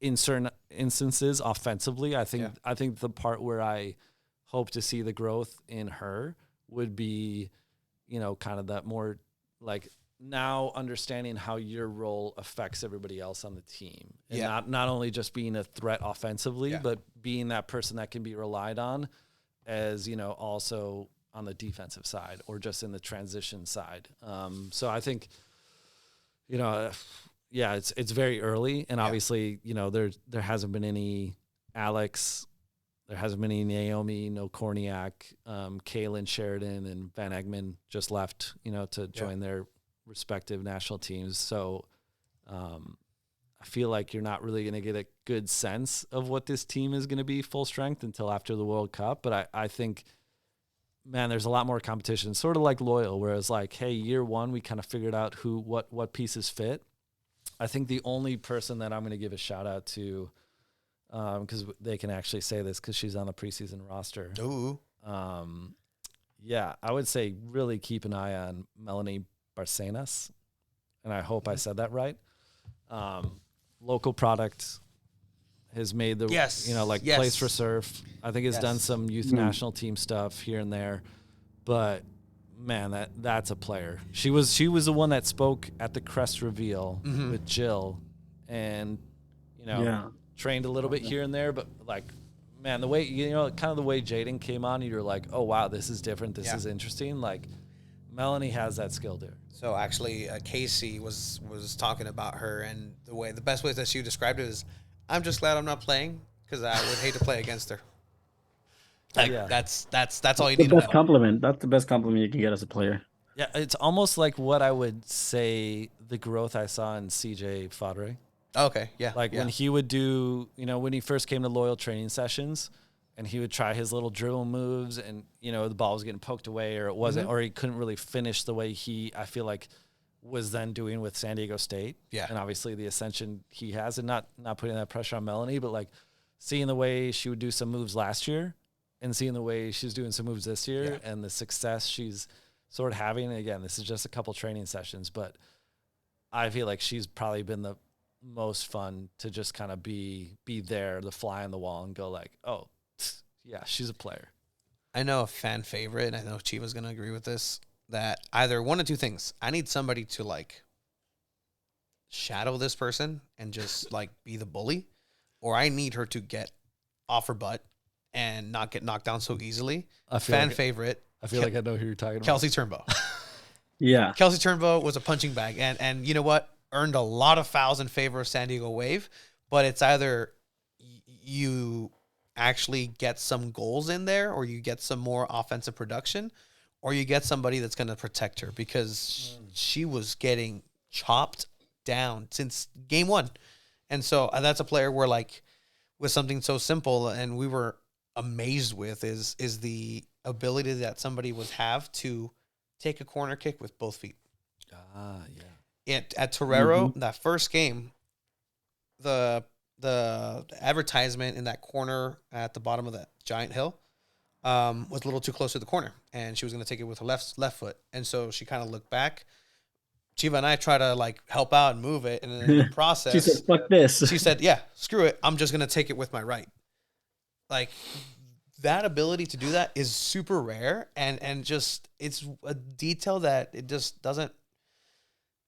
In certain instances offensively, I think the part where I hope to see the growth in her would be, kind of that more like now understanding how your role affects everybody else on the team, and not only just being a threat offensively, but being that person that can be relied on as, also on the defensive side or just in the transition side. So I think, it's very early, and obviously, there hasn't been any Alex, there hasn't been any Naomi, no Korniak, Kaylin Sheridan and Van Egmond just left, to join their respective national teams. So I feel like you're not really going to get a good sense of what this team is going to be full strength until after the World Cup. But I think man, there's a lot more competition, sort of like Loyal, whereas like, hey, year one, we kind of figured out what pieces fit. I think the only person that I'm going to give a shout out to, because they can actually say this because she's on the preseason roster. Ooh. Yeah, I would say really keep an eye on Melanie Barcenas, and I hope I said that right. Local product has made the place for surf. I think has done some youth national team stuff here and there, but man, that's a player. She was the one that spoke at the crest reveal with Jill, and trained a little bit here and there, but like, man, the way kind of the way Jaden came on, you're like, oh wow, this is different. This is interesting. Like, Melanie has that skill too. So actually, Casey was talking about her, and the best way that she described it is, I'm just glad I'm not playing because I would hate to play against her. Like, that's all you need to know. Compliment. That's the best compliment you can get as a player. Yeah, it's almost like what I would say the growth I saw in CJ Fadre. Okay, yeah. Like when he would do, when he first came to Loyal training sessions, and he would try his little dribble moves, and the ball was getting poked away, or it wasn't, or he couldn't really finish the way I feel like was then doing with San Diego State. Yeah. And obviously the ascension he has, and not putting that pressure on Melanie, but like seeing the way she would do some moves last year and seeing the way she's doing some moves this year and the success she's sort of having. And again, this is just a couple training sessions, but I feel like she's probably been the most fun to just kind of be there, the fly on the wall, and go like, oh, yeah, she's a player. I know a fan favorite, and I know Chiva's going to agree with this, that either one of two things. I need somebody to, like, shadow this person and just, like, be the bully, or I need her to get off her butt and not get knocked down so easily. Favorite. I feel like I know who you're talking about. Kelsey Turnbow. Yeah. Kelsey Turnbow was a punching bag, and you know what? Earned a lot of fouls in favor of San Diego Wave, but it's either you actually get some goals in there, or you get some more offensive production, or you get somebody that's going to protect her, because she was getting chopped down since game one. And so that's a player where, like, with something so simple, and we were amazed with, is the ability that somebody would have to take a corner kick with both feet. At Torero, that first game, the advertisement in that corner at the bottom of that giant hill was a little too close to the corner, and she was going to take it with her left foot, and so she kind of looked back. Chiva and I try to, like, help out and move it, and in the process, she said, "Fuck this." She said, "Yeah, screw it. I'm just going to take it with my right." Like, that ability to do that is super rare, and just, it's a detail that it just doesn't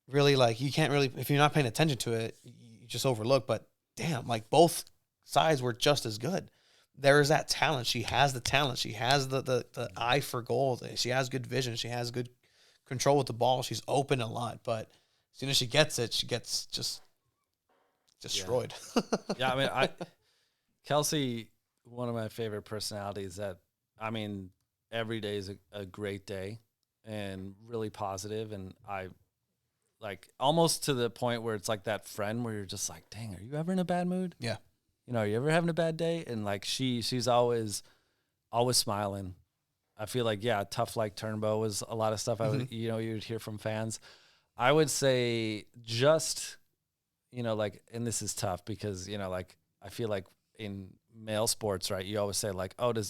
really, like, you can't really, if you're not paying attention to it, you just overlook. But damn, like, both sides were just as good. There is that talent. She has the talent. She has the eye for goal. She has good vision. She has good control with the ball. She's open a lot, but as soon as she gets it, she gets just destroyed. Yeah, I mean, Kelsey, one of my favorite personalities that, I mean, every day is a great day and really positive, and I, like, almost to the point where it's like that friend where you're just like, dang, are you ever in a bad mood? Yeah. Are you ever having a bad day? And, like, she's always smiling. I feel like, tough like Turnbow was a lot of stuff I would, you'd hear from fans. I would say just, like, and this is tough because, like, I feel like in male sports, right, you always say, like, oh, do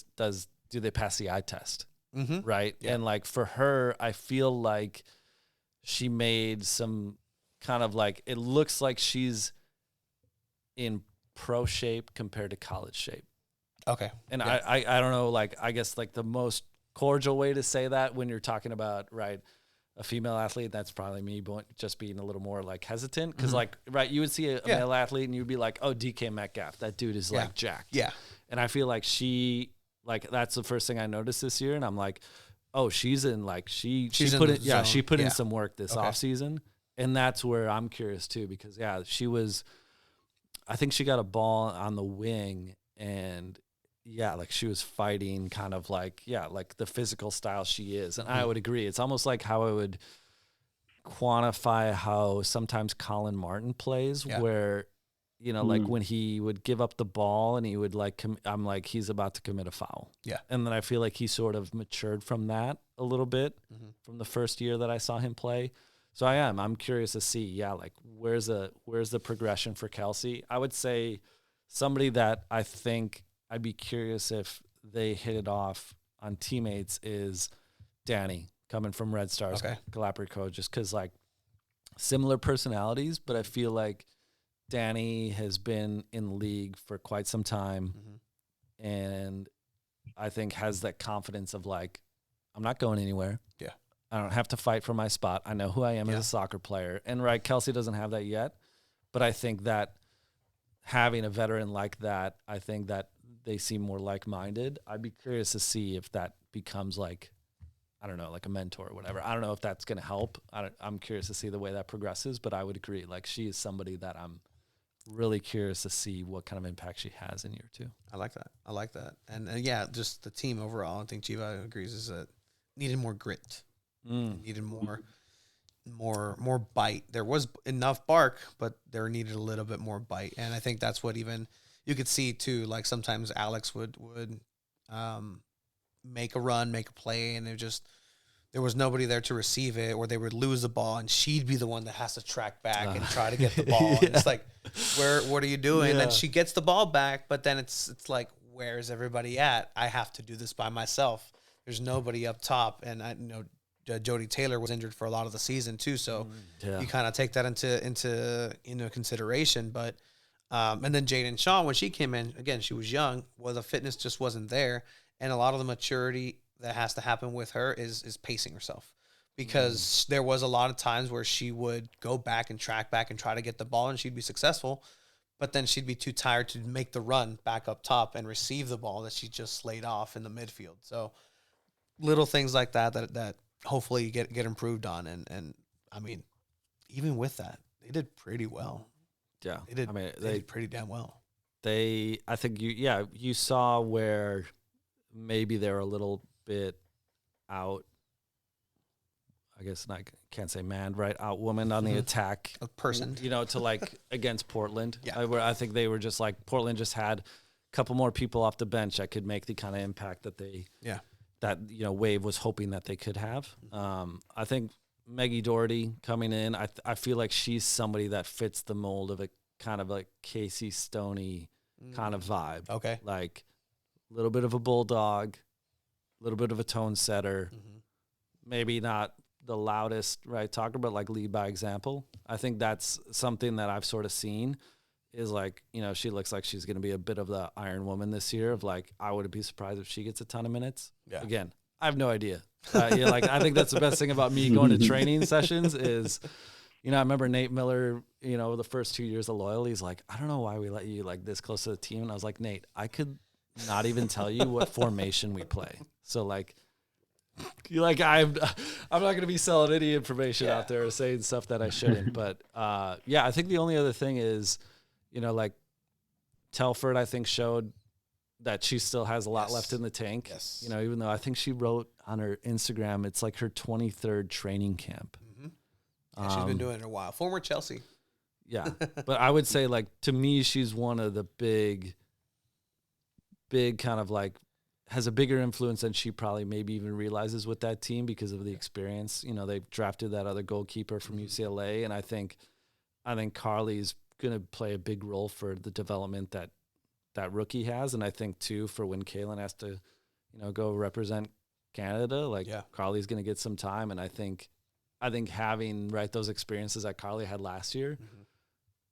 they pass the eye test? Right. Yeah. And, like, for her, I feel like she made some kind of, like, it looks like she's in pro shape compared to college shape. Okay. And I don't know, like, I guess, like, the most cordial way to say that when you're talking about, right, a female athlete, that's probably me just being a little more, like, hesitant. Because, like, right, you would see a male athlete and you'd be like, oh, DK Metcalf, that dude is, like, jacked. Yeah. And I feel like she, like, that's the first thing I noticed this year. And I'm like, oh, she's in, like, she put in some work this offseason. And that's where I'm curious, too, because, I think she got a ball on the wing, and like, she was fighting kind of like, like the physical style she is. And I would agree. It's almost like how I would quantify how sometimes Colin Martin plays, where you know, like when he would give up the ball and he would like, I'm like, he's about to commit a foul. Yeah. And then I feel like he sort of matured from that a little bit from the first year that I saw him play. So I'm curious to see, like where's the progression for Kelsey? I would say somebody that I think I'd be curious if they hit it off on teammates is Danny, coming from Red Stars, Galapagos, just because like similar personalities, but I feel like Danny has been in the league for quite some time, and I think has that confidence of like, I'm not going anywhere. Yeah. I don't have to fight for my spot. I know who I am as a soccer player. And right, Kelsey doesn't have that yet, but I think that having a veteran like that, I think that they seem more like-minded. I'd be curious to see if that becomes like, I don't know, like a mentor or whatever. I don't know if that's going to help. I'm curious to see the way that progresses, but I would agree. Like she is somebody that I'm really curious to see what kind of impact she has in year 2. I like that. And yeah, just the team overall, I think Chiva agrees, is that needed more grit. Needed more bite. There was enough bark, but there needed a little bit more bite. And I think that's what even you could see too. Like sometimes Alex would make a run, make a play, and there was nobody there to receive it, or they would lose the ball and she'd be the one that has to track back and try to get the ball. And it's like, what are you doing? And then she gets the ball back, but then it's like, where's everybody at? I have to do this by myself. There's nobody up top. And I know Jody Taylor was injured for a lot of the season too, so you kind of take that into consideration. But and then Jaden Shaw, when she came in, again, she was young. Well, the fitness just wasn't there, and a lot of the maturity that has to happen with her is pacing herself, because there was a lot of times where she would go back and track back and try to get the ball, and she'd be successful, but then she'd be too tired to make the run back up top and receive the ball that she just laid off in the midfield. So little things like that hopefully get improved on. And I mean, even with that, they did pretty well. Yeah. They did pretty damn well. I think you saw where maybe they're a little bit out, I guess can't say manned, right? Out woman on the attack. A person. You know, to like against Portland. Yeah. Where I think they were just like, Portland just had a couple more people off the bench that could make the kind of impact that that Wave was hoping that they could have. I think Maggie Doherty coming in, I feel like she's somebody that fits the mold of a kind of like Casey Stoney kind of vibe. Okay. Like a little bit of a bulldog, a little bit of a tone setter, maybe not the loudest right talker, but like lead by example. I think that's something that I've sort of seen is like, she looks like she's going to be a bit of the Iron Woman this year of like, I wouldn't be surprised if she gets a ton of minutes. Yeah. Again, I have no idea. I think that's the best thing about me going to training sessions is, I remember Nate Miller, the first 2 years of Loyal, he's like, I don't know why we let you like this close to the team. And I was like, Nate, I could not even tell you what formation we play. So like, I'm not going to be selling any information out there or saying stuff that I shouldn't. But I think the only other thing is, like Telford, I think showed that she still has a lot left in the tank. Yes. Even though I think she wrote on her Instagram, it's like her 23rd training camp. Yeah, she's been doing it a while. Former Chelsea. Yeah. But I would say, like, to me, she's one of the big kind of like has a bigger influence than she probably maybe even realizes with that team because of the experience. They drafted that other goalkeeper from UCLA. And I think Carly's going to play a big role for the development that rookie has. And I think too, for when Kaylin has to, go represent Canada, like Carly's going to get some time. And I think having those experiences that Carly had last year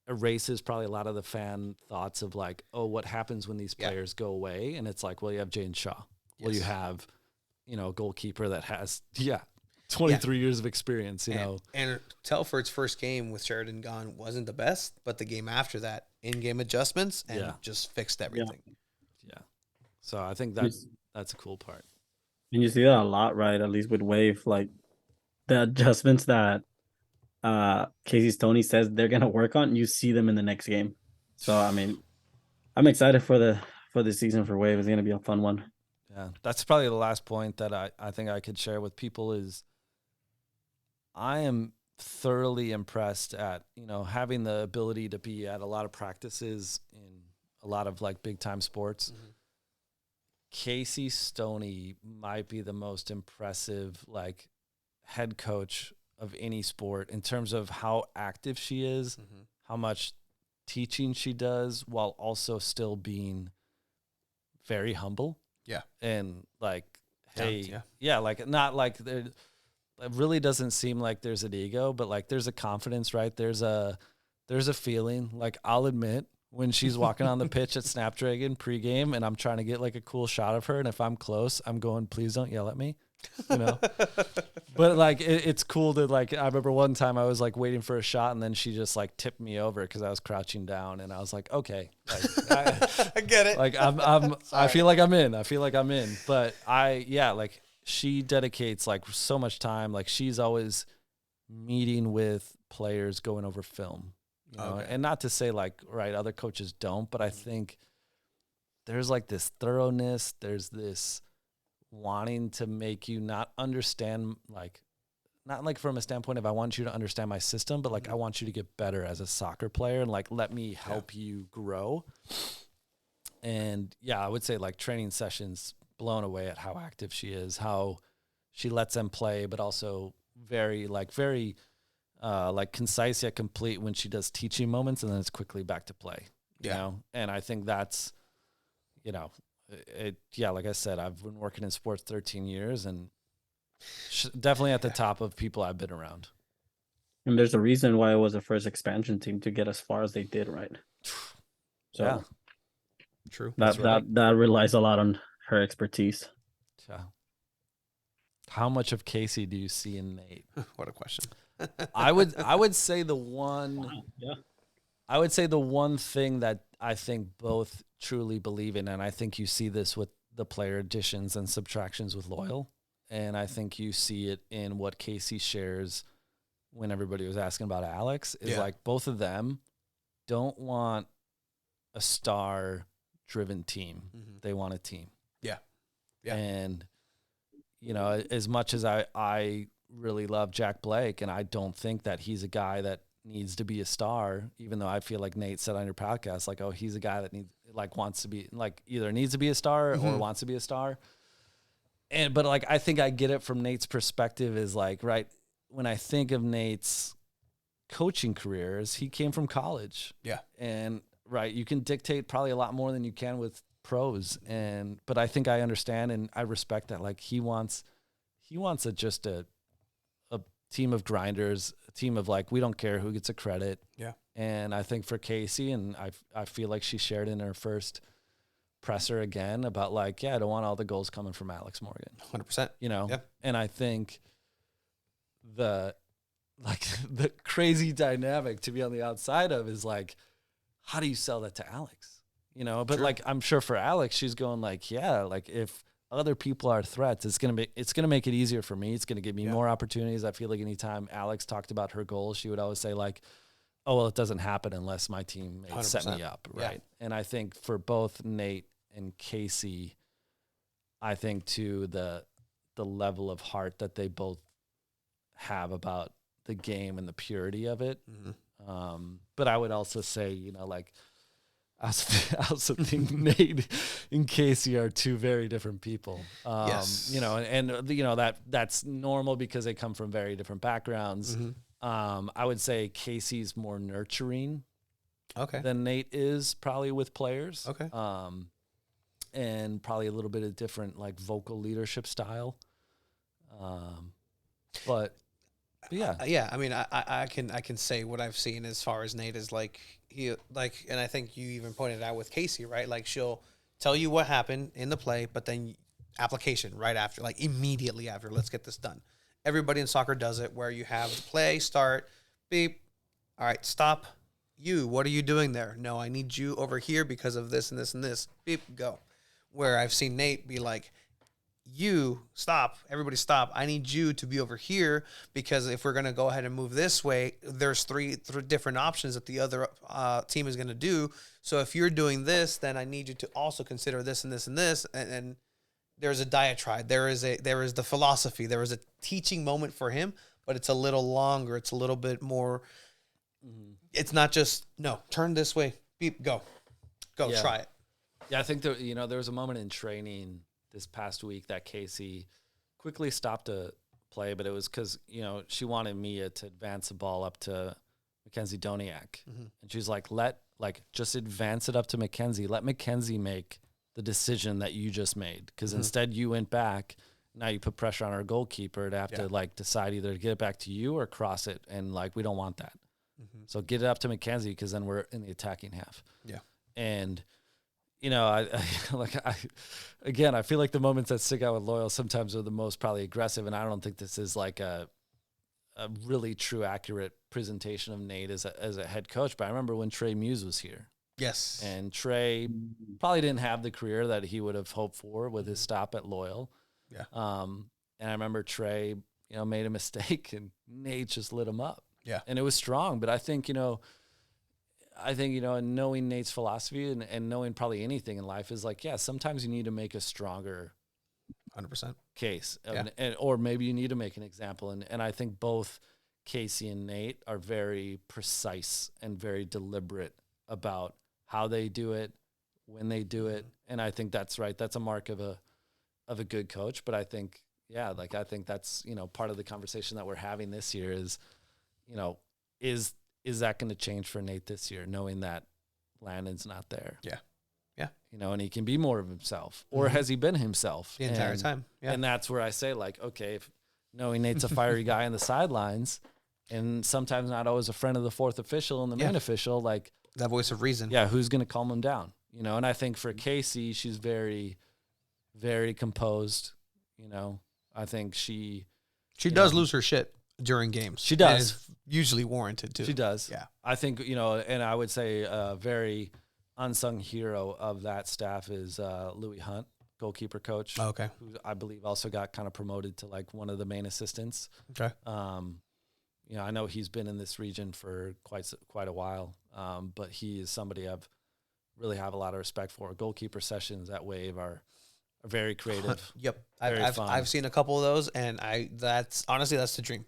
erases probably a lot of the fan thoughts of like, oh, what happens when these players go away? And it's like, well, you have Jane Shaw. Well, you have, a goalkeeper that has, 23 years of experience, And Telford's first game with Sheridan gone wasn't the best, but the game after that, in-game adjustments and just fixed everything. Yeah. So I think that's a cool part. And you see that a lot, right? At least with Wave, like the adjustments that Casey Stoney says they're gonna work on, you see them in the next game. So I mean, I'm excited for the season for Wave. It's gonna be a fun one. Yeah, that's probably the last point that I think I could share with people is I am thoroughly impressed at, having the ability to be at a lot of practices in a lot of like big time sports. Mm-hmm. Casey Stoney might be the most impressive like head coach of any sport in terms of how active she is, Mm-hmm. how much teaching she does, while also still being very humble. Yeah. And like, hey, Yeah. yeah, like not like there, it really doesn't seem like there's an ego, but like there's a confidence, right? There's a feeling. Like I'll admit when she's walking on the pitch at Snapdragon pregame and I'm trying to get like a cool shot of her, and if I'm close, I'm going, please don't yell at me. But like it's cool to like, I remember one time I was like waiting for a shot and then she just like tipped me over because I was crouching down, and I was like, okay, like, I get it. like I feel like I'm in. But like she dedicates like so much time. Like she's always meeting with players, going over film, Okay. and not to say like, right, other coaches don't, but I think there's like this thoroughness, there's this wanting to make you not understand, like, not like from a standpoint of I want you to understand my system, but like I want you to get better as a soccer player and like let me help you grow. And yeah, I would say like training sessions, blown away at how active she is, how she lets them play, but also very concise yet complete when she does teaching moments, and then it's quickly back to play. You know? And I think that's, like I said, I've been working in sports 13 years and definitely at the top of people I've been around. And there's a reason why it was the first expansion team to get as far as they did, right? So Yeah. True. That relies a lot on her expertise. Yeah. How much of Casey do you see in Nate? What a question. I would say the one. Wow. Yeah. I would say the one thing that I think both truly believe in, and I think you see this with the player additions and subtractions with Loyal, and I think you see it in what Casey shares when everybody was asking about Alex, is like both of them don't want a star-driven team. Mm-hmm. They want a team. Yeah. Yeah. And, as much as I really love Jack Blake, and I don't think that he's a guy that needs to be a star, even though I feel like Nate said on your podcast, like, oh, he's a guy that wants to be, like, either needs to be a star or wants to be a star. But like, I think I get it from Nate's perspective is like, right, when I think of Nate's coaching careers, he came from college. Yeah. And right, you can dictate probably a lot more than you can with pros. But I think I understand and I respect that. Like he wants just a team of grinders, a team of like, we don't care who gets a credit. Yeah. And I think for Casey, and I feel like she shared in her first presser again about like, I don't want all the goals coming from Alex Morgan. 100%. And I think the crazy dynamic to be on the outside of is like, how do you sell that to Alex? But like, I'm sure for Alex, she's going like, like if other people are threats, it's going to make it easier for me. It's going to give me more opportunities. I feel like anytime Alex talked about her goals, she would always say like, oh, well, it doesn't happen unless my team set me up. Right. Yeah. And I think for both Nate and Casey, I think too, the level of heart that they both have about the game and the purity of it. Mm-hmm. But I would also say, like, I also think Nate and Casey are two very different people. Yes. That's normal because they come from very different backgrounds. Mm-hmm. I would say Casey's more nurturing than Nate is probably with players. Okay. And probably a little bit of different like vocal leadership style. But yeah. I mean, I can say what I've seen as far as Nate is like and I think you even pointed out with Casey, right? Like she'll tell you what happened in the play, but then application right after, like immediately after, let's get this done. Everybody in soccer does it where you have the play start, beep. All right, stop. What are you doing there? No, I need you over here because of this and this and this. Beep, go. Where I've seen Nate be like, stop, everybody stop. I need you to be over here because if we're going to go ahead and move this way, there's three different options that the other team is going to do. So if you're doing this, then I need you to also consider this and this and this. And there's a diatribe. There is the philosophy. There is a teaching moment for him, but it's a little longer. It's a little bit more. It's not just no. Turn this way. Beep. Go. Yeah. Try it. Yeah, I think there was a moment in training this past week that Casey quickly stopped to play, but it was because she wanted Mia to advance the ball up to Mackenzie Doniak, and she's like, just advance it up to Mackenzie. Let Mackenzie make the decision that you just made, because instead you went back. Now you put pressure on our goalkeeper to have to decide either to get it back to you or cross it, and we don't want that. So get it up to Mackenzie, because then we're in the attacking half. Yeah, and. I feel like the moments that stick out with Loyal sometimes are the most probably aggressive, and I don't think this is like a really true, accurate presentation of Nate as a head coach. But I remember when Trey Muse was here. Yes. And Trey probably didn't have the career that he would have hoped for with his stop at Loyal. Yeah. And I remember Trey, made a mistake, and Nate just lit him up. Yeah. And it was strong, but I think, knowing Nate's philosophy and knowing probably anything in life is sometimes you need to make a stronger 100% case, or maybe you need to make an example. And I think both Casey and Nate are very precise and very deliberate about how they do it, when they do it. And I think that's right. That's a mark of a good coach. But I think, I think that's, part of the conversation that we're having this year is, is that going to change for Nate this year, knowing that Landon's not there? Yeah. Yeah. And he can be more of himself, or has he been himself the entire time? Yeah. And that's where I say, okay, if knowing Nate's a fiery guy on the sidelines, and sometimes not always a friend of the fourth official and the main official, that voice of reason. Yeah. Who's going to calm him down? And I think for Casey, she's very, very composed. I think she does lose her shit during games. She does. And it's usually warranted too. She does. Yeah. I think, and I would say a very unsung hero of that staff is Louis Hunt, goalkeeper coach. Oh, okay. Who I believe also got kind of promoted to one of the main assistants. Okay. I know he's been in this region for quite a while, but he is somebody I've really have a lot of respect for. Goalkeeper sessions at Wave are very creative. Yep. Very I've seen a couple of those, and that's the dream.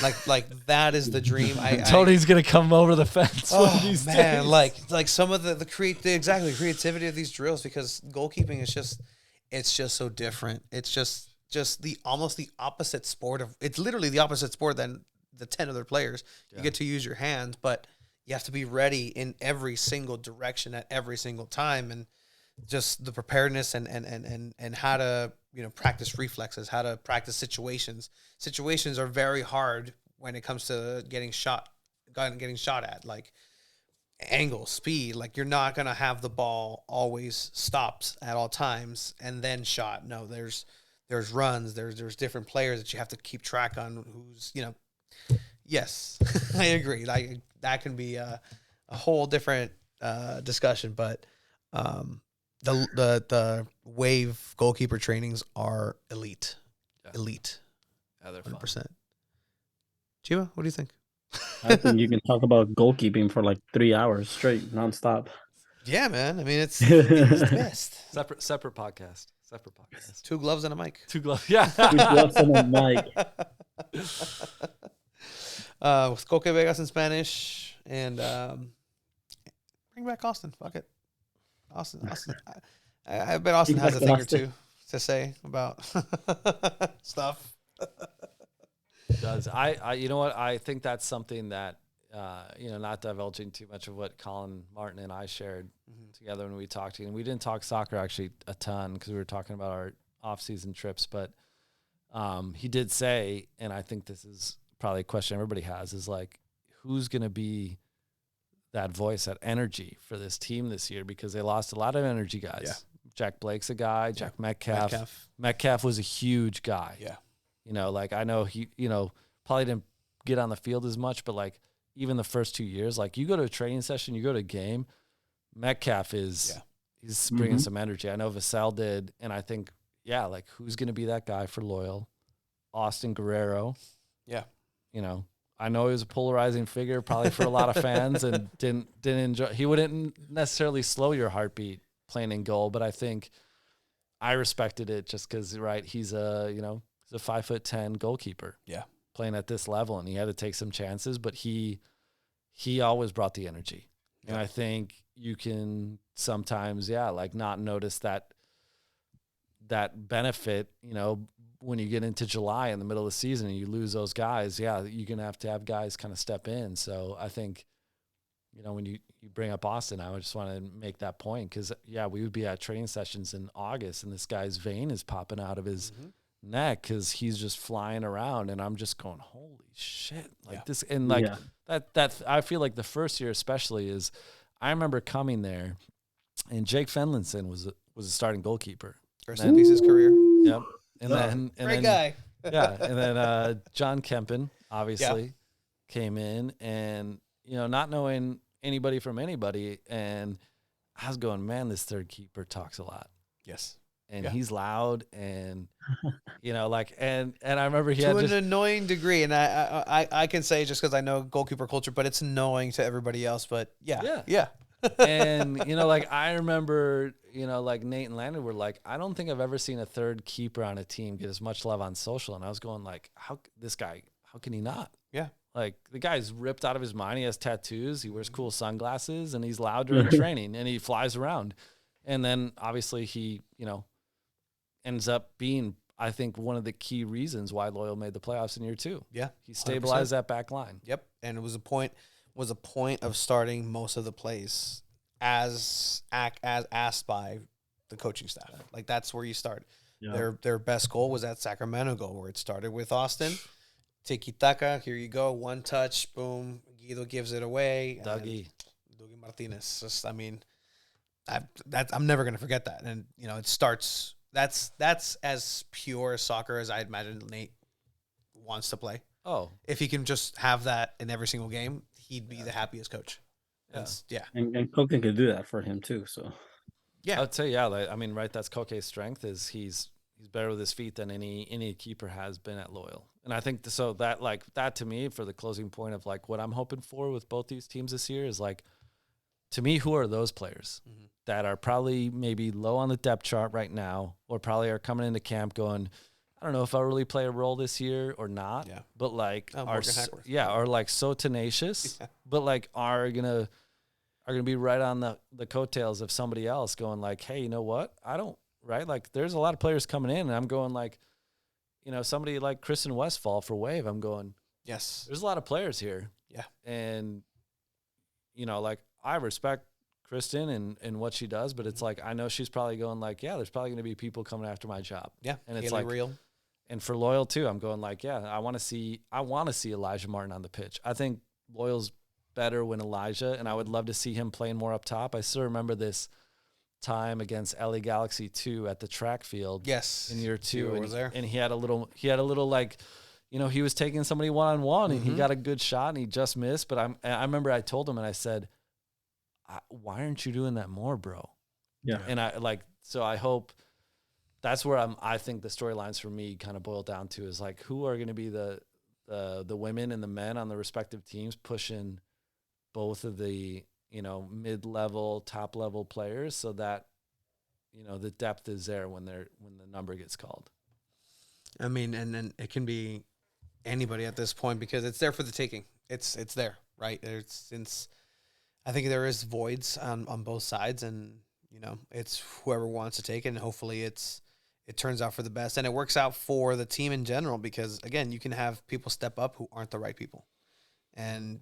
Like that is the dream. Tony's gonna come over the fence. Oh man, days. like some of the creativity of these drills, because goalkeeping is it's just so different. It's just almost the opposite sport of. It's literally the opposite sport than the 10 other players. You get to use your hands, but you have to be ready in every single direction at every single time, and just the preparedness and how to practice reflexes, how to practice situations. Situations are very hard when it comes to getting shot at, like angle, speed. Like you're not gonna have the ball always stopped at all times and then shot. No, there's runs, there's different players that you have to keep track on. Who's yes, I agree. Like that can be a whole different discussion, but the Wave goalkeeper trainings are elite. Yeah. Elite. Yeah, they're 100%. fun. Chiba, what do you think? I think you can talk about goalkeeping for 3 hours straight, nonstop. Yeah, man. I mean, it's the best. Separate podcast. Two gloves and a mic. Two gloves. Yeah. Two gloves and a mic. With Coque Vegas in Spanish, and bring back Austin. Fuck it. Austin. I bet Austin has a thing or two to say about stuff. Does I you know what, I think that's something that not divulging too much of what Colin Martin and I shared together when we talked, and we didn't talk soccer actually a ton because we were talking about our off-season trips, but he did say, and I think this is probably a question everybody has, is who's going to be that voice, that energy for this team this year, because they lost a lot of energy guys. Yeah. Jack Blake's a guy. Jack Metcalf was a huge guy. Yeah. I know he, probably didn't get on the field as much, but even the first 2 years, you go to a training session, you go to a game, Metcalf he's bringing some energy. I know Vassell did. And I think, who's going to be that guy for Loyal? Austin Guerrero. Yeah. I know he was a polarizing figure probably for a lot of fans and didn't enjoy. He wouldn't necessarily slow your heartbeat playing in goal, but I think I respected it just because, right, he's a 5'10" goalkeeper. Yeah. playing at this level, and he had to take some chances, but he always brought the energy. Yeah. And I think you can sometimes, like not notice that benefit, when you get into July in the middle of the season and you lose those guys, you're going to have guys kind of step in. So I think, when you bring up Austin, I just want to make that point because, we would be at training sessions in August and this guy's vein is popping out of his neck because he's just flying around and I'm just going, holy shit. This. And that I feel like the first year especially is I remember coming there and Jake Fenlinson was a starting goalkeeper. Rest in peace his career. Yep. And great guy. And then John Kempen obviously came in and, not knowing anybody from anybody. And I was going, man, this third keeper talks a lot. Yes. And he's loud and, and I remember he to had an annoying degree. And I can say just because I know goalkeeper culture, but it's annoying to everybody else. But yeah. And, I remember, Nate and Landon were like, I don't think I've ever seen a third keeper on a team get as much love on social. And I was going like, how can he not? Yeah. Like the guy's ripped out of his mind. He has tattoos. He wears cool sunglasses and he's loud during training and he flies around. And then obviously he, ends up being, I think, one of the key reasons why Loyal made the playoffs in year 2. Yeah. He stabilized 100%. That back line. Yep. And it was a point of starting most of the plays as asked by the coaching staff. Like that's where you start. Yeah. Their best goal was that Sacramento goal where it started with Austin. Tiki-taka, here you go, one touch, boom, Guido gives it away. Dougie Martinez. Just, I'm never going to forget that. And, it starts, that's as pure soccer as I imagine Nate wants to play. Oh. If he can just have that in every single game, he'd be the happiest coach. Yeah. And Koke could do that for him too, so. Yeah. I'd say, right, that's Koke's strength is he's better with his feet than any keeper has been at Loyal. And I think so that to me for the closing point of what I'm hoping for with both these teams this year is to me, who are those players that are probably maybe low on the depth chart right now or probably are coming into camp going, I don't know if I'll really play a role this year or not, but are so tenacious, but are gonna be right on the coattails of somebody else going hey, you know what? I don't, right? There's a lot of players coming in and I'm going somebody like Kristen Westfall for Wave, I'm going, yes, there's a lot of players here. Yeah. And, I respect Kristen and what she does, but it's I know she's probably going there's probably going to be people coming after my job. Yeah. And it's real. And for Loyal too, I'm going I want to see Elijah Martin on the pitch. I think Loyal's better when Elijah, and I would love to see him playing more up top. I still remember this time against LA Galaxy 2 at the track field. Yes. In year 2. And, was there. And he had a little he was taking somebody one-on-one and he got a good shot and he just missed. But I remember I told him and I said, why aren't you doing that more, bro? Yeah. And so I hope that's where I think the storylines for me kind of boil down to is who are going to be the women and the men on the respective teams pushing both of the, mid-level, top-level players so that, the depth is there when the number gets called. I mean, and then it can be anybody at this point because it's there for the taking. It's there, right? I think there is voids on both sides and, it's whoever wants to take it and hopefully it turns out for the best and it works out for the team in general because, again, you can have people step up who aren't the right people. And,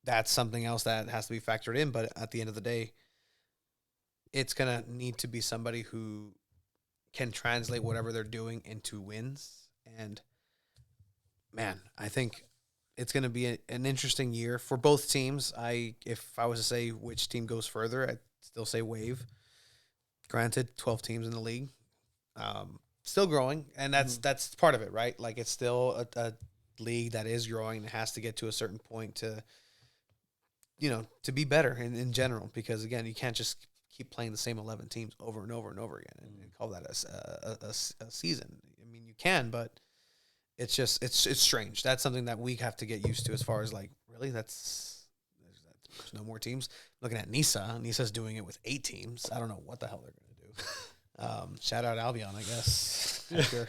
that's something else that has to be factored in. But at the end of the day, it's going to need to be somebody who can translate whatever they're doing into wins. And, man, I think it's going to be an interesting year for both teams. If I was to say which team goes further, I'd still say Wave. Granted, 12 teams in the league. Still growing, and that's part of it, right? It's still a league that is growing and has to get to a certain point to be better in general because, again, you can't just keep playing the same 11 teams over and over and over again and call that a season. I mean, you can, but it's just it's strange. That's something that we have to get used to as far as really there's no more teams. Looking at Nisa, Nisa's doing it with 8 teams. I don't know what the hell they're going to do. Shout out Albion, I guess. Sure.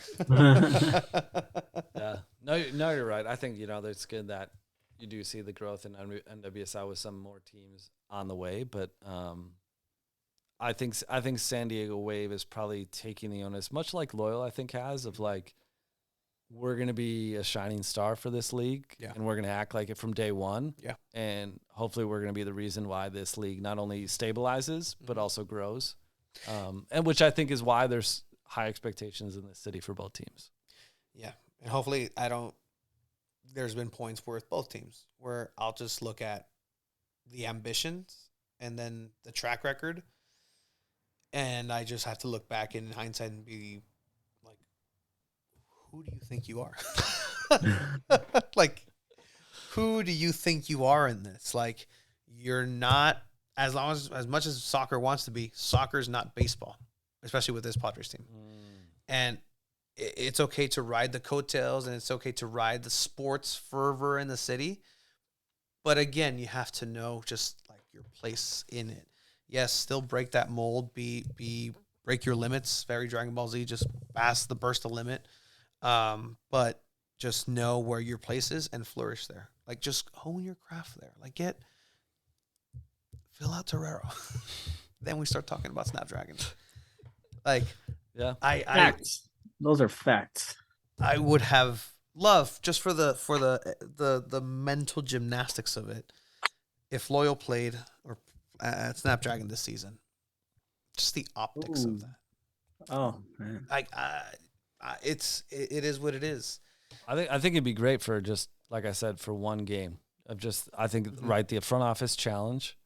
Yeah. No, you're right. I think, it's good that you do see the growth in NWSL with some more teams on the way, but I think San Diego Wave is probably taking the onus, much like Loyal, I think, has, of like, we're going to be a shining star for this league, and we're going to act like it from day one. Yeah. And hopefully we're going to be the reason why this league not only stabilizes, but also grows. And which I think is why there's high expectations in this city for both teams. Yeah. And hopefully there's been points with both teams where I'll just look at the ambitions and then the track record. And I just have to look back in hindsight and be like, who do you think you are? Like, who do you think you are in this? Like, you're not, as much as soccer wants to be, soccer is not baseball, especially with this Padres team. And it's okay to ride the coattails and it's okay to ride the sports fervor in the city. But again, you have to know just like your place in it. Yes, still break that mold, break your limits, very Dragon Ball Z, just burst the limit. But just know where your place is and flourish there. Like, just hone your craft there. Like, fill out Torero. Then we start talking about Snapdragon. Like, yeah, facts. Those are facts. I would have loved, just for the mental gymnastics of it, if Loyal played or at Snapdragon this season. Just the optics of that. Oh man, it is what it is. I think it'd be great for, just like I said, for one game of just, I think, right, the front office challenge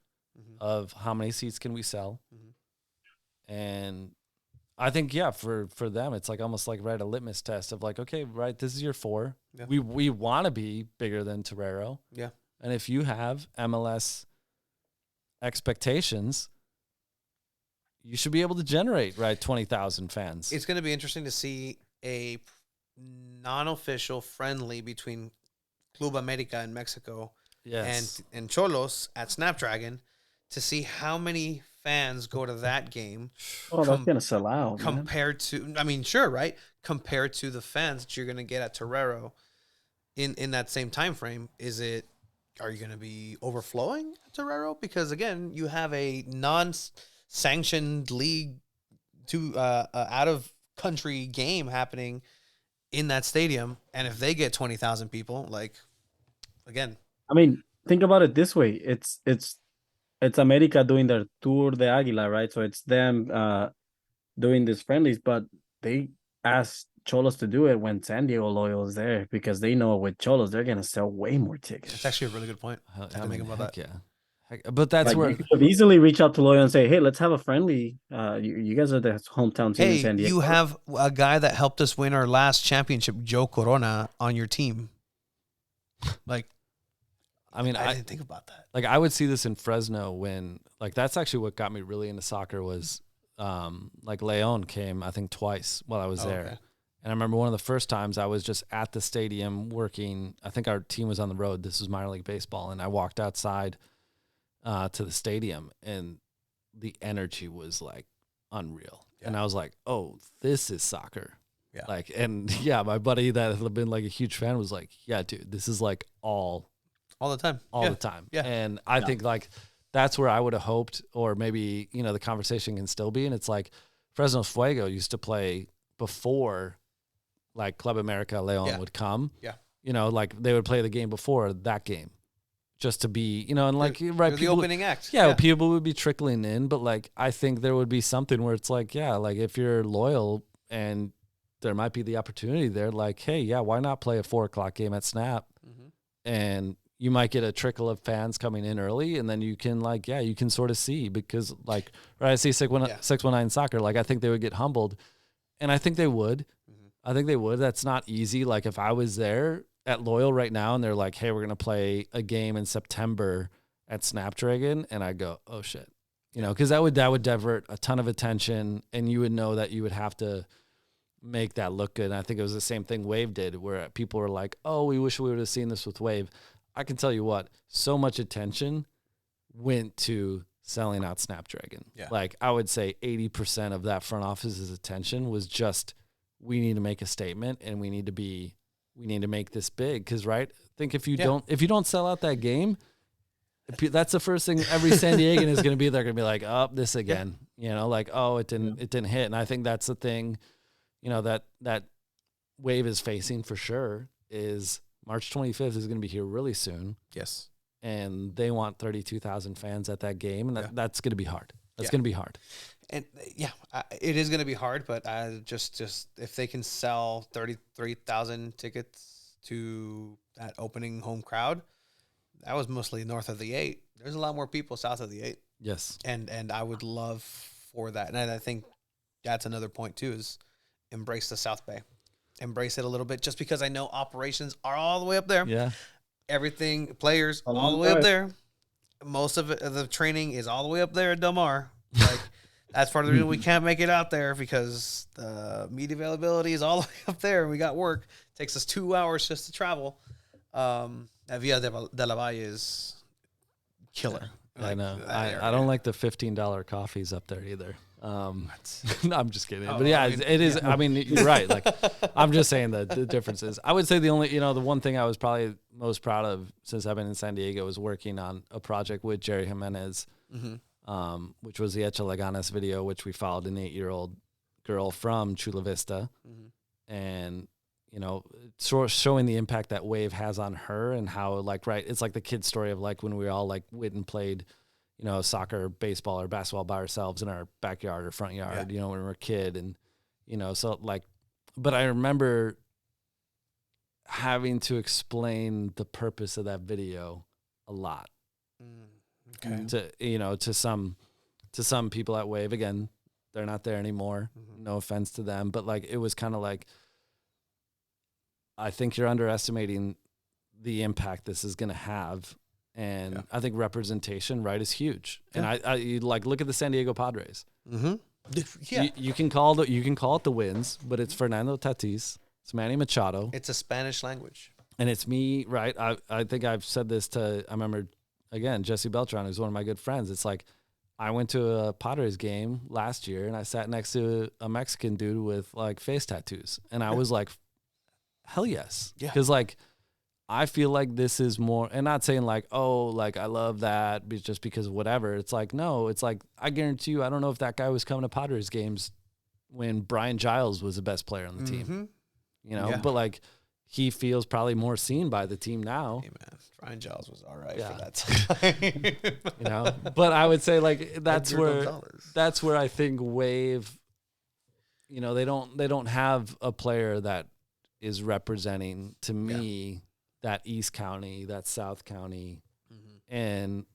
of how many seats can we sell, and I think for them it's like almost like, right, a litmus test of like, okay, right, this is your 4. Yeah. We want to be bigger than Torero. Yeah, and if you have MLS expectations, you should be able to generate, right, 20,000 fans. It's going to be interesting to see a non-official friendly between Club America in Mexico and Cholos at Snapdragon to see how many fans go to that game. Oh, that's going to sell out. Compared to, I mean, sure, right? Compared to the fans that you're going to get at Torero in that same time frame, are you going to be overflowing at Torero? Because again, you have a non-sanctioned league out of country game happening in that stadium, and if they get 20,000 people, like, again, I mean, think about it this way: it's America doing their Tour de Águila, right? So it's them doing these friendlies, but they asked Cholos to do it when San Diego Loyal is there because they know with Cholos they're gonna sell way more tickets. That's actually a really good point. I mean, about that. Yeah, but that's like, where you could easily reach out to Loyal and say, "Hey, let's have a friendly. You guys are the hometown team in San Diego." You have a guy that helped us win our last championship, Joe Corona, on your team. Like, I mean, I didn't think about that. Like, I would see this in Fresno when, like, that's actually what got me really into soccer was, like, Leon came, I think, twice while I was there. Okay. And I remember one of the first times I was just at the stadium working. I think our team was on the road. This was minor league baseball. And I walked outside to the stadium, and the energy was, like, unreal. Yeah. And I was like, oh, this is soccer. Yeah. Like, and, yeah, my buddy that had been, like, a huge fan was like, yeah, dude, this is, like, all the time. The time. Yeah. And I think, like, that's where I would have hoped, or maybe, the conversation can still be. And it's like Fresno Fuego used to play before, like, Club America Leon would come. Yeah. Like, they would play the game before that game just to be, and like, right. The opening act. Yeah, people would be trickling in. But, like, I think there would be something where it's like, yeah, like, if you're loyal and there might be the opportunity there, like, hey, yeah, why not play a 4:00 game at Snap? And you might get a trickle of fans coming in early, and then you can, like, you can sort of see, because, like, right, I see 619 Soccer, like, I think they would get humbled, and I think they would. I think they would. That's not easy. Like, if I was there at Loyal right now and they're like, hey, we're going to play a game in September at Snapdragon, and I go, oh shit, because that would divert a ton of attention, and you would know that you would have to make that look good. And I think it was the same thing Wave did, where people were like, oh, we wish we would have seen this with Wave. I can tell you what, so much attention went to selling out Snapdragon. Yeah. Like I would say 80% of that front office's attention was just, we need to make a statement and we need to make this big. Cause right. Think if you don't sell out that game, that's the first thing every San Diegan is going to be. They're going to be like, oh, this again, you know, like, oh, it didn't hit. And I think that's the thing, you know, that Wave is facing for sure is March 25th is going to be here really soon. Yes. And they want 32,000 fans at that game. And that's going to be hard. That's going to be hard. And it is going to be hard, but just if they can sell 33,000 tickets to that opening home crowd, that was mostly north of the 8. There's a lot more people south of the 8. Yes. And I would love for that. And I think that's another point too, is embrace the South Bay. Embrace it a little bit, just because I know operations are all the way up there. Yeah. Everything, players, all the way up there. Most of it, the training is all the way up there at Del Mar. Like, that's part of the reason we can't make it out there, because the media availability is all the way up there, and we got work. It takes us 2 hours just to travel. Villa de la Valle is killer. I know. I don't like the $15 coffees up there either. No, I'm just kidding. But yeah, it is. I mean, you're right. Like, I'm just saying the differences. I would say the one thing I was probably most proud of since I've been in San Diego was working on a project with Jerry Jimenez, which was the Echa Leganes video, which we followed an 8-year-old girl from Chula Vista. And, you know, showing the impact that Wave has on her, and how, like, right, it's like the kid story of like when we all like went and played, you know, soccer, baseball, or basketball by ourselves in our backyard or front yard, you know, when we were a kid. And, you know, so like, but I remember having to explain the purpose of that video a lot to, you know, to some people at Wave. Again, they're not there anymore. No offense to them, but like, it was kind of like, I think you're underestimating the impact this is going to have. And I think representation, right, is huge. And I like, look at the San Diego Padres. You can call it the Winds, but it's Fernando Tatis, it's Manny Machado. It's a Spanish language, and it's me, right? I think I've said this to, I remember again, Jesse Beltran, who's one of my good friends. It's like, I went to a Padres game last year and I sat next to a Mexican dude with like face tattoos, and I was like, hell yes, because like, I feel like this is more, and not saying like, oh, like I love that just because of whatever. It's like, no, it's like, I guarantee you, I don't know if that guy was coming to Padres games when Brian Giles was the best player on the team, you know, but like, he feels probably more seen by the team now. Hey man, Brian Giles was all right for that time. You know, but I would say like, that's where I think Wave, you know, they don't have a player that is representing, to me, that East County, that South County. And,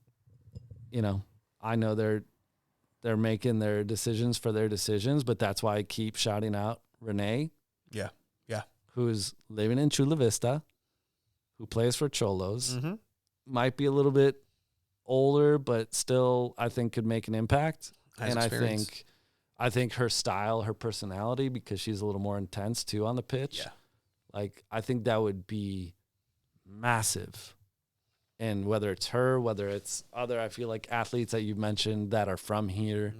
you know, I know they're making their decisions for their decisions, but that's why I keep shouting out Renee. Yeah. Who's living in Chula Vista, who plays for Cholos, might be a little bit older, but still I think could make an impact. And I think her style, her personality, because she's a little more intense too on the pitch. Like, I think that would be massive. And whether it's her, whether it's other, I feel like athletes that you've mentioned that are from here,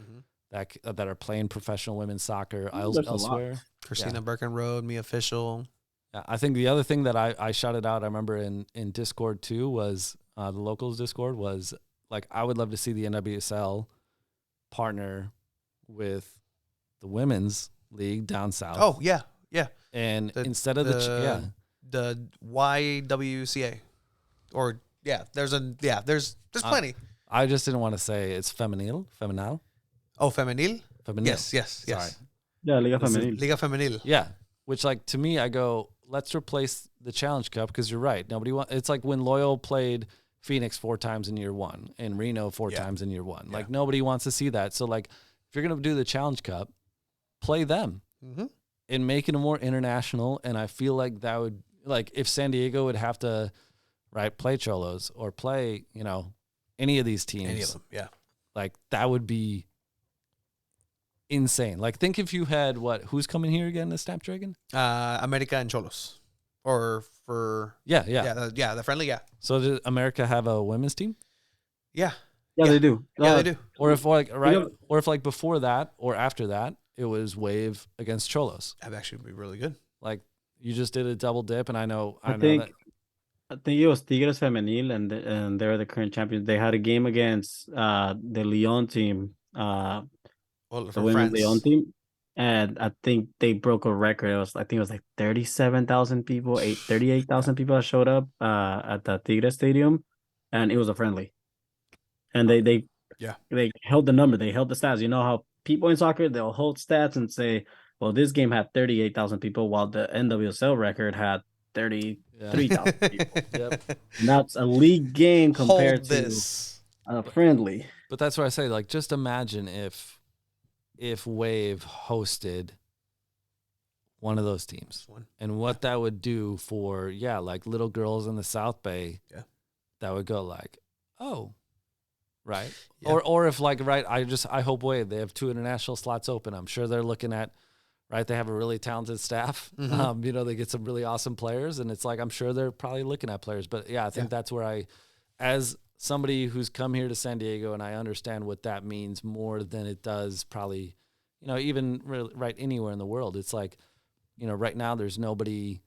that are playing professional women's soccer elsewhere. Christina Birkenroad, Mia Fischel. Yeah, I think the other thing that I shouted out, I remember in Discord too, was the locals Discord, was like, I would love to see the NWSL partner with the women's league down south. Oh yeah. And instead of the YWCA, or there's plenty. I just didn't want to say it's femenil. Oh, femenil. Yes. Sorry. Yeah, Liga Femenil. Yeah, which, like, to me, I go, let's replace the Challenge Cup, because you're right. It's like when Loyal played Phoenix 4 times in year 1 and Reno 4 times in year 1. Like, nobody wants to see that. So, like, if you're gonna do the Challenge Cup, play them and make it more international. And I feel like that would, like, if San Diego would have to, right, play Cholos or play, you know, any of these teams, any of them, like, that would be insane. Like, think if you had who's coming here again, the Snapdragon? America and Cholos, or for the friendly. Yeah. So does America have a women's team? Yeah. Yeah, Yeah. they do. Yeah, they do. Or if like right, know- or if like before that or after that, it was Wave against Cholos. That'd actually be really good. Like you just did a double dip, and I know that. I think it was Tigres Femenil, and they're the current champions. They had a game against the Lyon team, Well, the for women's Lyon France, team, and I think they broke a record. I think it was like 37,000 people, 38,000 people that showed up at the Tigres Stadium, and it was a friendly. And yeah, they held the number, they held the stats. You know how people in soccer, they'll hold stats and say, well, this game had 38,000 people, while the NWSL record had 33,000 people. Yep. And that's a league game compared hold to this. a friendly. But that's why I say, like, just imagine if Wave hosted one of those teams and what that would do for, like little girls in the South Bay. Yeah. That would go like, oh, right. Yeah. Or if like, right. I hope Wave, they have 2 international slots open. I'm sure they're looking at, right. They have a really talented staff. Mm-hmm. They get some really awesome players, and it's like, I'm sure they're probably looking at players, but I think that's where as somebody who's come here to San Diego, and I understand what that means more than it does probably, even right anywhere in the world. It's like, right now there's nobody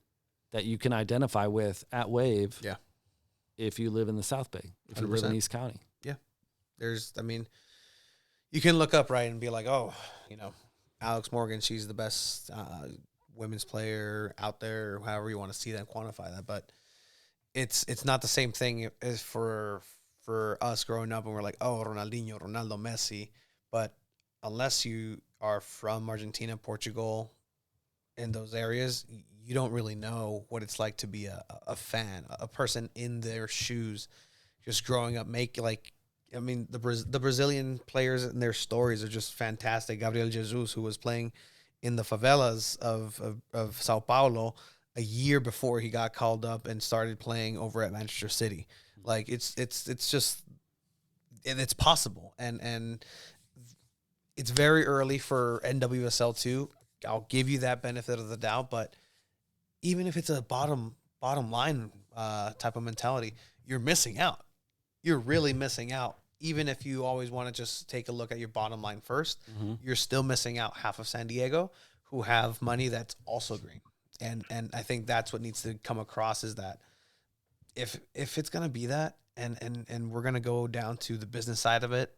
that you can identify with at Wave. Yeah. If you live in the South Bay, if you live in East County. Yeah. You can look up, right, and be like, oh, Alex Morgan, she's the best women's player out there, or however you want to see that, quantify that. But it's not the same thing as for us growing up and we're like, oh, Ronaldinho, Ronaldo, Messi. But unless you are from Argentina, Portugal, in those areas, you don't really know what it's like to be a fan, a person in their shoes, just growing up. The Brazilian players and their stories are just fantastic. Gabriel Jesus, who was playing in the favelas of Sao Paulo a year before he got called up and started playing over at Manchester City. Like it's possible, and it's very early for NWSL too. I'll give you that benefit of the doubt, but even if it's a bottom line type of mentality, you're missing out. You're really missing out. Even if you always want to just take a look at your bottom line first, you're still missing out half of San Diego who have money that's also green. And I think that's what needs to come across, is that if it's going to be that and we're going to go down to the business side of it,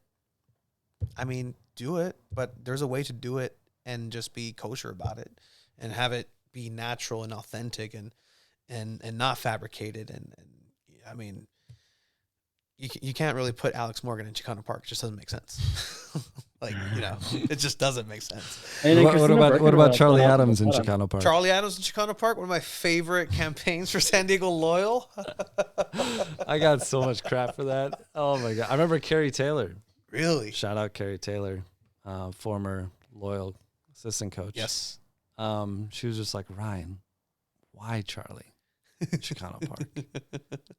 I mean, do it, but there's a way to do it and just be kosher about it and have it be natural and authentic and not fabricated. And I mean, you can't really put Alex Morgan in Chicano Park. It just doesn't make sense. It just doesn't make sense. What about Charlie Adams in Chicano Park? Charlie Adams in Chicano Park, one of my favorite campaigns for San Diego Loyal. I got so much crap for that. Oh my God. I remember Carrie Taylor. Really? Shout out Carrie Taylor, former Loyal assistant coach. Yes. She was just like, Ryan, why Charlie? Chicano Park.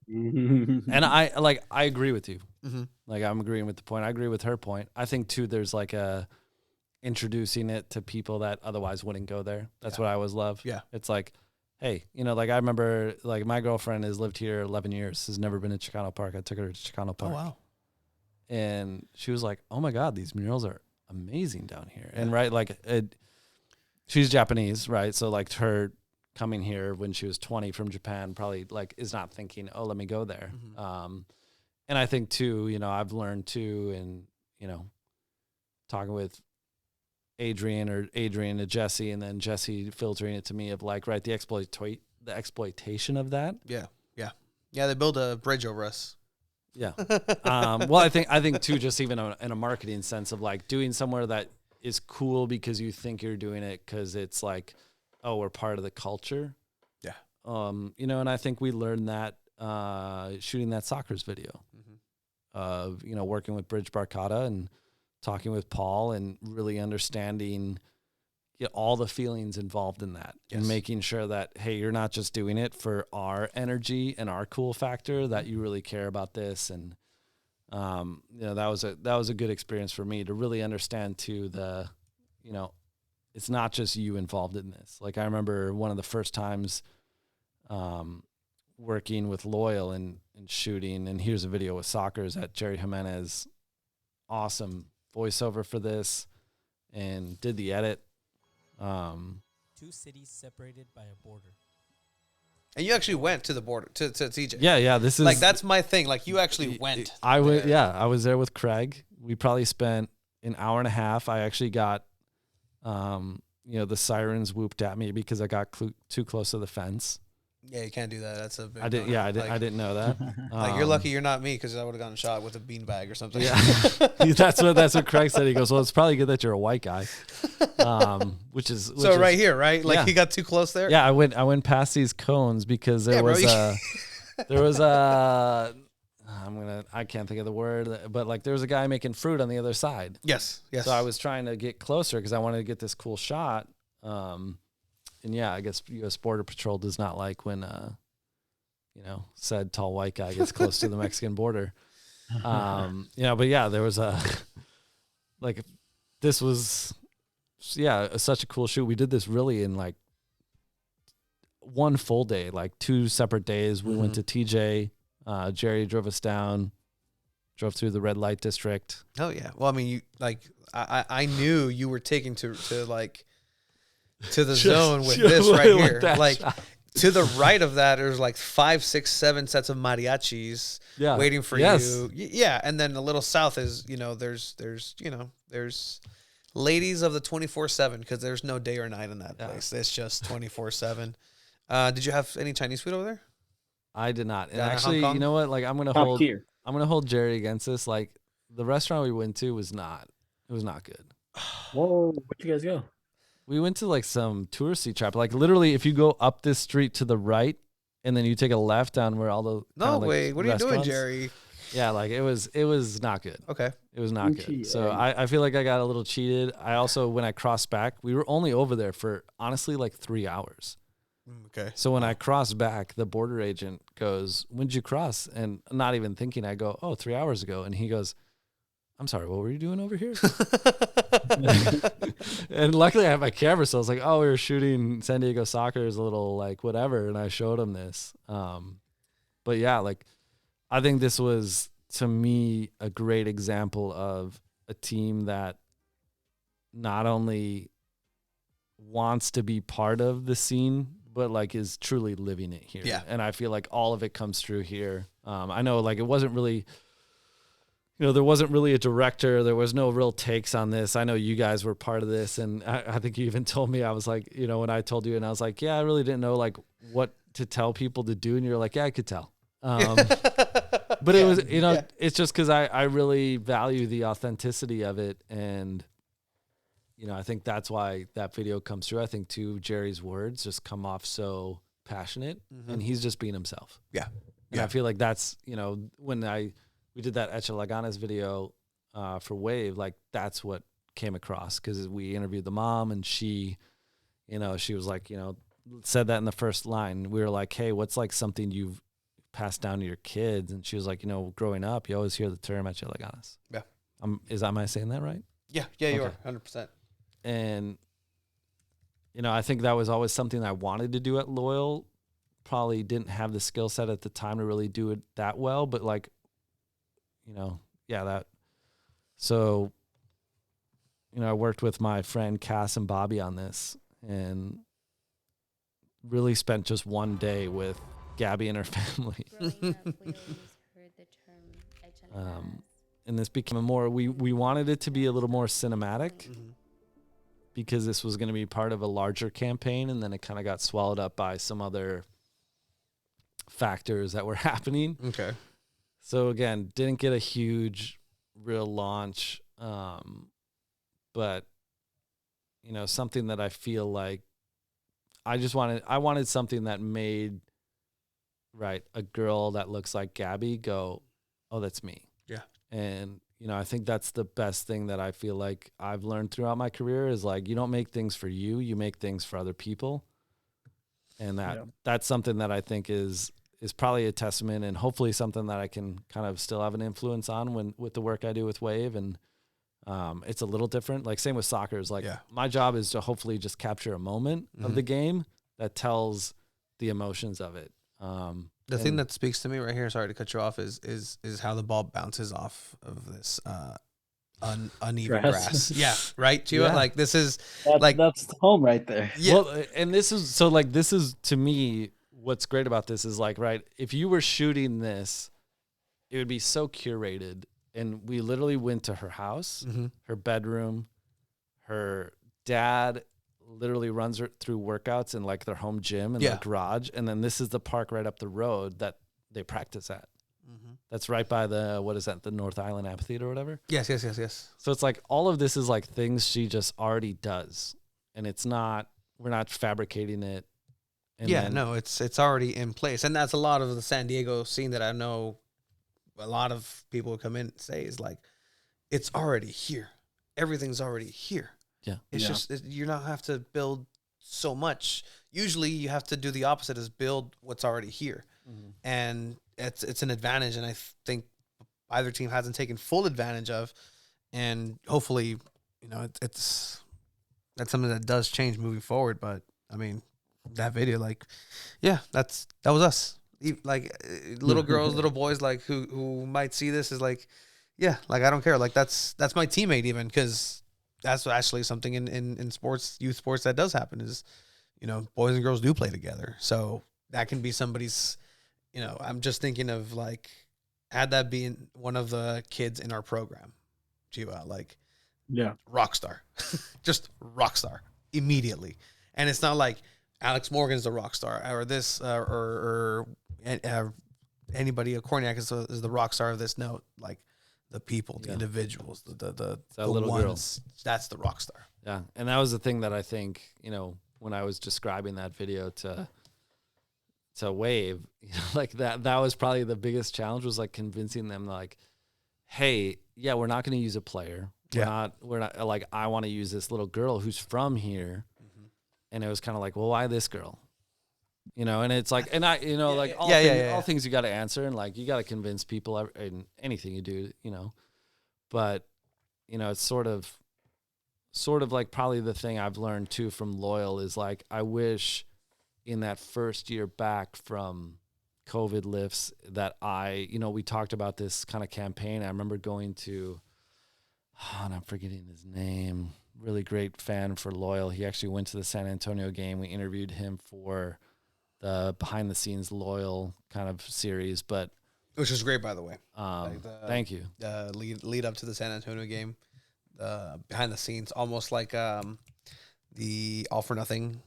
And I agree with you. Mm-hmm. Like, I'm agreeing with the point. I agree with her point. I think too, there's like introducing it to people that otherwise wouldn't go there. That's what I always love. Yeah. It's like, hey, like I remember, like my girlfriend has lived here 11 years, has never been to Chicano Park. I took her to Chicano Park. Oh, wow. And she was like, oh my God, these murals are amazing down here. And right, like she's Japanese, right? So like her coming here when she was 20 from Japan probably like is not thinking, oh, let me go there. Mm-hmm. And I think too, I've learned too, and talking with Adrian to Jesse, and then Jesse filtering it to me of like, right, the exploitation of that. Yeah. They build a bridge over us. Yeah. Well, I think too, just even in a marketing sense of like doing somewhere that is cool because you think you're doing it because it's like, oh, we're part of the culture. Yeah. And I think we learned that shooting that Soccer's video of, working with Bridge Barcata and talking with Paul and really understanding all the feelings involved in that, and making sure that, hey, you're not just doing it for our energy and our cool factor, that you really care about this. And, that was a good experience for me to really understand too, it's not just you involved in this. Like I remember one of the first times, working with Loyal and shooting, and here's a video with Soccer's at Jerry Jimenez awesome voiceover for this and did the edit. Two cities separated by a border. And you actually went to the border to TJ. Yeah. This is like that's my thing. Like you actually went. I went. there. Yeah, I was there with Craig. We probably spent an hour and a half. I actually got, the sirens whooped at me because I got too close to the fence. Yeah, you can't do that. That's a big I didn't. Yeah, I didn't. I didn't know that. Like you're lucky you're not me because I would have gotten shot with a beanbag or something. Yeah, that's what Craig said. He goes, "Well, it's probably good that you're a white guy," which is right here, right? Like yeah. he got too close there. Yeah, I went past these cones because there was a I can't think of the word, but like there was a guy making fruit on the other side. Yes. So I was trying to get closer because I wanted to get this cool shot. And yeah, I guess U.S. Border Patrol does not like when, said tall white guy gets close to the Mexican border. But yeah, there was this was, such a cool shoot. We did this really in like one full day, like 2 separate days. We went to TJ. Jerry drove us down, drove through the red light district. Oh yeah. Well, I mean, I knew you were taking to the zone with this right here. Like shot. To the right of that, there's like 5, 6, 7 sets of mariachis waiting for you. Yeah. And then a little south is, there's ladies of the 24/7 because there's no day or night in that place. It's just 24/7. Did you have any Chinese food over there? I did not. And actually, you know what? Like I'm gonna hold Jerry against this. Like the restaurant we went to was not good. Whoa, where'd you guys go? We went to like some touristy trap. Like literally, if you go up this street to the right, and then you take a left down where all the what are you doing, Jerry? Yeah, like it was not good. Okay, it was not good. So I feel like I got a little cheated. I also when I crossed back, we were only over there for honestly like 3 hours. Okay. So when I crossed back, the border agent goes, "When did you cross?" And not even thinking, I go, "Oh, 3 hours ago." And he goes, "I'm sorry, what were you doing over here?" And luckily I have my camera, so I was like, "Oh, we were shooting San Diego Soccer's a little like whatever," and I showed him this. But yeah, like I think this was to me a great example of a team that not only wants to be part of the scene, but like is truly living it here. Yeah. And I feel like all of it comes through here. I know like it wasn't really, there wasn't really a director. There was no real takes on this. I know you guys were part of this. And I think you even told me, I was like, when I told you and I was like, yeah, I really didn't know like what to tell people to do. And you're like, yeah, I could tell. But it was, it's just cause I really value the authenticity of it. And, I think that's why that video comes through. I think too, Jerry's words just come off so passionate and he's just being himself. Yeah. And I feel like that's, when we did that Echa Laganas video for Wave, like that's what came across because we interviewed the mom and she was like, said that in the first line. We were like, hey, what's like something you've passed down to your kids? And she was like, growing up, you always hear the term Echa Laganas. Yeah. Am I saying that right? Yeah, you are 100%. And, I think that was always something I wanted to do at Loyal. Probably didn't have the skill set at the time to really do it that well, but like, that. So, I worked with my friend Cass and Bobby on this and really spent just one day with Gabby and her family. And this became we wanted it to be a little more cinematic. Because this was going to be part of a larger campaign, and then it kind of got swallowed up by some other factors that were happening. Okay. So again, didn't get a huge real launch, but something that I feel like I wanted something that made a girl that looks like Gabby go, "Oh, that's me." Yeah. And I think that's the best thing that I feel like I've learned throughout my career is like, you don't make things for you, you make things for other people. And that's something that I think is probably a testament and hopefully something that I can kind of still have an influence on with the work I do with Wave. And it's a little different. Like same with soccer is like my job is to hopefully just capture a moment of the game that tells the emotions of it. The thing that speaks to me right here, sorry to cut you off, is how the ball bounces off of this uneven Grass. grass. Yeah, right, Chiva? Yeah. Like this is That's home right there. yeah. Well, and this is so like this is to me what's great about this is like right if you were shooting this, it would be so curated. And we literally went to her house, her bedroom, her dad literally runs her through workouts in like their home gym and their garage, and then this is the park right up the road that they practice at. That's right by the the North Island Amphitheater or whatever. Yes. So it's like all of this is like things she just already does, and we're not fabricating it. And No, it's already in place, and that's a lot of the San Diego scene that I know. A lot of people who come in and say is like, it's already here. Everything's already here. Yeah, it's just you don't have to build so much. Usually, you have to do the opposite: is build what's already here, and it's an advantage. And I think either team hasn't taken full advantage of, and hopefully, that's something that does change moving forward. But I mean, that video, like, yeah, that was us. Like little girls, little boys, like who might see this is like, yeah, like I don't care. Like that's my teammate even, because that's actually something in sports, youth sports, that does happen is, boys and girls do play together. So that can be somebody's, I'm just thinking of like, had that been one of the kids in our program, Chiva, like, rock star, just rock star immediately. And it's not like Alex Morgan's the rock star or this, or anybody, a Korniak is the rock star of this. No, like the people, the individuals, the little ones, girl. That's the rock star. Yeah. And that was the thing that I think, when I was describing that video to Wave, like that was probably the biggest challenge, was like convincing them like, hey, yeah, we're not going to use a player. We're not like, I want to use this little girl who's from here. And it was kind of like, well, why this girl? And it's like, and I, like all things you got to answer, and like, you got to convince people in anything you do, but, it's sort of like probably the thing I've learned too from Loyal is like, I wish in that first year back from COVID lifts that we talked about this kind of campaign. I remember going to, and I'm forgetting his name, really great fan for Loyal. He actually went to the San Antonio game. We interviewed him for the behind the scenes Loyal kind of series, but which was great, by the way. Thank you. Lead up to the San Antonio game, behind the scenes, almost like the All for Nothing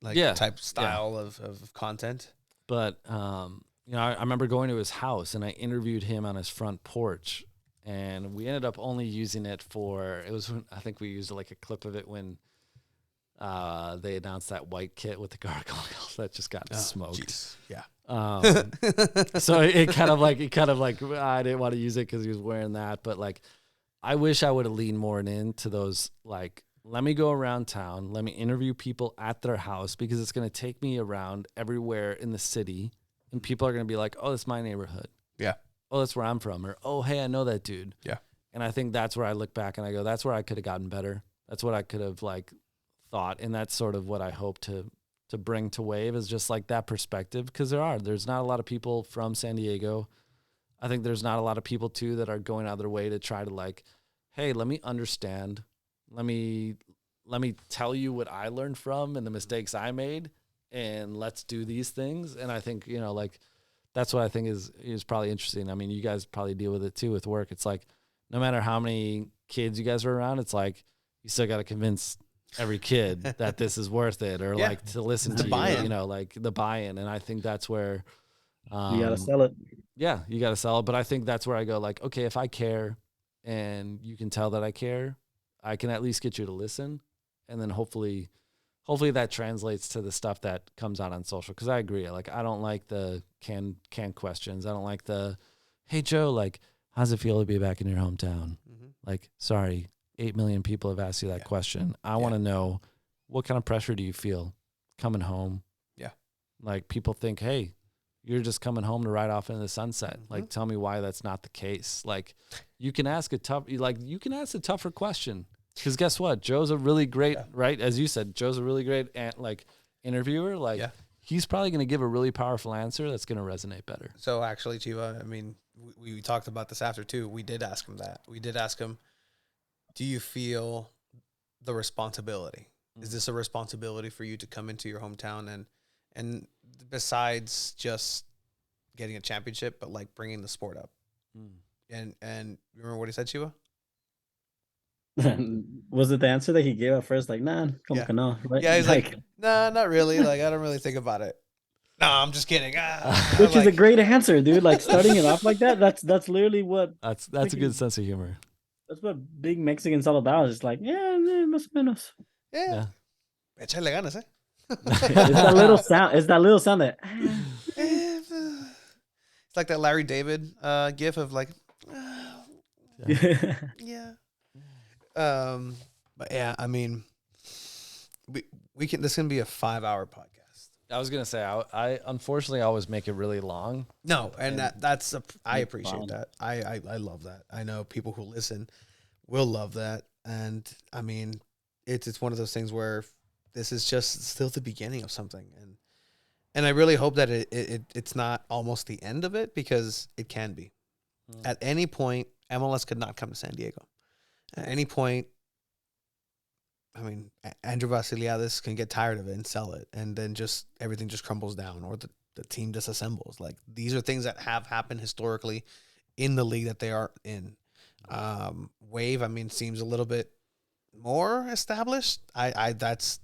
type style of content. But I remember going to his house and I interviewed him on his front porch. And we ended up only using it I think we used like a clip of it when they announced that white kit with the gargoyles that just got smoked. Geez. Yeah. So it kind of like I didn't want to use it because he was wearing that. But like, I wish I would have leaned more into those, like, let me go around town. Let me interview people at their house, because it's going to take me around everywhere in the city. And people are going to be like, oh, that's my neighborhood. Yeah. Oh, that's where I'm from, or, oh, hey, I know that dude. Yeah. And I think that's where I look back and I go, that's where I could have gotten better. That's what I could have like thought. And that's sort of what I hope to bring to Wave, is just like that perspective. Because there's not a lot of people from San Diego. I think there's not a lot of people too that are going out of their way to try to like, hey, let me understand. Let me tell you what I learned from and the mistakes I made, and let's do these things. And I think, like, that's what I think is probably interesting. I mean, you guys probably deal with it too with work. It's like, no matter how many kids you guys are around, it's like, you still got to convince every kid that this is worth it, or like to listen to you, like the buy-in. And I think that's where you got to sell it. Yeah, you got to sell it. But I think that's where I go like, okay, if I care and you can tell that I care, I can at least get you to listen. And then hopefully that translates to the stuff that comes out on social. Cause I agree. Like, I don't like the canned questions. I don't like the, hey Joe, like, how's it feel to be back in your hometown? Mm-hmm. Like, sorry, 8 million people have asked you that question. I want to know, what kind of pressure do you feel coming home? Yeah. Like, people think, hey, you're just coming home to ride off into the sunset. Mm-hmm. Like, tell me why that's not the case. Like, you can ask a tougher question. Because guess what? Joe's a really great, right? As you said, Joe's a really great interviewer. Like, he's probably going to give a really powerful answer that's going to resonate better. So actually, Chiva, I mean, we talked about this after too. We did ask him that. We did ask him, do you feel the responsibility? Is this a responsibility for you to come into your hometown and besides just getting a championship, but like bringing the sport up? And remember what he said, Chiba? Was it the answer that he gave at first? Like, nah, Yeah. no, right? Yeah, he's like, nah, not really. Like, I don't really think about it. No, I'm just kidding. which is a great answer, dude. Like starting it off like that. That's literally what. That's a good sense of humor. That's what big Mexicans all about. It's like, yeah, más o menos. Yeah. Échale ganas, eh? It's that little sound. It's that little sound that. It's like that Larry David gif of like, yeah. But yeah, I mean, we can. This can be a 5-hour podcast. I was gonna say I unfortunately always make it really long. No, and that's I appreciate that. I love that. I know people who listen will love that, and I mean, it's one of those things where this is just still the beginning of something, and I really hope that it's not almost the end of it, because it can be. At any point, MLS could not come to San Diego. At any point, I mean, Andrew Vasiliadis can get tired of it and sell it, and then just everything just crumbles down, or the team disassembles. Like, these are things that have happened historically in the league that they are in. Wave, I mean, seems a little bit more established. It's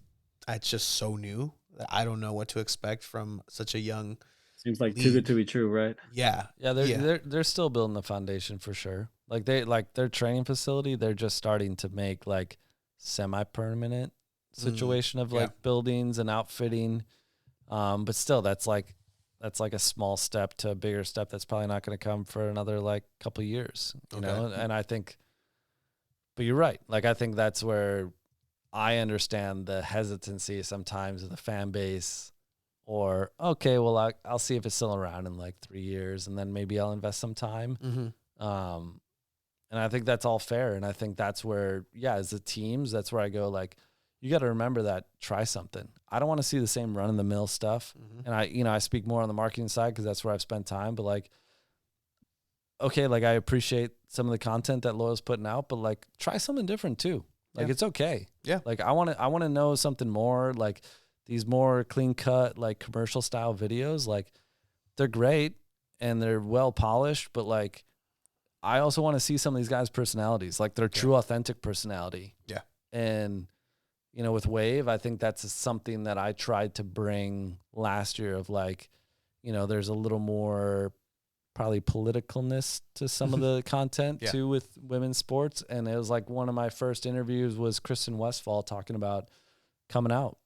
just so new that I don't know what to expect from such a young. Seems like too good to be true, right? Yeah, they're still building the foundation for sure. Like their training facility, they're just starting to make like semi-permanent situation of like buildings and outfitting. But still, that's like a small step to a bigger step that's probably not going to come for another like couple of years, you know? And I think, but you're right. Like, I think that's where I understand the hesitancy sometimes of the fan base, or, okay, well, I'll see if it's still around in like 3 years, and then maybe I'll invest some time. And I think that's all fair. And I think that's where, as the teams, that's where I go, like, you got to remember that, try something. I don't want to see the same run of the mill stuff. And I speak more on the marketing side because that's where I've spent time, but like, okay, like, I appreciate some of the content that Loyal's putting out, but like, try something different too. Like, it's okay. Yeah. Like, I want to know something more, like these more clean cut, like commercial style videos. Like, they're great and they're well polished, but like, I also want to see some of these guys' personalities, like their true, authentic personality. Yeah. And, you know, with Wave, I think that's something that I tried to bring last year of like, you know, there's a little more probably politicalness to some of the content too with women's sports. And it was like one of my first interviews was Kristen Westphal talking about coming out.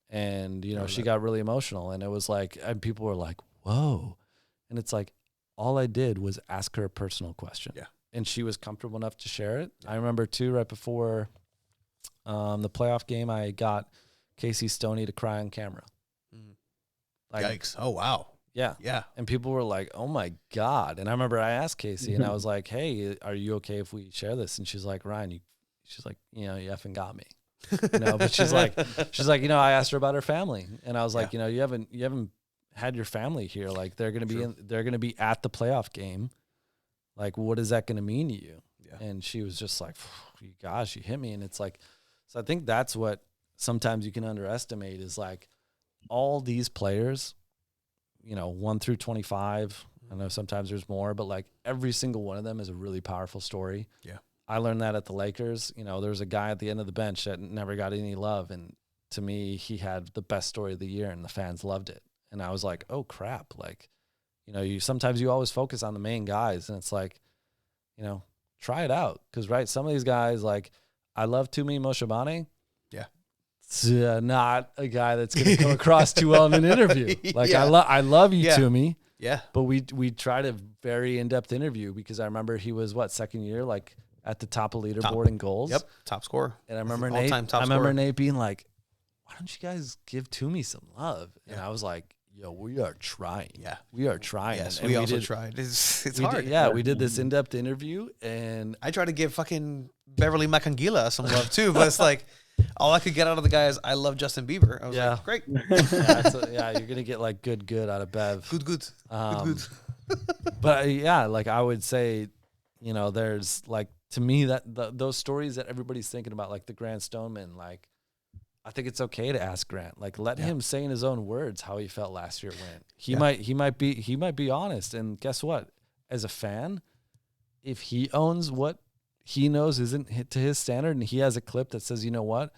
And, you know, she got really emotional, and it was like, and people were like, whoa. And it's like, all I did was ask her a personal question. Yeah. And she was comfortable enough to share it. I remember too, right before the playoff game, I got Casey Stoney to cry on camera. Like, yikes. Oh, wow. Yeah. Yeah. And people were like, oh my God. And I remember I asked Casey and I was like, hey, are you okay if we share this? And she's like, Ryan, she's like, you know, you effing got me. You know, but she's like, you know, I asked her about her family, and I was like, you know, you haven't had your family here. Like, they're going to be at the playoff game. Like, what is that going to mean to you? Yeah. And she was just like, gosh, you hit me. And it's like, so I think that's what sometimes you can underestimate is like all these players, you know, 1 through 25. I know sometimes there's more, but like every single one of them is a really powerful story. Yeah. I learned that at the Lakers. You know, there was a guy at the end of the bench that never got any love. And to me, he had the best story of the year and the fans loved it. And I was like, oh crap. Like, you know, sometimes you always focus on the main guys, and it's like, you know, try it out. Cause right. Some of these guys, like, I love Tumi Moshabani. Yeah. It's not a guy that's going to come across too well in an interview. Like, I love you, Tumi. Yeah. But we tried a very in-depth interview because I remember he was second year, like at the top of leaderboard in goals. Yep. Top scorer. And I remember Nate being like, why don't you guys give Tumi some love? And I was like, yo, we are trying. Yeah. We are trying. Yes, and we also tried. It's hard. We did this in-depth interview, and I tried to give fucking Beverly Macangila some love too, but it's like all I could get out of the guy is I love Justin Bieber. I was like, great. You're going to get like good out of Bev. Good. But like I would say, you know, there's like to me, that those stories that everybody's thinking about, like the Grant Stoneman, like I think it's okay to ask Grant, like let him say in his own words how he felt last year went. He might be honest. And guess what? As a fan, if he owns what he knows isn't to his standard, and he has a clip that says, you know what,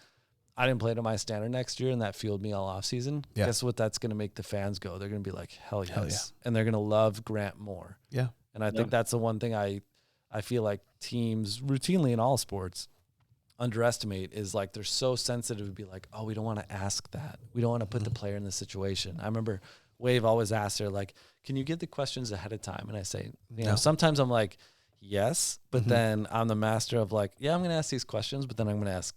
I didn't play to my standard next year, and that fueled me all off season. Yeah. Guess what? That's going to make the fans go. They're going to be like, hell yes, and they're going to love Grant more. Yeah, and I think that's the one thing I feel like teams routinely in all sports underestimate is like they're so sensitive to be like, oh, we don't want to ask that. We don't want to put the player in this situation. I remember Wave always asked her, like, can you get the questions ahead of time? And I say, you know, sometimes I'm like, yes, but then I'm the master of like, yeah, I'm going to ask these questions, but then I'm going to ask,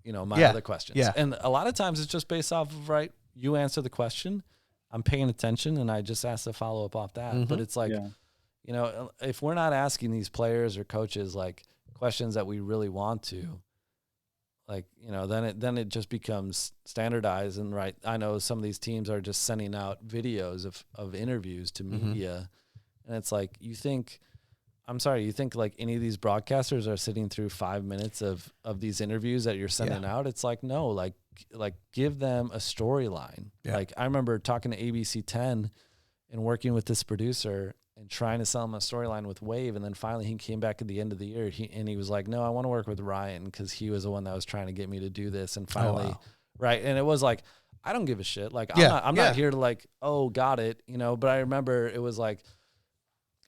you know, my other questions. Yeah. And a lot of times it's just based off of, right, you answer the question, I'm paying attention, and I just ask the follow-up off that. But it's like, you know, if we're not asking these players or coaches like questions that we really want to, like, you know, then it just becomes standardized. And right, I know some of these teams are just sending out videos of interviews to media, and it's like, you think like any of these broadcasters are sitting through 5 minutes of these interviews that you're sending out? It's like, no, like give them a storyline. Like I remember talking to ABC 10 and working with this producer and trying to sell him a storyline with Wave. And then finally he came back at the end of the year and he was like, no, I want to work with Ryan because he was the one that was trying to get me to do this. And finally, right. And it was like, I don't give a shit. Like, I'm not here to like, oh, got it. You know, but I remember it was like,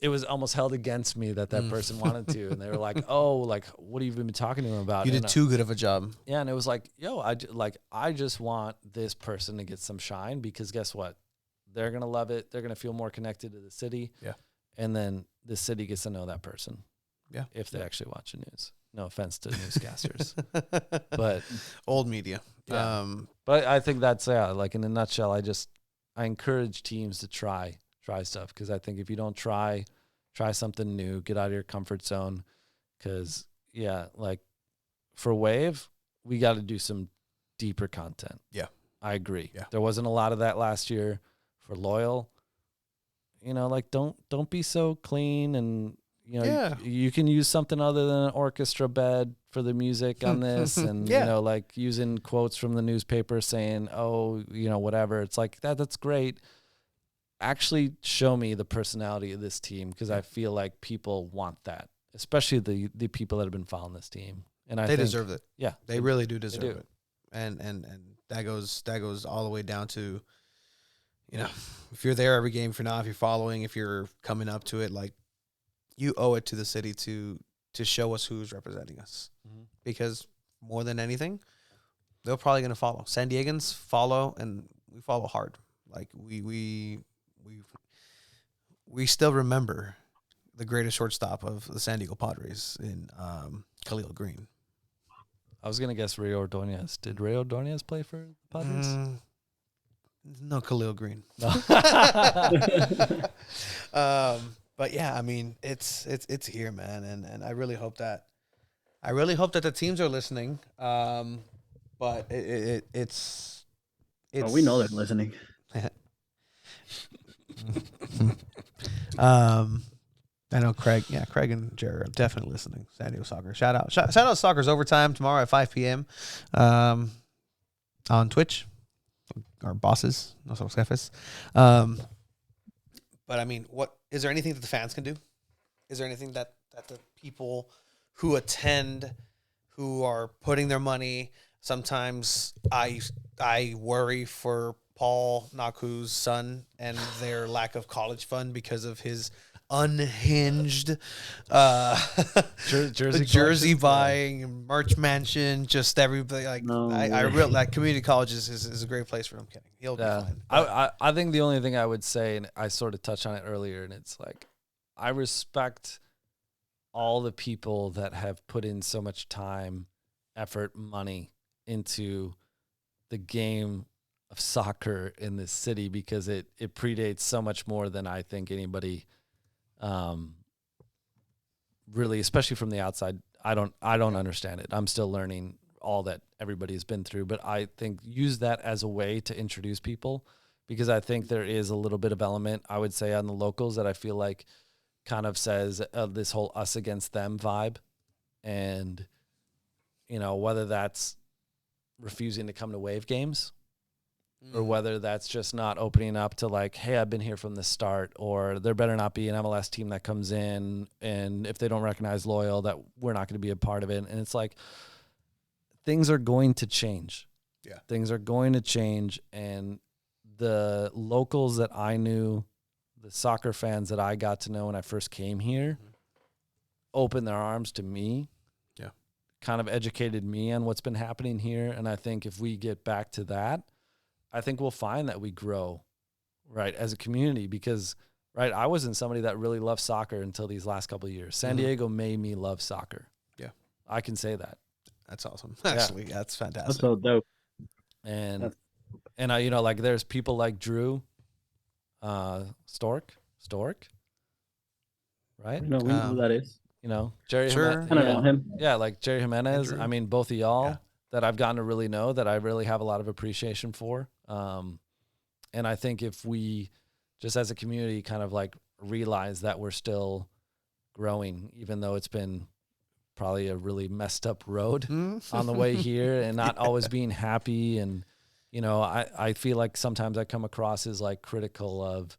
it was almost held against me that person wanted to. And they were like, oh, like, what have you been talking to him about? You did too good of a job. Yeah. And it was like, yo, I just want this person to get some shine because guess what? They're going to love it. They're going to feel more connected to the city. Yeah. And then the city gets to know that person. Yeah. If they actually watch the news. No offense to newscasters. But old media. Yeah. But I think that's, like in a nutshell, I encourage teams to try stuff. Cause I think if you don't try something new, get out of your comfort zone. Cause like for Wave, we got to do some deeper content. Yeah. I agree. Yeah. There wasn't a lot of that last year. For Loyal, you know, like don't be so clean, and you know you can use something other than an orchestra bed for the music on this, and you know, like using quotes from the newspaper saying, oh, you know, whatever. It's like that's great. Actually, show me the personality of this team because I feel like people want that, especially the people that have been following this team, and they deserve it. Yeah, they really do deserve it, and that goes all the way down to, you know, if you're there every game, if you're following, if you're coming up to it, like you owe it to the city to show us who's representing us. Because more than anything, they're probably going to follow. San Diegans follow, and we follow hard. Like we still remember the greatest shortstop of the San Diego Padres in Khalil Green. I was going to guess Ray Ordonez. Did Ray Ordonez play for the Padres? No, Khalil Green. No. But yeah, I mean, it's here, man, and I really hope that the teams are listening. But it's oh, we know they're listening. I know Craig and Jared are definitely listening. San Diego Soccer. Shout out Soccer's Overtime tomorrow at 5 p.m. On Twitch. Our bosses, no somos jefes. But I mean, what is there anything that the fans can do? Is there anything that the people who attend, who are putting their money? Sometimes I worry for Paul Naku's son and their lack of college fund because of his unhinged jersey buying, merch mansion, just everybody. Like I real like community colleges is a great place for him. Kidding, he'll be fine. I think the only thing I would say, and I sort of touched on it earlier, and it's like I respect all the people that have put in so much time, effort, money into the game of soccer in this city because it predates so much more than I think anybody really, especially from the outside. I don't understand it. I'm still learning all that everybody's been through, but I think use that as a way to introduce people because I think there is a little bit of element, I would say, on the locals that I feel like kind of says this whole us against them vibe. And, you know, whether that's refusing to come to Wave games or whether that's just not opening up to like, hey, I've been here from the start, or there better not be an MLS team that comes in, and if they don't recognize Loyal, that we're not going to be a part of it. And it's like, things are going to change. Yeah. Things are going to change. And the locals that I knew, the soccer fans that I got to know when I first came here, opened their arms to me. Yeah. Kind of educated me on what's been happening here. And I think if we get back to that, I think we'll find that we grow, right, as a community, because, right, I wasn't somebody that really loved soccer until these last couple of years. San Diego made me love soccer. Yeah. I can say that. That's awesome. Actually, that's fantastic. That's so dope. And I, you know, like there's people like Drew Stork, right? We know who that is. You know, Jerry. Sure. I don't know him. Yeah, like Jerry Jimenez. Andrew. I mean, both of y'all Yeah. that I've gotten to really know, that I really have a lot of appreciation for. And I think if we just as a community kind of like realize that we're still growing, even though it's been probably a really messed up road on the way here, and not always being happy. And, you know, I feel like sometimes I come across as like critical of,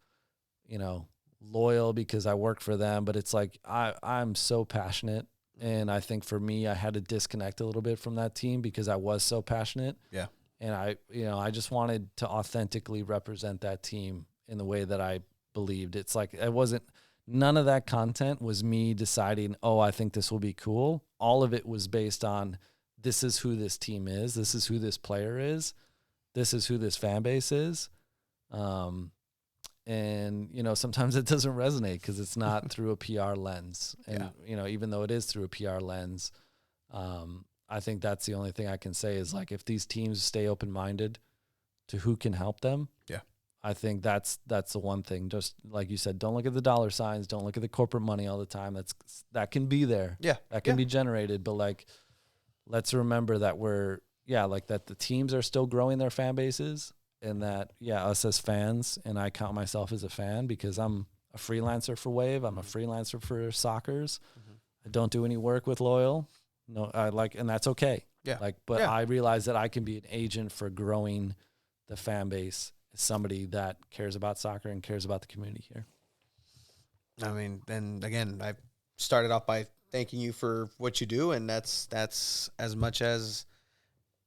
you know, Loyal because I work for them, but it's like, I'm so passionate. And I think for me, I had to disconnect a little bit from that team because I was so passionate. Yeah. And I just wanted to authentically represent that team in the way that I believed. It's like, none of that content was me deciding, oh, I think this will be cool. All of it was based on, this is who this team is. This is who this player is. This is who this fan base is. And, you know, sometimes it doesn't resonate because it's not through a PR lens. And, you know, even though it is through a PR lens, I think that's the only thing I can say is like, if these teams stay open-minded to who can help them, I think that's the one thing. Just like you said, don't look at the dollar signs, don't look at the corporate money all the time. That can be there. Yeah. That can be generated, but like, let's remember that that the teams are still growing their fan bases, and that, us as fans, and I count myself as a fan because I'm a freelancer for Wave. I'm a freelancer for Soccers. I don't do any work with Loyal. No, and that's okay. Yeah. But I realize that I can be an agent for growing the fan base as somebody that cares about soccer and cares about the community here. I mean, then again, I started off by thanking you for what you do, and that's as much as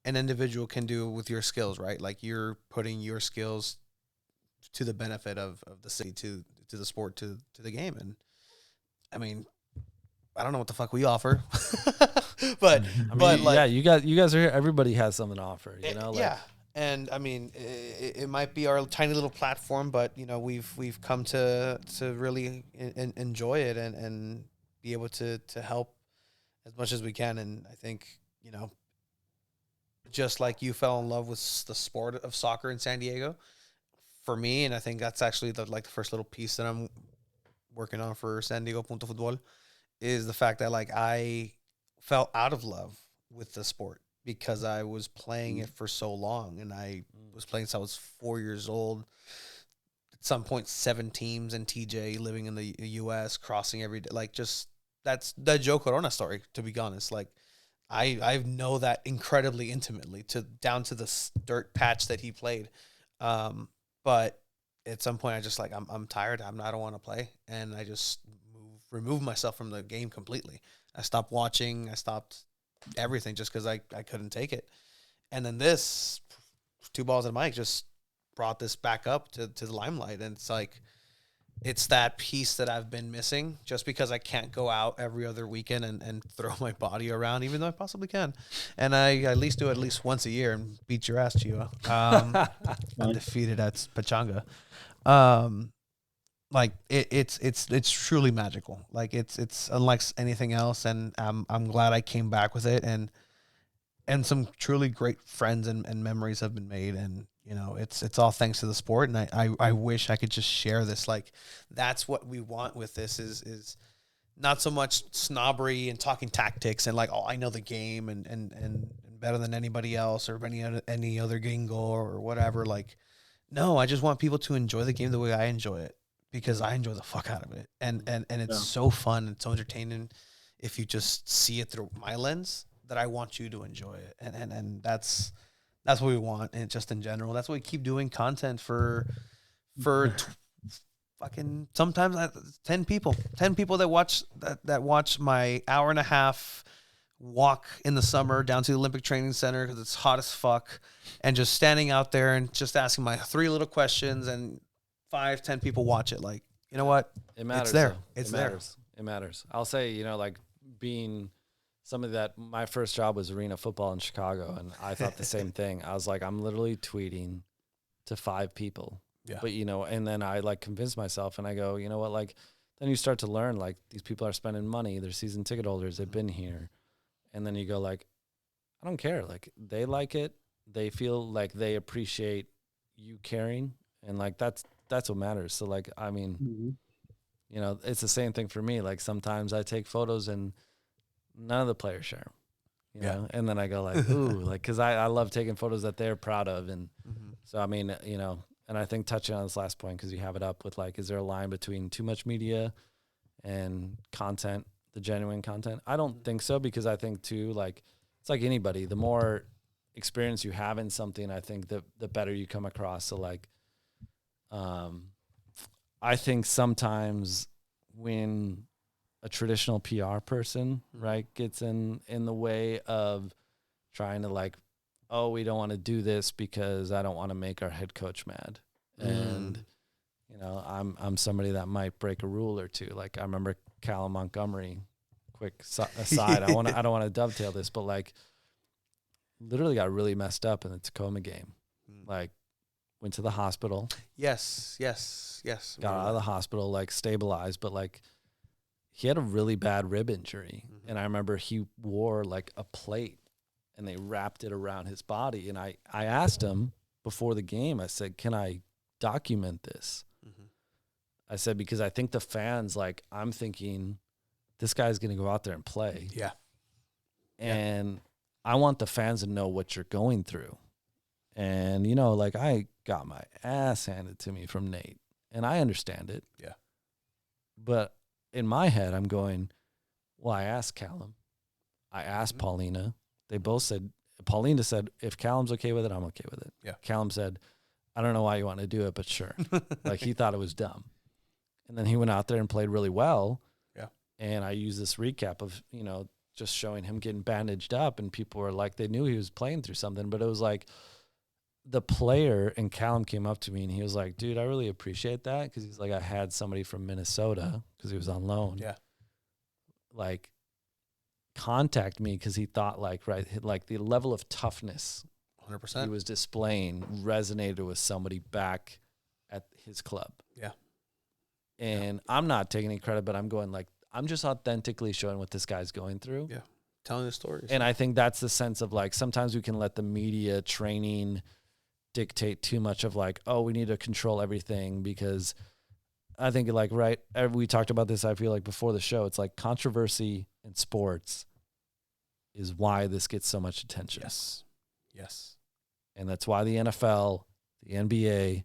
an individual can do with your skills, right? Like, you're putting your skills to the benefit of the city, to the sport, to the game. And I mean, I don't know what the fuck we offer, but you guys are here. Everybody has something to offer, you know? And I mean, it might be our tiny little platform, but you know, we've come to really enjoy it and be able to help as much as we can. And I think, you know, just like you fell in love with the sport of soccer in San Diego, for me, and I think that's actually the first little piece that I'm working on for San Diego Punto Futbol, is the fact that like I fell out of love with the sport because I was playing it for so long, and I was playing since I was 4 years old. At some point, 7 teams in TJ, living in the U.S., crossing every day. Like, just that's the Joe Corona story, to be honest. Like, I know that incredibly intimately, down to the dirt patch that he played. But at some point, I just like, I'm tired. I don't want to play, and I just removed myself from the game completely. I stopped watching. I stopped everything just because I couldn't take it. And then this Two Balls and Mike just brought this back up to the limelight, and it's like, it's that piece that I've been missing just because I can't go out every other weekend and throw my body around, even though I possibly can. And I at least do it at least once a year and beat your ass, Chio. Undefeated at Pachanga. Like it's truly magical. Like it's unlike anything else. And I'm glad I came back with it, and some truly great friends and memories have been made. And, you know, it's all thanks to the sport. And I wish I could just share this. Like, that's what we want with this is not so much snobbery and talking tactics and like, oh, I know the game and better than anybody else or any other gringo or whatever. Like, no, I just want people to enjoy the game the way I enjoy it. because I enjoy the fuck out of it, and it's Yeah. so fun, it's so entertaining. If you just see it through my lens, that I want you to enjoy it, and that's what we want, and just in general, that's why we keep doing content for fucking sometimes 10 people that watch my hour and a half walk in the summer down to the Olympic Training Center because it's hot as fuck, and just standing out there and just asking my 3 little questions, and 5-10 people watch it. Like, you know what? It matters. It's there. Though. It's it there. matters. It matters. I'll say, you know, like being somebody that my first job was arena football in Chicago, and I thought the same thing. I was like, I'm literally tweeting to 5 people. Yeah. But, you know, and then I like convinced myself, and I go, you know what, like, then you start to learn, like, these people are spending money. They're season ticket holders. They've been here. And then you go, like, I don't care. Like, they like it. They feel like they appreciate you caring. And, like, that's what matters. So, like, I mean, you know, it's the same thing for me. Like, sometimes I take photos and none of the players share 'em, you know? And then I go, like, ooh, like, because I love taking photos that they're proud of. And so, I mean, you know, and I think touching on this last point, because you have it up with, like, is there a line between too much media and content, the genuine content? I don't think so, because I think, too, like, it's like anybody. The more experience you have in something, I think the better you come across. So, like, I think sometimes when a traditional PR person, right, gets in the way of trying to, like, oh, we don't want to do this because I don't want to make our head coach mad. And, you know, I'm somebody that might break a rule or two. Like, I remember Callum Montgomery, quick aside, I don't want to dovetail this, but, like, literally got really messed up in the Tacoma game. Like, went to the hospital. Yes. Got out of the hospital, like, stabilized, but, like, he had a really bad rib injury. And I remember he wore, like, a plate, and they wrapped it around his body. And I asked him before the game, I said, can I document this? I said, because I think the fans, like, I'm thinking this guy's going to go out there and play. Yeah. And I want the fans to know what you're going through. And, you know, like, I got my ass handed to me from Nate, and I understand it. Yeah. But in my head, I'm going, well, I asked Callum. I asked Paulina. They both said, Paulina said, if Callum's okay with it, I'm okay with it. Yeah. Callum said, I don't know why you want to do it, but sure. Like, he thought it was dumb. And then he went out there and played really well. Yeah. And I used this recap of, you know, just showing him getting bandaged up, and people were like, they knew he was playing through something, but it was like the player, and Callum came up to me and he was like, dude, I really appreciate that. Because he's like, I had somebody from Minnesota, because he was on loan. Yeah. Like, contact me because he thought, like, right, like, the level of toughness 100%. he was displaying resonated with somebody back at his club. Yeah. And I'm not taking any credit, but I'm going, like, I'm just authentically showing what this guy's going through. Yeah. Telling the stories. And I think that's the sense of, like, sometimes we can let the media training dictate too much of, like, oh, we need to control everything, because I think, like, right, we talked about this, I feel like, before the show. It's like controversy in sports is why this gets so much attention. Yes. And that's why the NFL, the NBA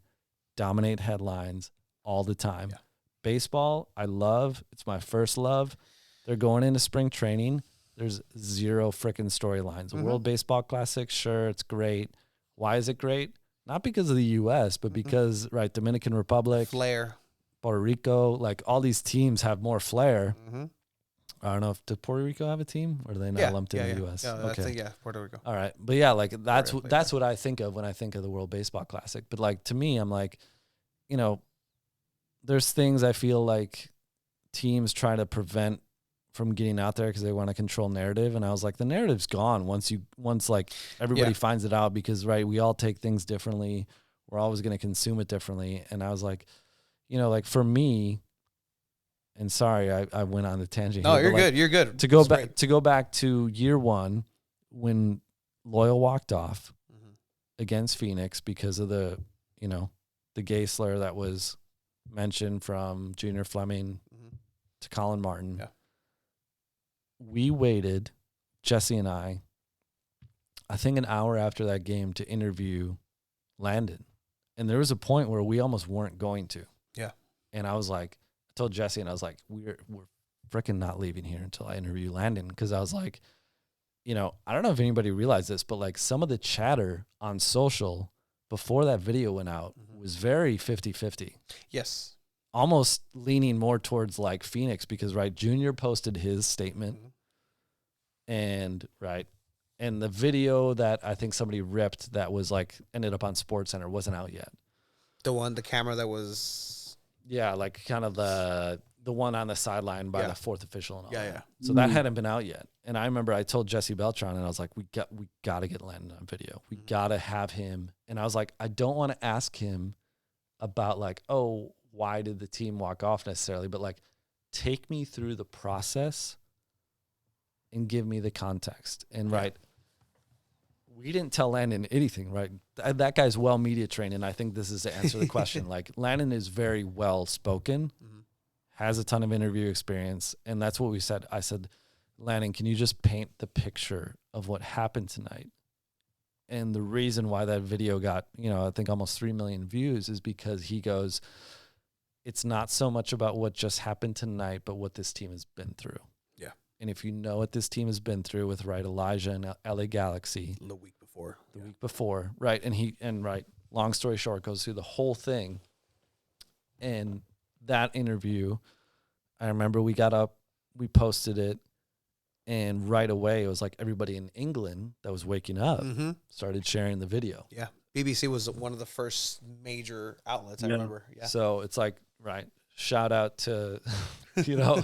dominate headlines all the time. Yeah. Baseball, I love. It's my first love. They're going into spring training. There's zero freaking storylines. World Baseball Classic, sure, it's great. Why is it great? Not because of the U.S., but because, right, Dominican Republic, Flair. Puerto Rico, like, all these teams have more flair. I don't know if did Puerto Rico have a team, or do they not lumped in the U.S.? Yeah, I think, Puerto Rico. All right, but yeah, like, that's Puerto Rico, that's what I think of when I think of the World Baseball Classic. But, like, to me, I'm like, you know, there's things I feel like teams try to prevent from getting out there because they want to control narrative. And I was like, the narrative's gone once like everybody finds it out, because, right, we all take things differently. We're always going to consume it differently. And I was like, you know, like, for me, and sorry, I went on the tangent. No, here, you're but, like, good. You're good. To go back to year one, when Loyal walked off against Phoenix because of the, you know, the gay slur that was mentioned from Junior Fleming to Colin Martin. Yeah. We waited, Jesse and I think an hour after that game, to interview Landon. And there was a point where we almost weren't going to. Yeah. And I was like, I told Jesse, and I was like, we're freaking not leaving here until I interview Landon. Cause I was like, you know, I don't know if anybody realized this, but like some of the chatter on social before that video went out was very 50-50. Yes. Almost leaning more towards like Phoenix because, right, Junior posted his statement and, right, and the video that I think somebody ripped that was like ended up on SportsCenter wasn't out yet. The camera that was. Yeah, like kind of the one on the sideline by the fourth official and all that. Yeah. So that hadn't been out yet. And I remember I told Jesse Beltran, and I was like, we got to get Landon on video. We got to have him. And I was like, I don't want to ask him about like, oh, why did the team walk off necessarily? But like, take me through the process and give me the context. And right, we didn't tell Landon anything, right? That guy's well media trained. And I think this is to answer the question. Like, Landon is very well spoken, has a ton of interview experience. And that's what we said. I said, Landon, can you just paint the picture of what happened tonight? And the reason why that video got, you know, I think almost 3 million views is because he goes, it's not so much about what just happened tonight, but what this team has been through. Yeah. And if you know what this team has been through with, right, Elijah and LA Galaxy. The week before. Week before, right, right, long story short, goes through the whole thing. And that interview, I remember we got up, we posted it, and right away it was like everybody in England that was waking up started sharing the video. Yeah. BBC was one of the first major outlets, I remember. Yeah. So it's like, right, shout out to, you know,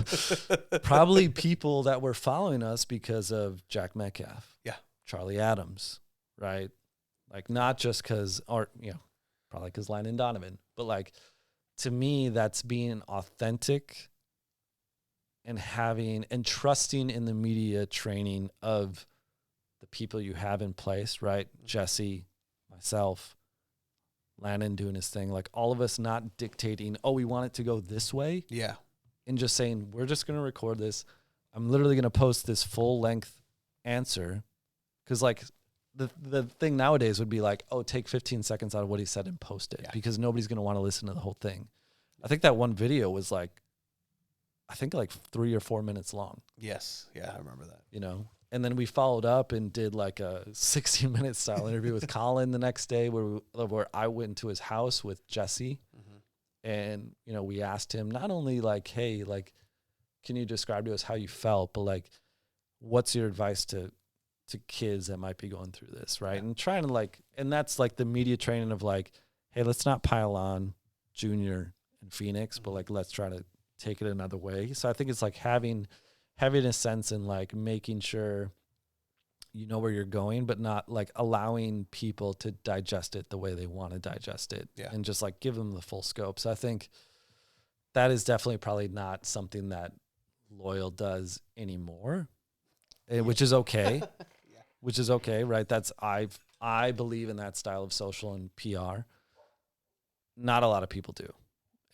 probably people that were following us because of Jack Metcalf. Yeah. Charlie Adams, right? Like, not just because, or, you know, probably because Landon Donovan, but like, to me, that's being authentic and having and trusting in the media training of the people you have in place, right? Jesse, myself, Landon doing his thing, like all of us not dictating, oh, we want it to go this way. Yeah. And just saying, we're just going to record this. I'm literally going to post this full length answer. Cause like the thing nowadays would be like, oh, take 15 seconds out of what he said and post it because nobody's going to want to listen to the whole thing. I think that one video was like, I think like 3 or 4 minutes long. Yes. Yeah, I remember that. You know, and then we followed up and did like a 60-minute style interview with Colin the next day where I went to his house with Jesse. And, you know, we asked him not only like, hey, like, can you describe to us how you felt, but like, what's your advice to kids that might be going through this, right? And trying to like, and that's like the media training of like, hey, let's not pile on Junior and Phoenix, but like, let's try to take it another way. So I think it's like having a sense in like making sure you know where you're going, but not like allowing people to digest it the way they want to digest it and just like give them the full scope. So I think that is definitely probably not something that Loyal does anymore, which is okay. Which is okay, right? I believe in that style of social and PR. Not a lot of people do.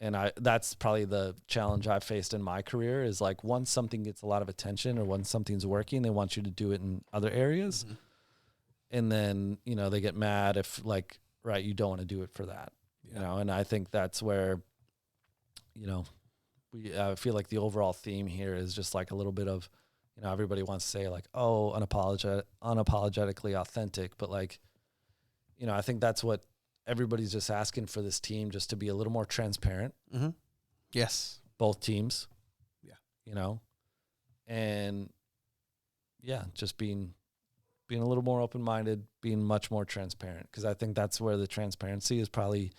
And that's probably the challenge I've faced in my career is like once something gets a lot of attention or once something's working, they want you to do it in other areas. And then, you know, they get mad if like, right, you don't want to do it for that, you know? And I think that's where, you know, I feel like the overall theme here is just like a little bit of, you know, everybody wants to say like, oh, unapologetically authentic. But like, you know, I think that's what everybody's just asking for this team just to be a little more transparent. Yes. Both teams. Yeah. You know, and yeah, just being a little more open-minded, being much more transparent. Cause I think that's where the transparency is probably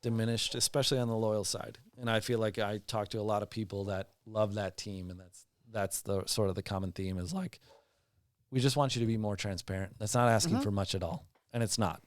diminished, especially on the Loyal side. And I feel like I talk to a lot of people that love that team. And that's the sort of the common theme is like, we just want you to be more transparent. That's not asking for much at all. And it's not.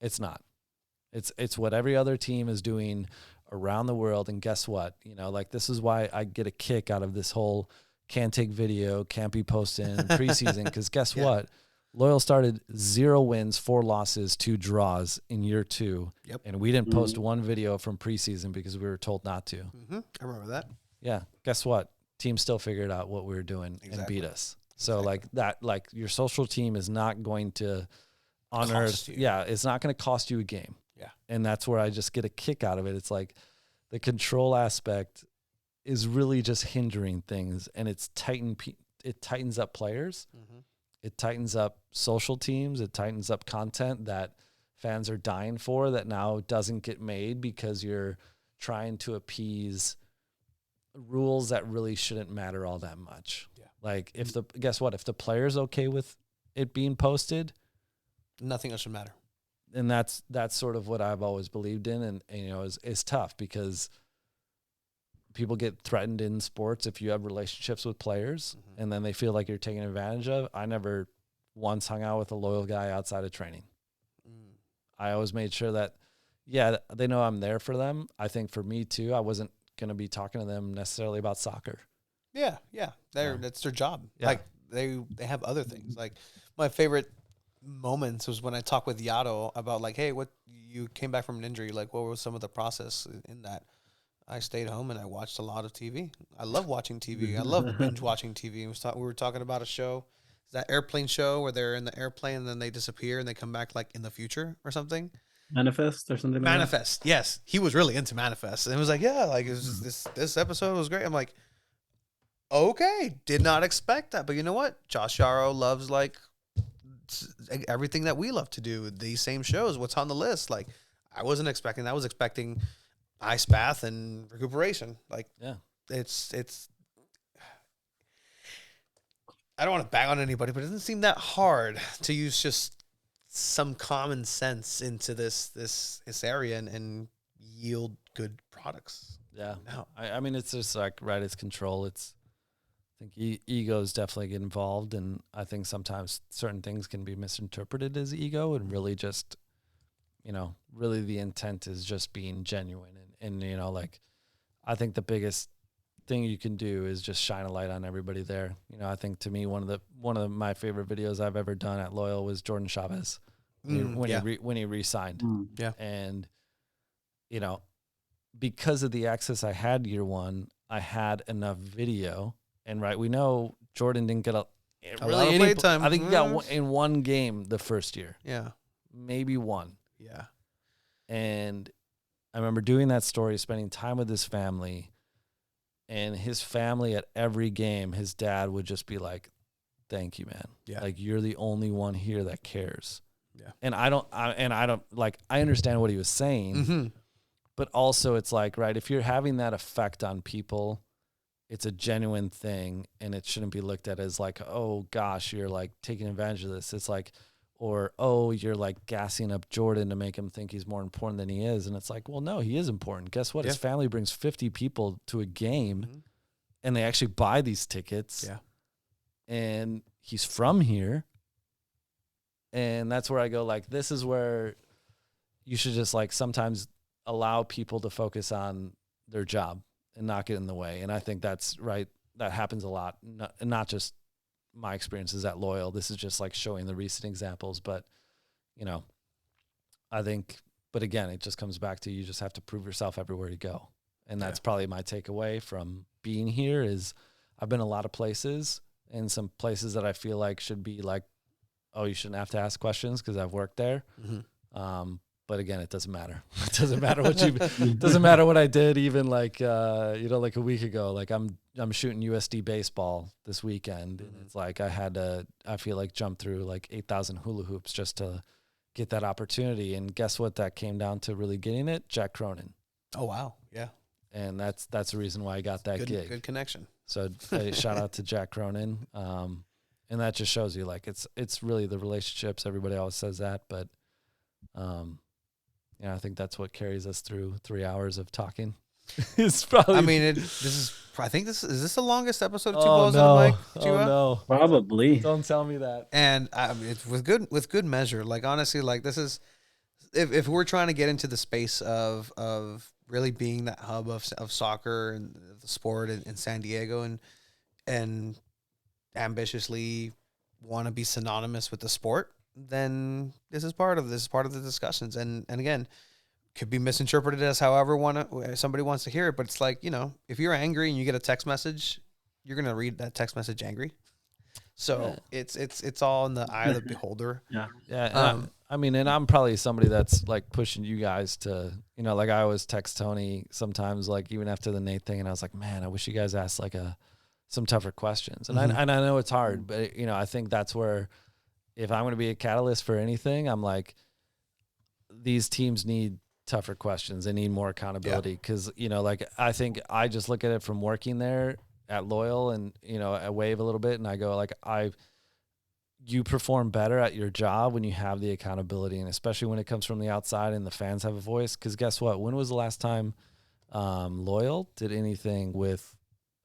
It's what every other team is doing around the world. And guess what? You know, like this is why I get a kick out of this whole can't take video, can't be posted in preseason. Because guess what? Loyal started 0 wins, 4 losses, 2 draws in year 2. Yep. And we didn't post one video from preseason because we were told not to. I remember that. Yeah. Guess what? Team still figured out what we were doing and beat us. So like that, like your social team is not going to unearth. Yeah. It's not going to cost you a game. Yeah. And that's where I just get a kick out of it. It's like, the control aspect is really just hindering things, and it tightens up players. Mm-hmm. It tightens up social teams. It tightens up content that fans are dying for that now doesn't get made because you're trying to appease rules that really shouldn't matter all that much. Yeah. Like guess what? If the player's okay with it being posted, Nothing else should matter. and that's sort of what I've always believed in, and you know, is tough because people get threatened in sports if you have relationships with players, Mm-hmm. and then they feel like you're taken advantage of. I never once hung out with a loyal guy outside of training. Mm. I always made sure that, yeah, they know I'm there for them. I think for me too, I wasn't going to be talking to them necessarily about soccer. Yeah. That's their job. Yeah. Like they have other things. Like my favorite moments was when I talked with Yato about like, hey, what you came back from an injury, like what was some of the process in that? I stayed home and I watched a lot of TV. I love watching TV. I love binge watching TV. We were talking about a show, that airplane show where they're in the airplane and then they disappear and they come back like in the future or something. Manifest or something. Manifest. Yes, he was really into Manifest, and it was like, yeah, like it was just, this episode was great. I'm like, okay, did not expect that, but you know what? Josh Yarrow loves like everything that we love to do. These same shows. What's on the list? Like, I wasn't expecting that. I was expecting ice bath and recuperation. Like, Yeah. it's. I don't want to bang on anybody, but it doesn't seem that hard to use just some common sense into this area and yield good products. Yeah. No. I mean, it's just like, right, it's control. I think egos definitely get involved, and I think sometimes certain things can be misinterpreted as ego, and really just, you know, really the intent is just being genuine. And you know, like, I think the biggest thing you can do is just shine a light on everybody there. You know, I think to me, one of my favorite videos I've ever done at Loyal was Jordan Chavez when he re-signed. Yeah. And, you know, because of the access I had year one, I had enough video. And right, we know Jordan didn't get lot of play time. I think he got in one game the first year, Yeah. maybe one. Yeah. And I remember doing that story, spending time with his family, and his family at every game, his dad would just be like, "Thank you, man. Yeah. Like, you're the only one here that cares." Yeah. And I don't like, I understand what he was saying, Mm-hmm. but also it's like, right, if you're having that effect on people, it's a genuine thing, and it shouldn't be looked at as like, oh gosh, you're like taking advantage of this. It's like, or, oh, you're like gassing up Jordan to make him think he's more important than he is. And it's like, well, no, he is important. Guess what? Yeah. His family brings 50 people to a game, Mhm. and they actually buy these tickets. Yeah. And he's from here. And that's where I go, like, this is where you should just like sometimes allow people to focus on their job and not get in the way. And I think that's right. That happens a lot. Not just my experiences at Loyal. This is just like showing the recent examples. But, you know, I think, but again, it just comes back to, you just have to prove yourself everywhere you go. And that's probably my takeaway from being here is I've been a lot of places, and some places that I feel like should be like, oh, you shouldn't have to ask questions because I've worked there. Mm-hmm. But again, it doesn't matter. It doesn't matter what doesn't matter what I did. Even like, like a week ago, like I'm shooting USD baseball this weekend. And it's like, I feel like jump through like 8,000 hula hoops just to get that opportunity. And guess what? That came down to really getting it. Jack Cronin. Oh, wow. Yeah. And that's the reason why I got that gig. Good connection. So shout out to Jack Cronin. And that just shows you like, it's really the relationships. Everybody always says that, but, I think that's what carries us through 3 hours of talking. It's probably. I mean, I think this is the longest episode of Two Oh Balls no! on the Mic. Oh Chua? no! Probably. Don't tell me that. And I mean, it's with good measure. Like honestly, like this is if we're trying to get into the space of really being that hub of soccer and the sport in San Diego and ambitiously want to be synonymous with the sport, then this is part of the discussions. And again, could be misinterpreted as however somebody wants to hear it. But it's like, if you're angry and you get a text message, you're gonna read that text message angry. So it's all in the eye of the beholder. Yeah. Yeah, and I mean, and I'm probably somebody that's like pushing you guys to, like I always text Tony sometimes, like even after the Nate thing, and I was like, man, I wish you guys asked like some tougher questions. And I know it's hard, but I think that's where, if I'm going to be a catalyst for anything, I'm like, these teams need tougher questions. They need more accountability because like I think I just look at it from working there at Loyal and at Wave a little bit, and I go like you perform better at your job when you have the accountability, and especially when it comes from the outside and the fans have a voice. Because guess what? When was the last time Loyal did anything with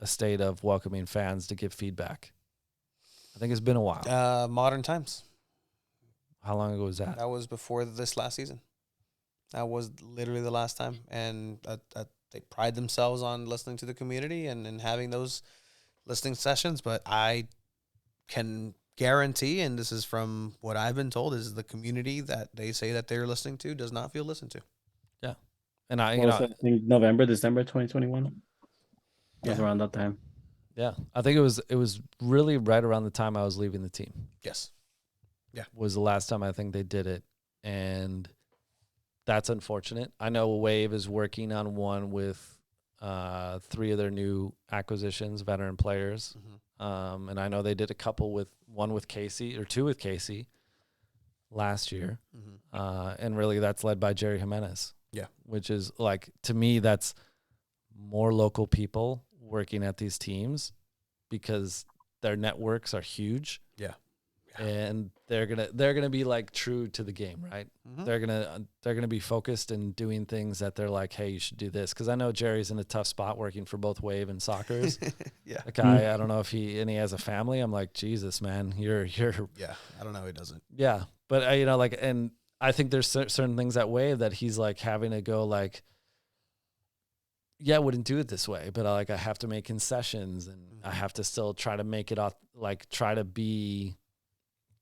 a state of welcoming fans to give feedback? I think it's been a while. Modern Times. How long ago was that? That was before this last season. That was literally the last time. And they pride themselves on listening to the community and having those listening sessions. But I can guarantee, and this is from what I've been told, is the community that they say that they're listening to does not feel listened to. Yeah. And I think November, December 2021. That's around that time. Yeah. I think it was really right around the time I was leaving the team. Yes. Yeah. Was the last time I think they did it. And that's unfortunate. I know Wave is working on one with 3 of their new acquisitions, veteran players. And I know they did a couple with 1 with Casey or 2 with Casey last year. And really that's led by Jerry Jimenez. Yeah. Which is like, to me, that's more local people working at these teams because their networks are huge. Yeah. And they're gonna be like true to the game, right? They're gonna be focused and doing things that they're like, hey, you should do this. Because I know Jerry's in a tough spot working for both Wave and Soccer's. Yeah, like I don't know if he has a family. I'm like, Jesus, man, you're yeah. I don't know. He doesn't. Yeah, but and I think there's certain things at Wave that he's like having to go like, yeah, I wouldn't do it this way, but I have to make concessions and I have to still try to make it try to be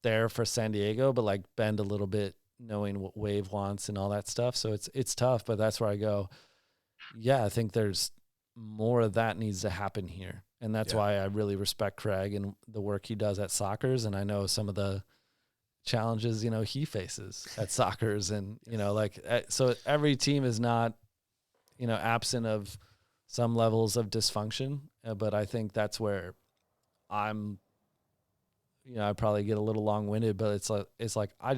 there for San Diego, but like bend a little bit, knowing what Wave wants and all that stuff. So it's tough, but that's where I go. Yeah, I think there's more of that needs to happen here, and that's why I really respect Craig and the work he does at Soccer's, and I know some of the challenges he faces at Soccer's, and so every team is not absent of some levels of dysfunction, but I think that's where I'm. I probably get a little long-winded, but it's like I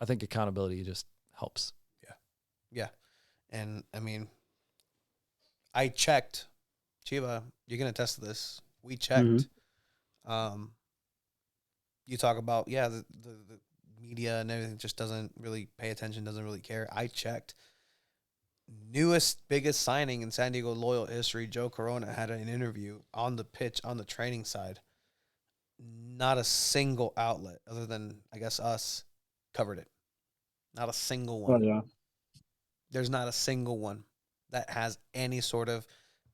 think accountability just helps. Yeah. And I mean, I checked, Chiva, you can attest to this. We checked. You talk about, the media and everything just doesn't really pay attention, doesn't really care. I checked. Newest, biggest signing in San Diego Loyal history, Joe Corona had an interview on the pitch, on the training side. Not a single outlet other than, I guess, us covered it. Not a single one. Oh, yeah. There's not a single one that has any sort of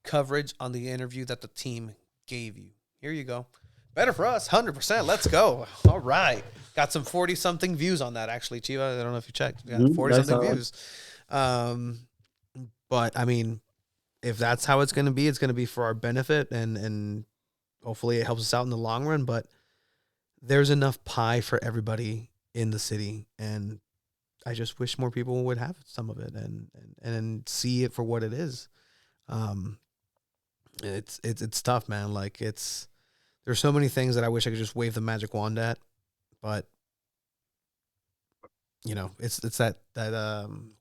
coverage on the interview that the team gave you. Here you go. Better for us, 100%. Let's go. All right. Got some 40-something views on that, actually, Chiva. I don't know if you checked. Got 40-something views. But, I mean, if that's how it's going to be for our benefit, and hopefully it helps us out in the long run. But there's enough pie for everybody in the city, and I just wish more people would have some of it and see it for what it is. It's tough, man. Like there's so many things that I wish I could just wave the magic wand at, but it's that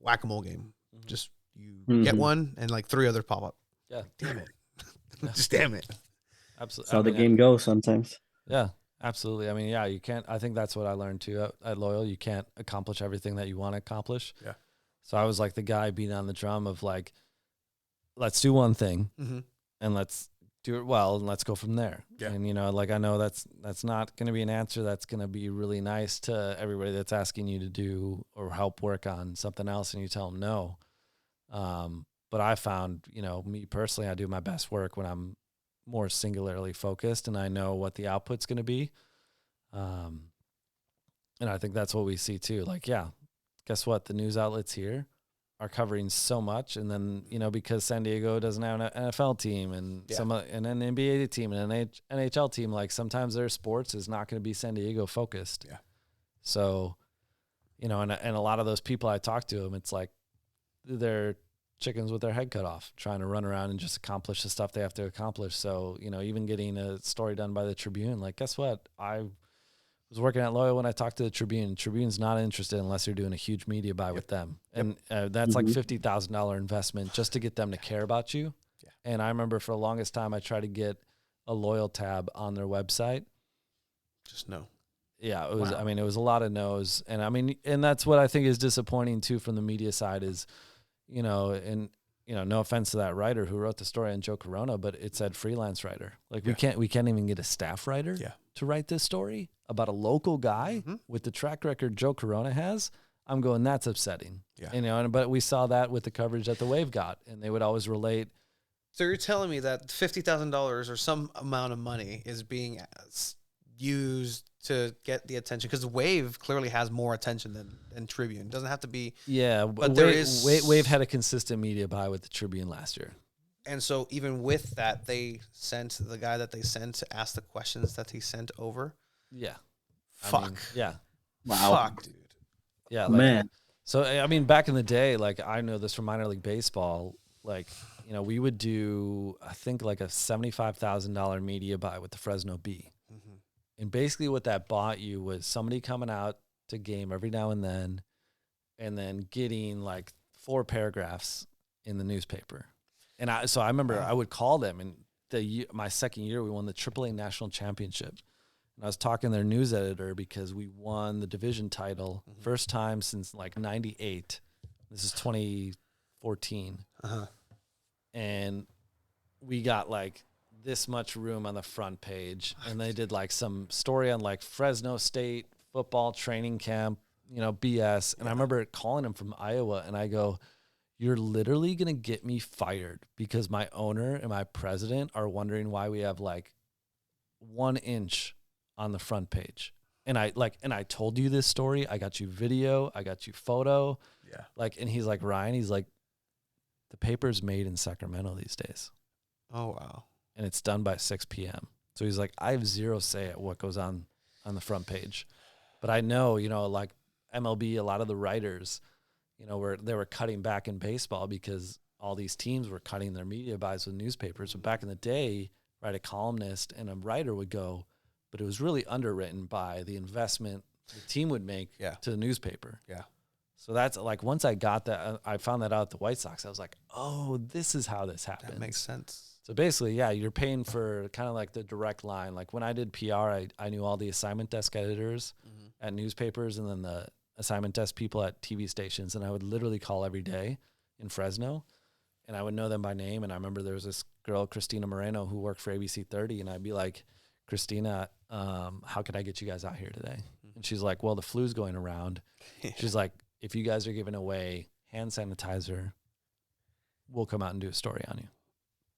whack-a-mole game. Just you get one and like 3 others pop up. Yeah. Damn it. Just damn it. Absolutely. That's how the game goes sometimes. Yeah, absolutely. I mean, yeah, you can't. I think that's what I learned too at Loyal. You can't accomplish everything that you want to accomplish. Yeah. So I was like the guy beating on the drum of like, let's do one thing and let's do it well and let's go from there. Yeah. And I know that's not going to be an answer that's going to be really nice to everybody that's asking you to do or help work on something else, and you tell them no. But I found, me personally, I do my best work when I'm more singularly focused and I know what the output's going to be. And I think that's what we see too. Like, yeah, guess what? The news outlet's here. are covering so much, and then because San Diego doesn't have an NFL team and and an NBA team and an NHL team, like sometimes their sports is not going to be San Diego focused. Yeah. So, and a lot of those people I talk to them, it's like they're chickens with their head cut off, trying to run around and just accomplish the stuff they have to accomplish. So, even getting a story done by the Tribune, like, guess what? I was working at Loyal when I talked to the Tribune. Tribune's not interested unless you're doing a huge media buy with them. And that's like $50,000 investment just to get them to care about you. Yeah. And I remember for the longest time, I tried to get a Loyal tab on their website. Just no. Yeah, it was. Wow. I mean, it was a lot of no's, and that's what I think is disappointing too from the media side is, no offense to that writer who wrote the story on Joe Corona, but it said freelance writer. Like we can't even get a staff writer to write this story about a local guy with the track record Joe Corona has. I'm going, that's upsetting. Yeah. But we saw that with the coverage that the Wave got, and they would always relate. So you're telling me that $50,000 or some amount of money is being used to get the attention, because Wave clearly has more attention than Tribune. It doesn't have to be. Yeah, but there is Wave had a consistent media buy with the Tribune last year. And so even with that, they sent the guy that they sent to ask the questions that he sent over. Yeah. Fuck. Wow. Fuck, dude. Yeah. Man. So, back in the day, like I know this from minor league baseball, like, we would do, I think like a $75,000 media buy with the Fresno Bee. And basically what that bought you was somebody coming out to game every now and then getting like 4 paragraphs in the newspaper. And I remember I would call them, and my second year we won the AAA National Championship. And I was talking to their news editor because we won the division title first time since like 98. This is 2014. And we got like this much room on the front page, and they did like some story on like Fresno State football training camp, BS. And I remember calling him from Iowa, and I go, you're literally going to get me fired because my owner and my president are wondering why we have like 1 inch on the front page. And I told you this story. I got you video. I got you photo. Yeah. And he's like, Ryan, he's like, the paper's made in Sacramento these days. Oh, wow. And it's done by 6 p.m. So he's like, I have zero say at what goes on the front page. But I know, like MLB, a lot of the writers, they were cutting back in baseball because all these teams were cutting their media buys with newspapers. But back in the day, right, a columnist and a writer would go, but it was really underwritten by the investment the team would make to the newspaper. Yeah. So that's like, once I got that, I found that out at the White Sox. I was like, oh, this is how this happens. That makes sense. So basically, you're paying for kind of like the direct line. Like when I did PR, I knew all the assignment desk editors at newspapers and then the assignment desk people at TV stations. And I would literally call every day in Fresno, and I would know them by name. And I remember there was this girl, Christina Moreno, who worked for ABC 30. And I'd be like, Christina, how could I get you guys out here today? And she's like, well, the flu's going around. She's like, if you guys are giving away hand sanitizer, we'll come out and do a story on you.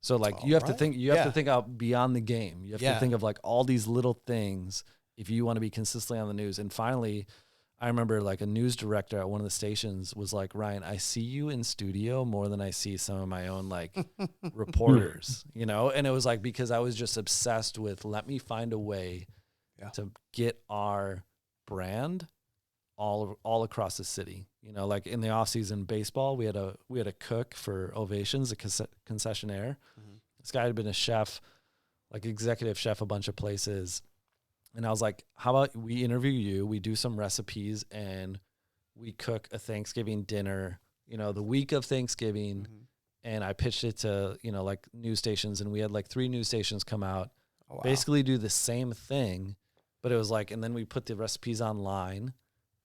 So like you have to think, have to think out beyond the game. You have to think of like all these little things if you want to be consistently on the news. And finally, I remember like a news director at one of the stations was like, Ryan, I see you in studio more than I see some of my own like reporters, and it was like, because I was just obsessed with, let me find a way to get our brand all across the city. Like in the off season baseball, we had a cook for Ovations, a concessionaire. This guy had been a chef, like executive chef, a bunch of places. And I was like, how about we interview you? We do some recipes and we cook a Thanksgiving dinner, the week of Thanksgiving. And I pitched it to, like news stations, and we had like 3 news stations come out, basically do the same thing. But it was like, and then we put the recipes online,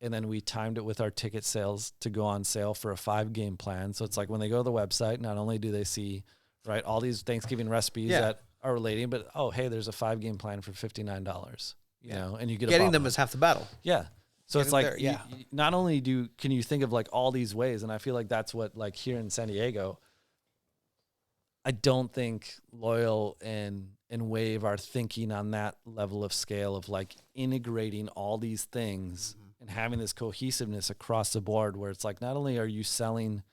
and then we timed it with our ticket sales to go on sale for a 5-game plan. So it's like when they go to the website, not only do they see, right, all these Thanksgiving recipes that are relating, but, oh, hey, there's a 5-game plan for $59, you know, and you get getting them is half the battle. Yeah. So Getting it's like, there, you, not only can you think of like all these ways, and I feel like that's what, like here in San Diego, I don't think Loyal and Wave are thinking on that level of scale of like integrating all these things and having this cohesiveness across the board, where it's like, not only are you selling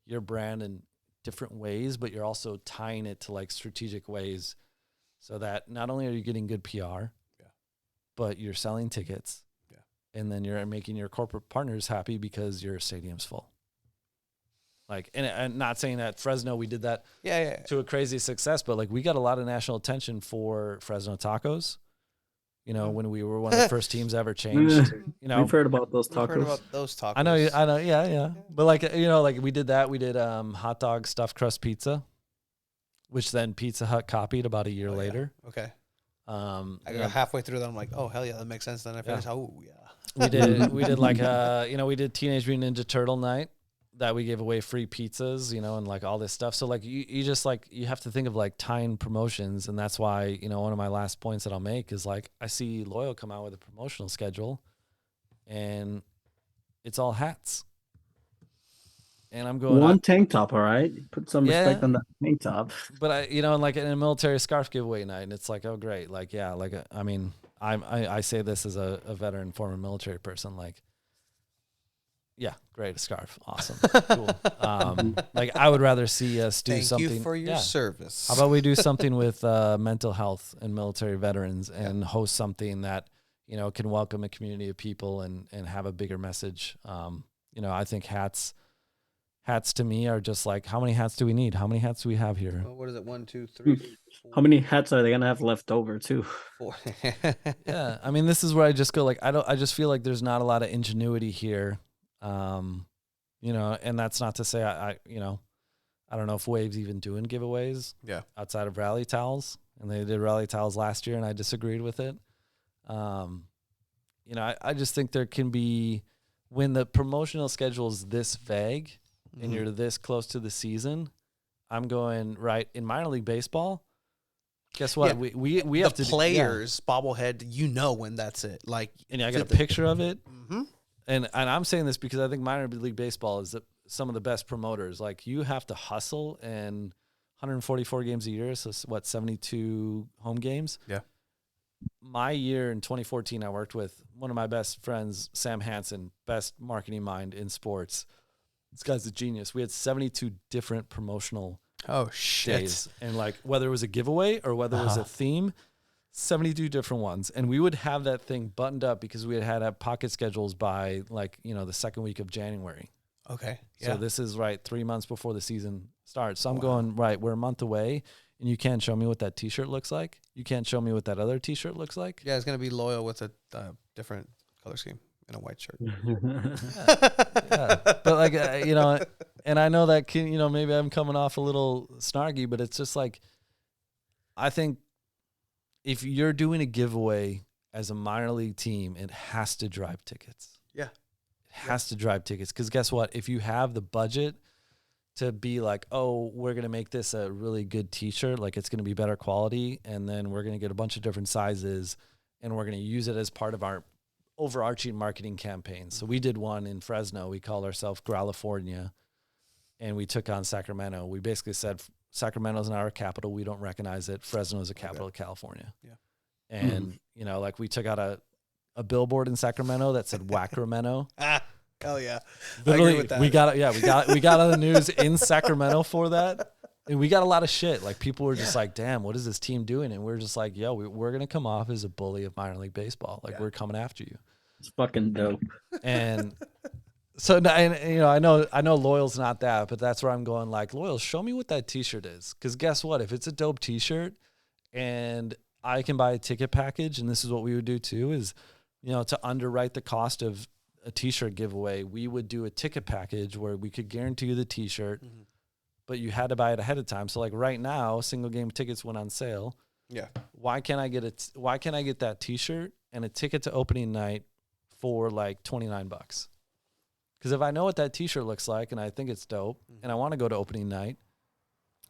your brand in different ways, but you're also tying it to like strategic ways so that not only are you getting good PR, but you're selling tickets. Yeah. And then you're making your corporate partners happy because your stadium's full. Like, and not saying that Fresno, we did that to a crazy success, but like we got a lot of national attention for Fresno tacos. You know, when we were one of the first teams ever changed, you know, we've heard about those We've heard tacos. about those tacos. I know, yeah. But like, you know, like we did that. We did hot dog stuffed crust pizza, which then Pizza Hut copied about a year later. Okay. I Yeah. got halfway through that. I'm like, oh hell yeah, that makes sense. Then I finished. Oh yeah. We did like we did Teenage Mutant Ninja Turtle night that we gave away free pizzas, you know, and like all this stuff. So like you just like you have to think of like tying promotions, and that's why, you know, one of my last points that I'll make is like I see Loyal come out with a promotional schedule and it's all hats. And I'm going One tank top, all right. Put some respect Yeah. on that tank top. but I, you know, and like in a military scarf giveaway night, and it's like, oh great, like yeah, like I mean, I say this as a veteran, former military person, like, yeah, great, a scarf, awesome, cool. Like I would rather see us do Thank something. you for your yeah. service. How about we do something with mental health and military veterans, and host something that, you know, can welcome a community of people and have a bigger message. You know, I think hats to me are just like, how many hats do we need? How many hats do we have here? Well, what is it? 1, 2, 3. How many hats are they gonna have left over too? 4. Yeah, I mean, this is where I just go like, I just feel like there's not a lot of ingenuity here. You know, and that's not to say I you know, I don't know if Wave's even doing giveaways outside of rally towels, and they did rally towels last year and I disagreed with it. You know, I just think there can be, when the promotional schedule is this vague and you're this close to the season, I'm going right in minor league baseball. Guess what? Yeah. We have the to players bobblehead. You know when that's it. Like, and I got a picture of it. Mm-hmm. And I'm saying this because I think minor league baseball is some of the best promoters. Like, you have to hustle, and 144 games a year, so what, 72 home games? Yeah. My year in 2014, I worked with one of my best friends, Sam Hansen, best marketing mind in sports. This guy's a genius. We had 72 different promotional days, and like whether it was a giveaway or whether it was a theme, 72 different ones. And we would have that thing buttoned up because we had pocket schedules by, like, you know, the second week of January. Okay. So this is 3 months before the season starts. So I'm going, we're a month away, and you can't show me what that T-shirt looks like. You can't show me what that other T-shirt looks like. Yeah, it's gonna be Loyal with a different color scheme and a white shirt. Yeah. But like, you know, and I know that can, you know, maybe I'm coming off a little snarky, but it's just like, I think if you're doing a giveaway as a minor league team, it has to drive tickets. Yeah. It has to drive tickets. Because guess what? If you have the budget to be like, oh, we're going to make this a really good T-shirt, like it's going to be better quality, and then we're going to get a bunch of different sizes, and we're going to use it as part of our overarching marketing campaign. So we did one in Fresno. We called ourselves Gralifornia, and we took on Sacramento. We basically said, Sacramento's not our capital. We don't recognize it. Fresno is the capital of California. Yeah. And, you know, like we took out a billboard in Sacramento that said Wacramento. Hell yeah. Literally, I agree with that. we got on the news in Sacramento for that. And we got a lot of shit. Like, people were just like, damn, what is this team doing? And we're just like, yo, we're going to come off as a bully of minor league baseball. Like, we're coming after you. It's fucking dope. And so, and, you know, I know Loyal's not that, but that's where I'm going, like, Loyal, show me what that T-shirt is. Because guess what? If it's a dope T-shirt and I can buy a ticket package, and this is what we would do too, is, you know, to underwrite the cost of a T-shirt giveaway, we would do a ticket package where we could guarantee you the T-shirt, but you had to buy it ahead of time. So like right now, single game tickets went on sale. Yeah. Why can't I get that T-shirt and a ticket to opening night for like $29? Because if I know what that T-shirt looks like and I think it's dope and I want to go to opening night,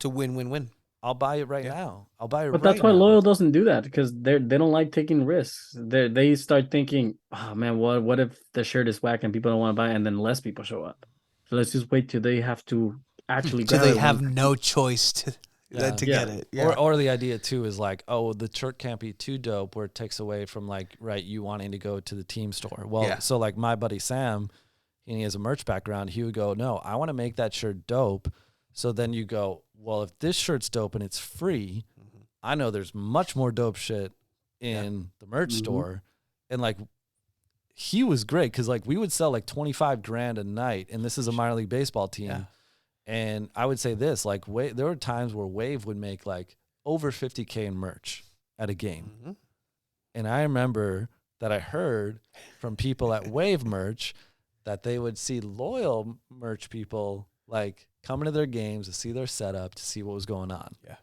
To win-win-win. I'll buy it right now. I'll buy it But right that's why now. Loyal doesn't do that, because they don't like taking risks. They start thinking, oh man, what if the shirt is whack and people don't want to buy it, and then less people show up. So let's just wait till they have to actually. So grab they one. have no choice to Yeah. get it. Yeah. Or the idea too is like, oh, the shirt can't be too dope where it takes away from like, you wanting to go to the team store. Well, Yeah. so like my buddy Sam, and he has a merch background, he would go, no, I want to make that shirt dope. So then you go, well, if this shirt's dope and it's free, I know there's much more dope shit in the merch store. And like, he was great because like we would sell like 25 grand a night, and this is a minor league baseball team. Yeah. And I would say this, like there were times where Wave would make like over 50K in merch at a game. And I remember that I heard from people at Wave merch that they would see Loyal merch people like coming to their games to see their setup, to see what was going on. Yeah.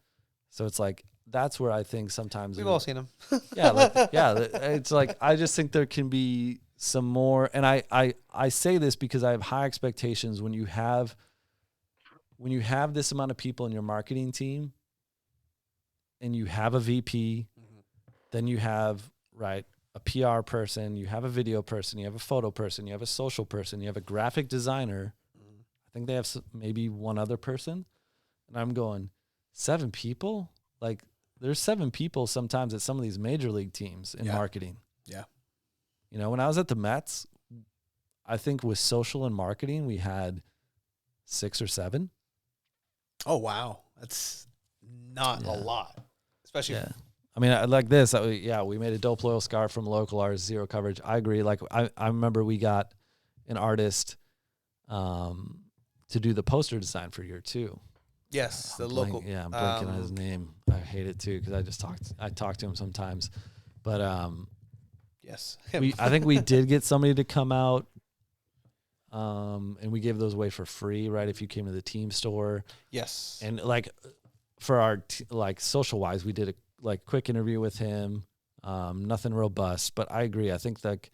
So it's like, that's where I think sometimes We've all seen them. it's like, I just think there can be some more. And I say this because I have high expectations when you have this amount of people in your marketing team and you have a VP, then you have, right, a PR person, you have a video person, you have a photo person, you have a social person, you have a graphic designer. I think they have maybe one other person. And I'm going, 7 people? Like, there's 7 people sometimes at some of these major league teams in marketing. Yeah. You know, when I was at the Mets, I think with social and marketing, we had 6 or 7. Oh, wow. That's not a lot, especially. Yeah. I mean, like this, we made a dope loyal scarf from local artists, zero coverage. I agree. Like, I remember we got an artist to do the poster design for year 2. Yes, the I'm local. I'm blanking on his name. I hate it too because I talk to him sometimes. But yes, I think we did get somebody to come out, and we gave those away for free, right? If you came to the team store. Yes. And like for our like social wise, we did a like quick interview with him. Nothing robust, but I agree. I think like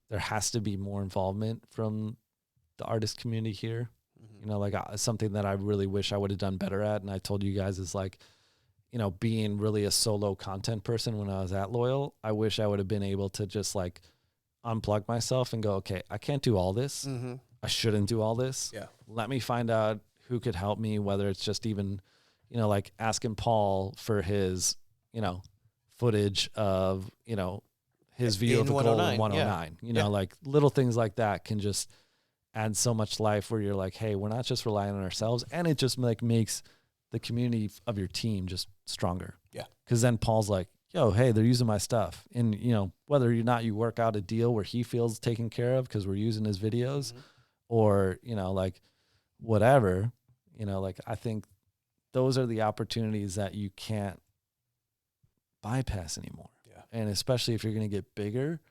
there has to be more involvement from the artist community here. You know, like something that I really wish I would have done better at. And I told you guys is like, you know, being really a solo content person when I was at Loyal, I wish I would have been able to just like unplug myself and go, okay, I can't do all this. I shouldn't do all this. Yeah. Let me find out who could help me, whether it's just even, you know, like asking Paul for his, you know, footage of, you know, his view of a goal in 109. You know, like little things like that can just add so much life where you're like, hey, we're not just relying on ourselves. And it just like makes the community of your team just stronger. Yeah. Because then Paul's like, yo, hey, they're using my stuff. And, you know, whether or not you work out a deal where he feels taken care of because we're using his videos or, you know, like whatever, you know, like I think those are the opportunities that you can't bypass anymore. Yeah. And especially if you're going to get bigger,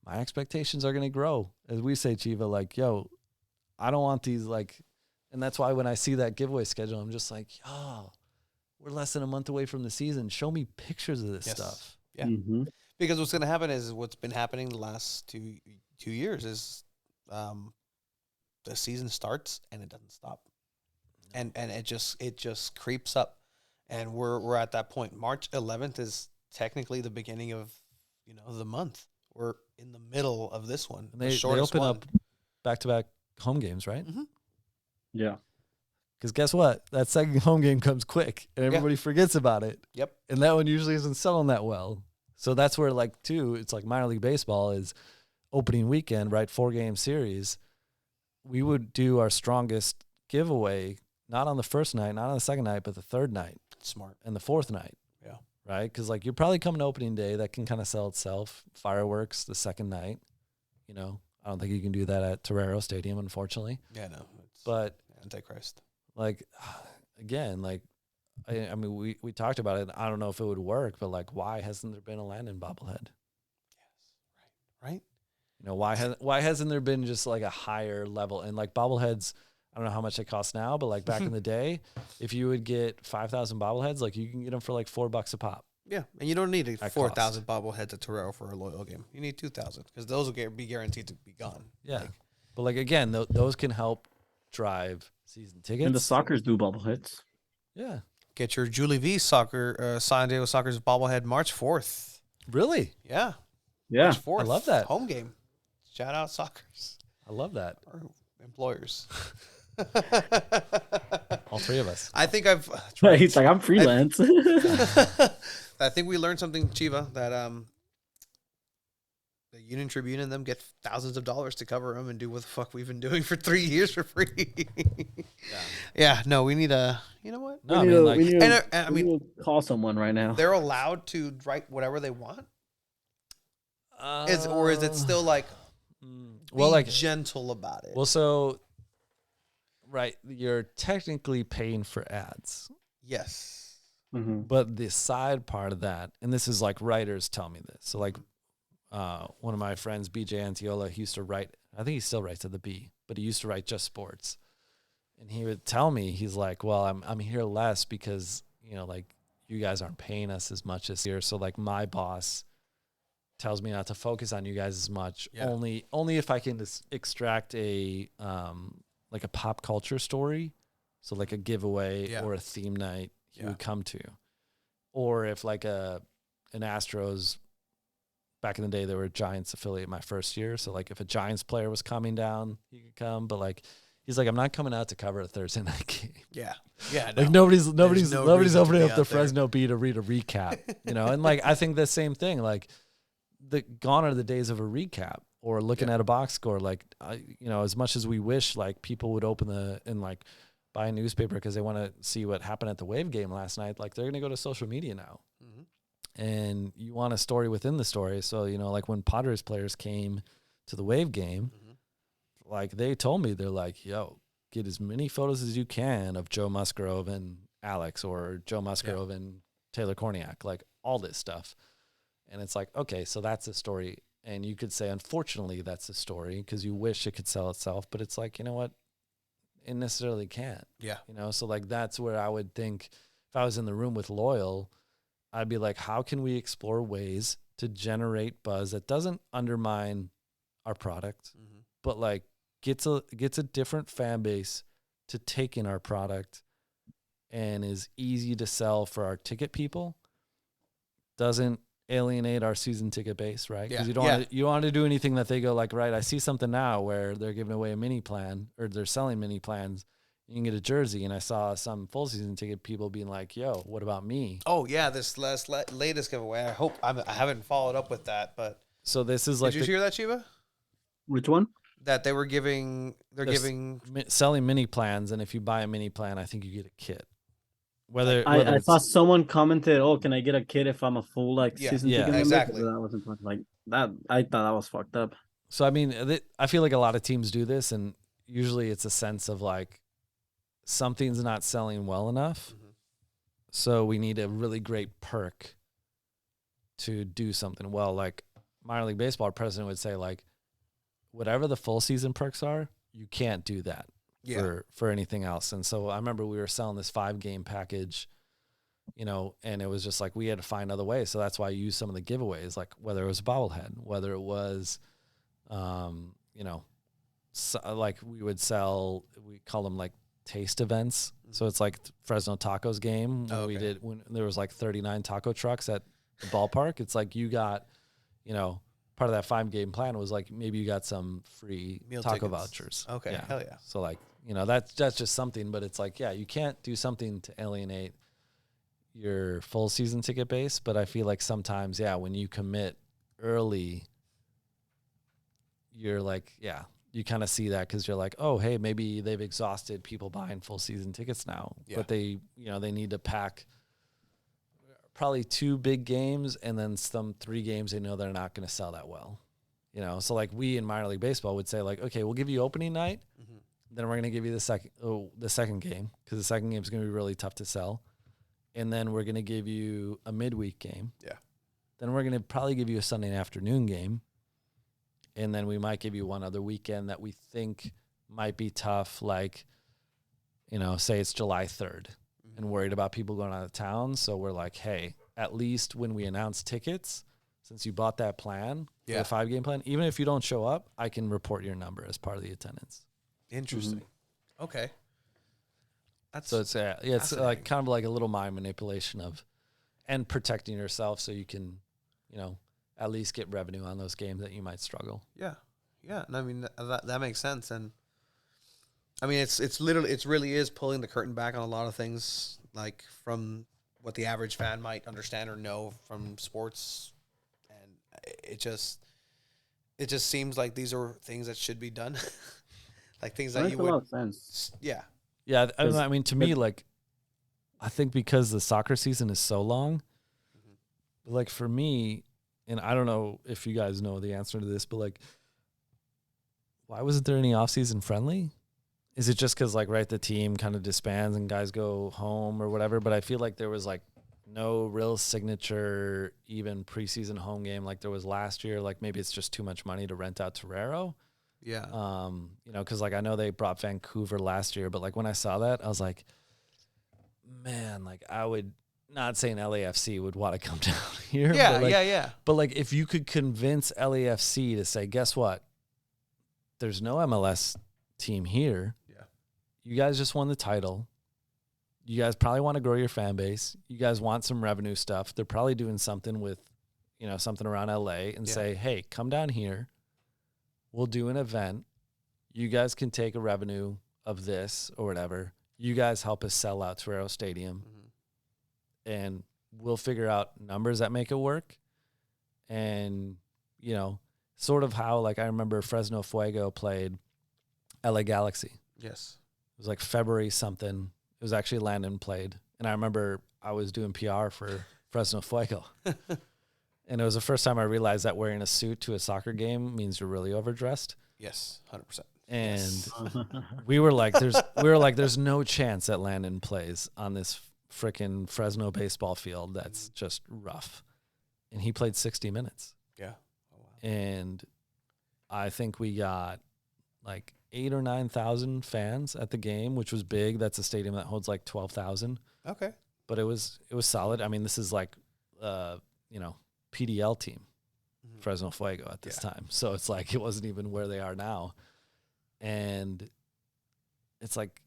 my expectations are going to grow. As we say, Chiva, like, yo, I don't want these like, and that's why when I see that giveaway schedule, I'm just like, yo, we're less than a month away from the season. Show me pictures of this stuff. Yeah. Because what's going to happen is what's been happening the last two years is the season starts and it doesn't stop. And it just creeps up. And we're at that point. March 11th is technically the beginning of, you know, the month. We're in the middle of this one. And they open up back-to-back home games, right? Yeah. Because guess what? That second home game comes quick, and everybody forgets about it. Yep. And that one usually isn't selling that well. So that's where, like, too, it's like minor league baseball is opening weekend, right? 4-game series. We would do our strongest giveaway, not on the first night, not on the second night, but the third night. Smart. And the fourth night. Yeah. Right? Because, like, you're probably coming to opening day. That can kind of sell itself. Fireworks the second night. You know, I don't think you can do that at Torero Stadium, unfortunately. Yeah, no. But Antichrist. Like, again, like, I mean, we talked about it. I don't know if it would work, but like, why hasn't there been a Landon bobblehead? Yes, right. You know, why hasn't there been just like a higher level? And like bobbleheads, I don't know how much they cost now, but like back in the day, if you would get 5,000 bobbleheads, like you can get them for like $4 a pop. Yeah, and you don't need 4,000 bobbleheads at Torero for a Loyal game. You need 2,000 because those will be guaranteed to be gone. Yeah, but like again, those can help drive season tickets. And the Sockers do bobbleheads. Yeah. Get your Julie V soccer, San Diego Soccer's bobblehead March 4th. Really? Yeah. Yeah. March 4th. I love that. Home game. Shout out Sockers. I love that. Our employers. All three of us. I think I've. Right. He's like, I'm freelance. I think we learned something, Chiva, that the Union Tribune and them get thousands of dollars to cover them and do what the fuck we've been doing for 3 years for free. Yeah. No, we need a. You know what? No, I mean, like, we need And, to, I mean, we need to call someone right now. they're allowed to write whatever they want. Or is it still like, well, be like gentle about it? well, so right, you're technically paying for ads, Yes. Mm-hmm. but the side part of that, and this is like writers tell me this. So like, one of my friends, BJ Antiola, he used to write. I think he still writes at the B, but he used to write just sports. And he would tell me, he's like, well, I'm here less because, like you guys aren't paying us as much this year. So like my boss tells me not to focus on you guys as much. Yeah. Only if I can just extract a like a pop culture story. So like a giveaway or a theme night he would come to. Or if like an Astros, back in the day, they were a Giants affiliate my first year. So like if a Giants player was coming down, he could come. But like, he's like, I'm not coming out to cover a Thursday night game. Yeah. Yeah. Like no. nobody's no opening reason to up be the out there. Fresno Bee to read a recap, and like I think the same thing. Like gone are the days of a recap or looking at a box score. Like as much as we wish like people would open and like buy a newspaper because they want to see what happened at the Wave game last night. Like they're gonna go to social media now, and you want a story within the story. So like when Padres players came to the Wave game, like they told me they're like, yo, get as many photos as you can of Joe Musgrove and Alex or Joe Musgrove and Taylor Korniak, like all this stuff. And it's like, okay, so that's a story. And you could say, unfortunately, that's a story because you wish it could sell itself. But it's like, you know what? It necessarily can't. Yeah. So like that's where I would think if I was in the room with Loyal, I'd be like, how can we explore ways to generate buzz that doesn't undermine our product, but like gets a different fan base to take in our product and is easy to sell for our ticket people, doesn't alienate our season ticket base, right? Because you don't want to do anything that they go like, right, I see something now where they're giving away a mini plan or they're selling mini plans. You can get a jersey, and I saw some full season ticket people being like, yo, what about me? Oh yeah, this latest giveaway. I hope I haven't followed up with that, but So this is like, did you hear that, Shiva? Which one? That they were giving, selling mini plans, and if you buy a mini plan, I think you get a kit. Whether I saw someone commented, "Oh, can I get a kit if I'm a full season ticket member?" exactly. That wasn't like that. I thought that was fucked up. So I mean, I feel like a lot of teams do this, and usually it's a sense of like something's not selling well enough, so we need a really great perk to do something well. Like minor league baseball president would say, like, whatever the full season perks are, you can't do that for anything else. And so I remember we were selling this 5-game package, and it was just like we had to find other ways. So that's why I used some of the giveaways, like whether it was a bobblehead, whether it was, like we would sell, we call them like taste events. So it's like Fresno Tacos game. We did when there was like 39 taco trucks at the ballpark. It's like you got, part of that 5-game plan was like maybe you got some free meal taco tickets. vouchers. Okay, Yeah. hell yeah. So like, that's just something, but it's like, yeah, you can't do something to alienate your full season ticket base. But I feel like sometimes, when you commit early, you're like, you kind of see that because you're like, oh, hey, maybe they've exhausted people buying full season tickets now, but they need to pack probably 2 big games and then some 3 games they know they're not going to sell that well. So like we in minor league baseball would say like, okay, we'll give you opening night. Then we're going to give you the second game because the second game is going to be really tough to sell. And then we're going to give you a midweek game. Yeah. Then we're going to probably give you a Sunday afternoon game. And then we might give you one other weekend that we think might be tough. Like, say it's July 3rd and worried about people going out of town. So we're like, hey, at least when we announce tickets, since you bought that plan, the 5-game plan, even if you don't show up, I can report your number as part of the attendance. Interesting. Okay. So it's like kind of like a little mind manipulation and protecting yourself so you can, at least get revenue on those games that you might struggle. Yeah. Yeah. And I mean, that makes sense. And I mean, it's really is pulling the curtain back on a lot of things, like from what the average fan might understand or know from sports. And it just, it just seems like these are things that should be done, like things That that makes you a lot would. of sense. Yeah, Yeah, I, 'Cause I mean, to me, like, I think because the soccer season is so long, like for me, and I don't know if you guys know the answer to this, but like, why wasn't there any off-season friendly? Is it just because like the team kind of disbands and guys go home or whatever? But I feel like there was like no real signature even preseason home game like there was last year. Like maybe it's just too much money to rent out Torero. yeah, You know, because like I know they brought Vancouver last year, but like when I saw that, I was like, man, like I would not saying LAFC would want to come down here. yeah, but like, yeah. But like if you could convince LAFC to say, guess what? There's no MLS team here. Yeah. You guys just won the title. You guys probably want to grow your fan base. You guys want some revenue stuff. They're probably doing something with, you know, something around LA and say, hey, come down here. We'll do an event. You guys can take a revenue of this or whatever. You guys help us sell out Torero Stadium. And we'll figure out numbers that make it work. And, you know, sort of how, like, I remember Fresno Fuego played LA Galaxy. Yes. It was like February something. It was actually Landon played. And I remember I was doing PR for Fresno Fuego. And it was the first time I realized that wearing a suit to a soccer game means you're really overdressed. Yes, 100%. And we were like, there's no chance that Landon plays on this freaking Fresno baseball field that's just rough. And he played 60 minutes. Yeah. Oh, wow. And I think we got like 8,000 or 9,000 fans at the game, which was big. That's a stadium that holds like 12,000. Okay. But it was solid. I mean, this is like, you know, PDL team, Fresno Fuego at this time. So it's like it wasn't even where they are now. And it's like,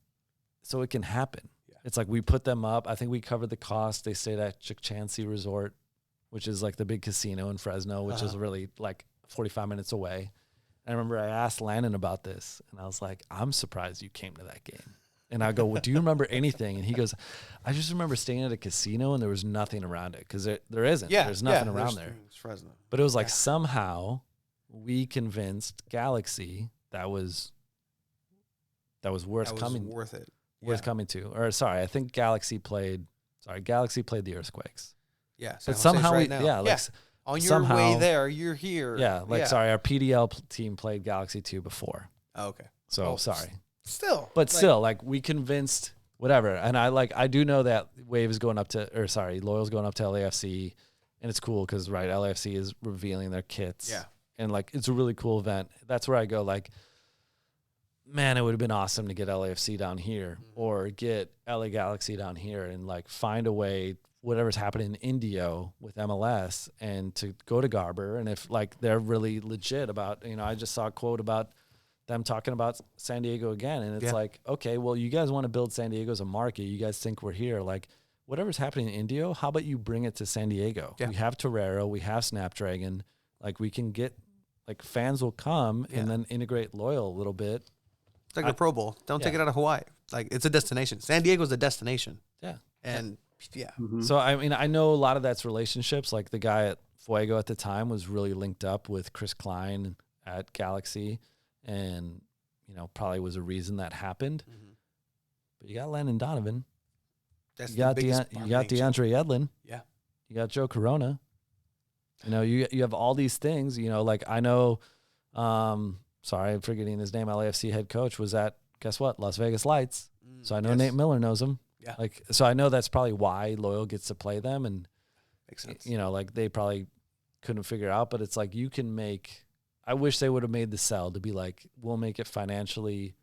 so it can happen. Yeah. It's like we put them up. I think we covered the cost. They stayed at Chukchansi Resort, which is like the big casino in Fresno, which is really like 45 minutes away. And I remember I asked Landon about this, and I was like, I'm surprised you came to that game. And I go, well, do you remember anything? And he goes, I just remember staying at a casino and there was nothing around it because there isn't. Yeah, there's nothing around there. It's Fresno. But it was like somehow we convinced Galaxy that was worth coming. Worth it. Worth coming to. Or sorry, I think Galaxy played the Earthquakes. Yeah. But somehow right now. On your somehow, way there, you're here. Yeah, like sorry, our PDL team played Galaxy 2 before. Oh, okay. So sorry. Still. But still, like we convinced whatever. And I do know that Wave is going up to, Loyal's going up to LAFC, and it's cool because LAFC is revealing their kits. Yeah. And like it's a really cool event. That's where I go like, man, it would have been awesome to get LAFC down here or get LA Galaxy down here and like find a way, whatever's happening in Indio with MLS, and to go to Garber. And if like they're really legit about, I just saw a quote about them talking about San Diego again. And it's like, okay, well, you guys want to build San Diego as a market. You guys think we're here. Like whatever's happening in Indio, how about you bring it to San Diego? Yeah. We have Torero, we have Snapdragon. Like we can get, like fans will come and then integrate Loyal a little bit. It's like the Pro Bowl. Don't take it out of Hawaii. Like it's a destination. San Diego's a destination. Yeah. And So, I mean, I know a lot of that's relationships. Like the guy at Fuego at the time was really linked up with Chris Klein at Galaxy, and, probably was a reason that happened. But you got Landon Donovan. That's you got DeAndre Edlin. Yeah. You got Joe Corona. You have all these things, like I know, sorry, I'm forgetting his name. LAFC head coach was at, guess what? Las Vegas Lights. So I know Nate Miller knows him. Yeah. Like, so I know that's probably why Loyal gets to play them. And, makes sense. Like they probably couldn't figure out, but it's like you can make, I wish they would have made the sell to be like, we'll make it financially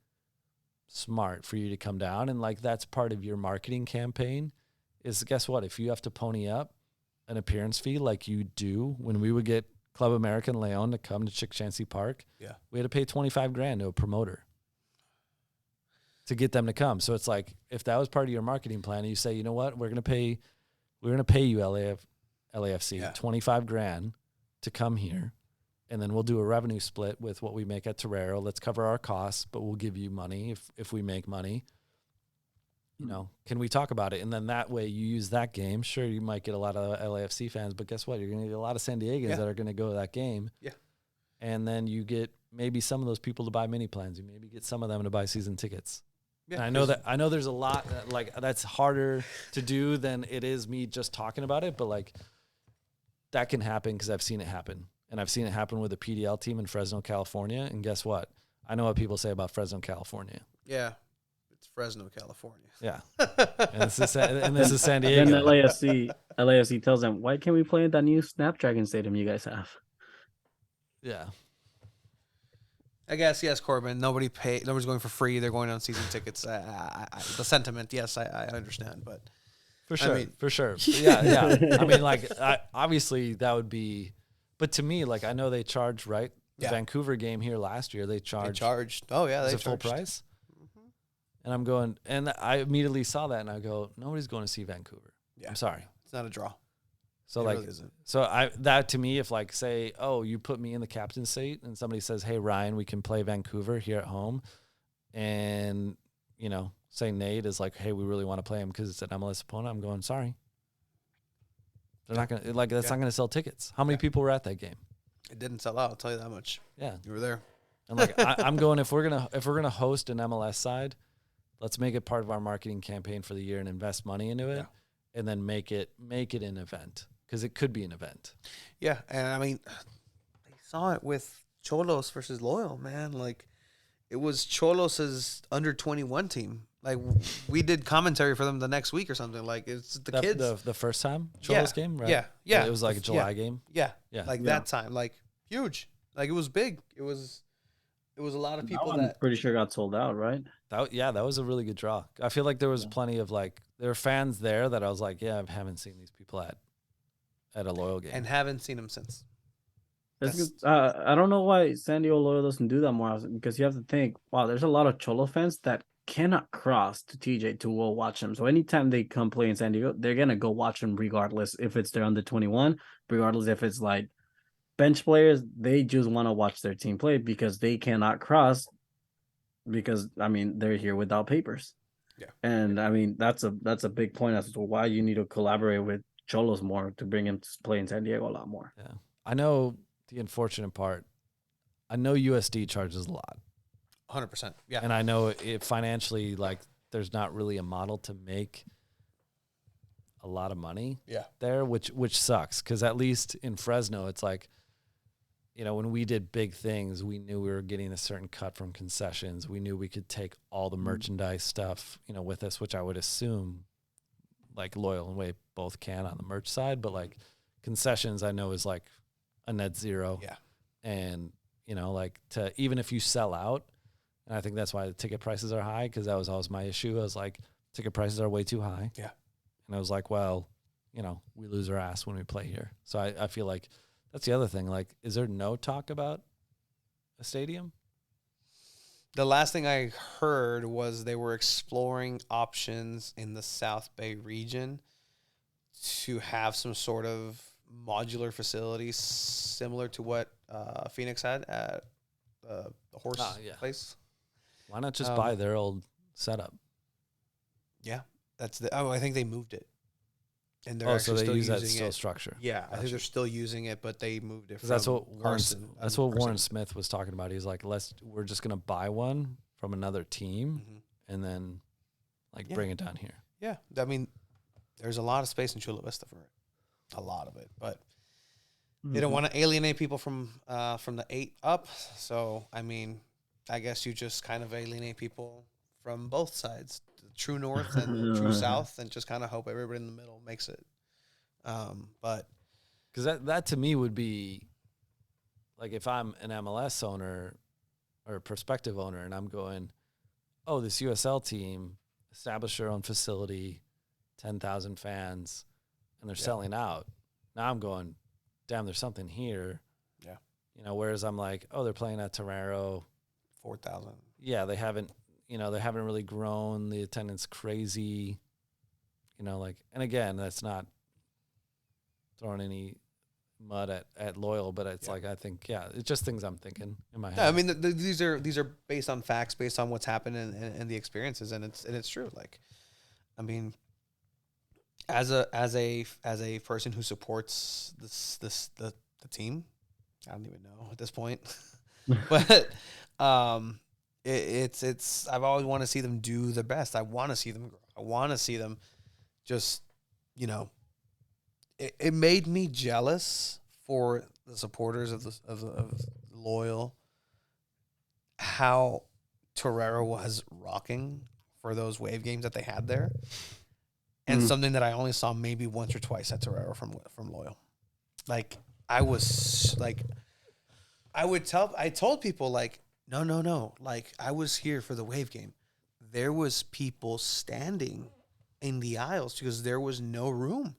smart for you to come down. And like, that's part of your marketing campaign is, guess what? If you have to pony up an appearance fee like you do when we would get Club America and Leon to come to Chukchansi Park, we had to pay $25,000 to a promoter to get them to come. So it's like, if that was part of your marketing plan, and you say, you know what, we're going to pay you LAFC $25,000 to come here. And then we'll do a revenue split with what we make at Torero. Let's cover our costs, but we'll give you money if we make money. Can we talk about it? And then that way you use that game. Sure, you might get a lot of LAFC fans, but guess what? You're going to get a lot of San Diegans that are going to go to that game. Yeah. and then you get maybe some of those people to buy mini plans. You maybe get some of them to buy season tickets. Yeah, And I know there's a lot that, like, that's harder to do than it is me just talking about it, but like that can happen because I've seen it happen. And I've seen it happen with a PDL team in Fresno, California. And guess what? I know what people say about Fresno, California. Yeah, it's Fresno, California. Yeah. And this is San Then Diego. LAFC tells them, why can't we play in that new Snapdragon Stadium you guys have? Yeah. I guess, yes, Corbin. Nobody's going for free. They're going on season tickets. The sentiment, yes, I understand, but For sure. I mean, for sure. Yeah. I mean, like, obviously that would be, but to me, like, I know they charge, right? The Yeah. Vancouver game here last year, they they charged. charged. Oh yeah, Was they it full charged. price? And I'm going, and I immediately saw that and I go, nobody's going to see Vancouver. Yeah. I'm sorry. It's not a draw. So It like, really isn't. that to me, if like, say, oh, you put me in the captain's seat and somebody says, hey, Ryan, we can play Vancouver here at home. And, you know, say Nate is like, hey, we really want to play him because it's an MLS opponent. I'm going, sorry. They're not going to, like, that's not going to sell tickets. How many people were at that game? It didn't sell out. I'll tell you that much. Yeah. You were there. And like, I'm going, if we're gonna host an MLS side, let's make it part of our marketing campaign for the year and invest money into it, and then make it an event because it could be an event. Yeah, and I mean, they saw it with Cholos versus Loyal, man. Like, it was Cholos's under-21 team. Like, we did commentary for them the next week or something. Like, it's the kids. The first time Cholos game, right? Yeah. It was like a July game. Yeah. Yeah. Like that time, like huge. Like, it was big. It was a lot of people I'm pretty sure got sold out, right? That was a really good draw. I feel like there was plenty of like there were fans there that I was like, yeah, I haven't seen these people at a Loyal game. and haven't seen them since. I don't know why San Diego Loyal doesn't do that more often, because you have to think, wow, there's a lot of Cholo fans that cannot cross to TJ to go watch them. So anytime they come play in San Diego, they're gonna go watch them regardless if it's their under 21, regardless if it's like bench players. They just want to watch their team play because they cannot cross, because I mean they're here without papers. Yeah. And I mean that's a big point as to why you need to collaborate with Cholos more to bring him to play in San Diego a lot more. Yeah. I know the unfortunate part. I know USD charges a lot. 100%. Yeah. And I know it financially, like, there's not really a model to make a lot of money there, which sucks. Because at least in Fresno, it's like, you know, when we did big things, we knew we were getting a certain cut from concessions. We knew we could take all the merchandise stuff, you know, with us, which I would assume like Loyal and Wave both can on the merch side. But like concessions, I know is like a net zero. Yeah. And, you know, like to even if you sell out, and I think that's why the ticket prices are high, because that was always my issue. I was like, ticket prices are way too high. Yeah. And I was like, well, you know, we lose our ass when we play here. So I feel like that's the other thing. Like, is there no talk about a stadium? The last thing I heard was they were exploring options in the South Bay region to have some sort of modular facility similar to what Phoenix had at the horse place. Why not just buy their old setup? Yeah, I think they moved it, and they're so actually they still use that using still it. structure. Yeah, I think they're still using it, but they moved it. From That's what Carson. Warren Smith was talking about. He's like, we're just gonna buy one from another team and then like bring it down here. Yeah, I mean, there's a lot of space in Chula Vista for it, a lot of it, but they don't want to alienate people from the 8 up. So I mean, I guess you just kind of alienate people from both sides, the true north and the true south, and just kind of hope everybody in the middle makes it. But because that to me would be like if I'm an MLS owner or a prospective owner and I'm going, oh, this USL team established their own facility, 10,000 fans, and they're selling out. Now I'm going, damn, there's something here. Yeah. You know, whereas I'm like, oh, they're playing at Torero. 4,000. Yeah, they haven't really grown. The attendance crazy. You know, like, and again, that's not throwing any mud at Loyal, but it's like, I think, it's just things I'm thinking in my head. Yeah, I mean, these are based on facts, based on what's happened and the experiences, and it's true. Like, I mean, as a person who supports the team, I don't even know at this point. But it's I've always want to see them do the best. I want to see them grow. I want to see them just, you know, it made me jealous for the supporters of Loyal, how Torreira was rocking for those wave games that they had there. And something that I only saw maybe once or twice at Torreira from Loyal. Like, I was like, I told people, like, no. Like, I was here for the wave game. There was people standing in the aisles because there was no room.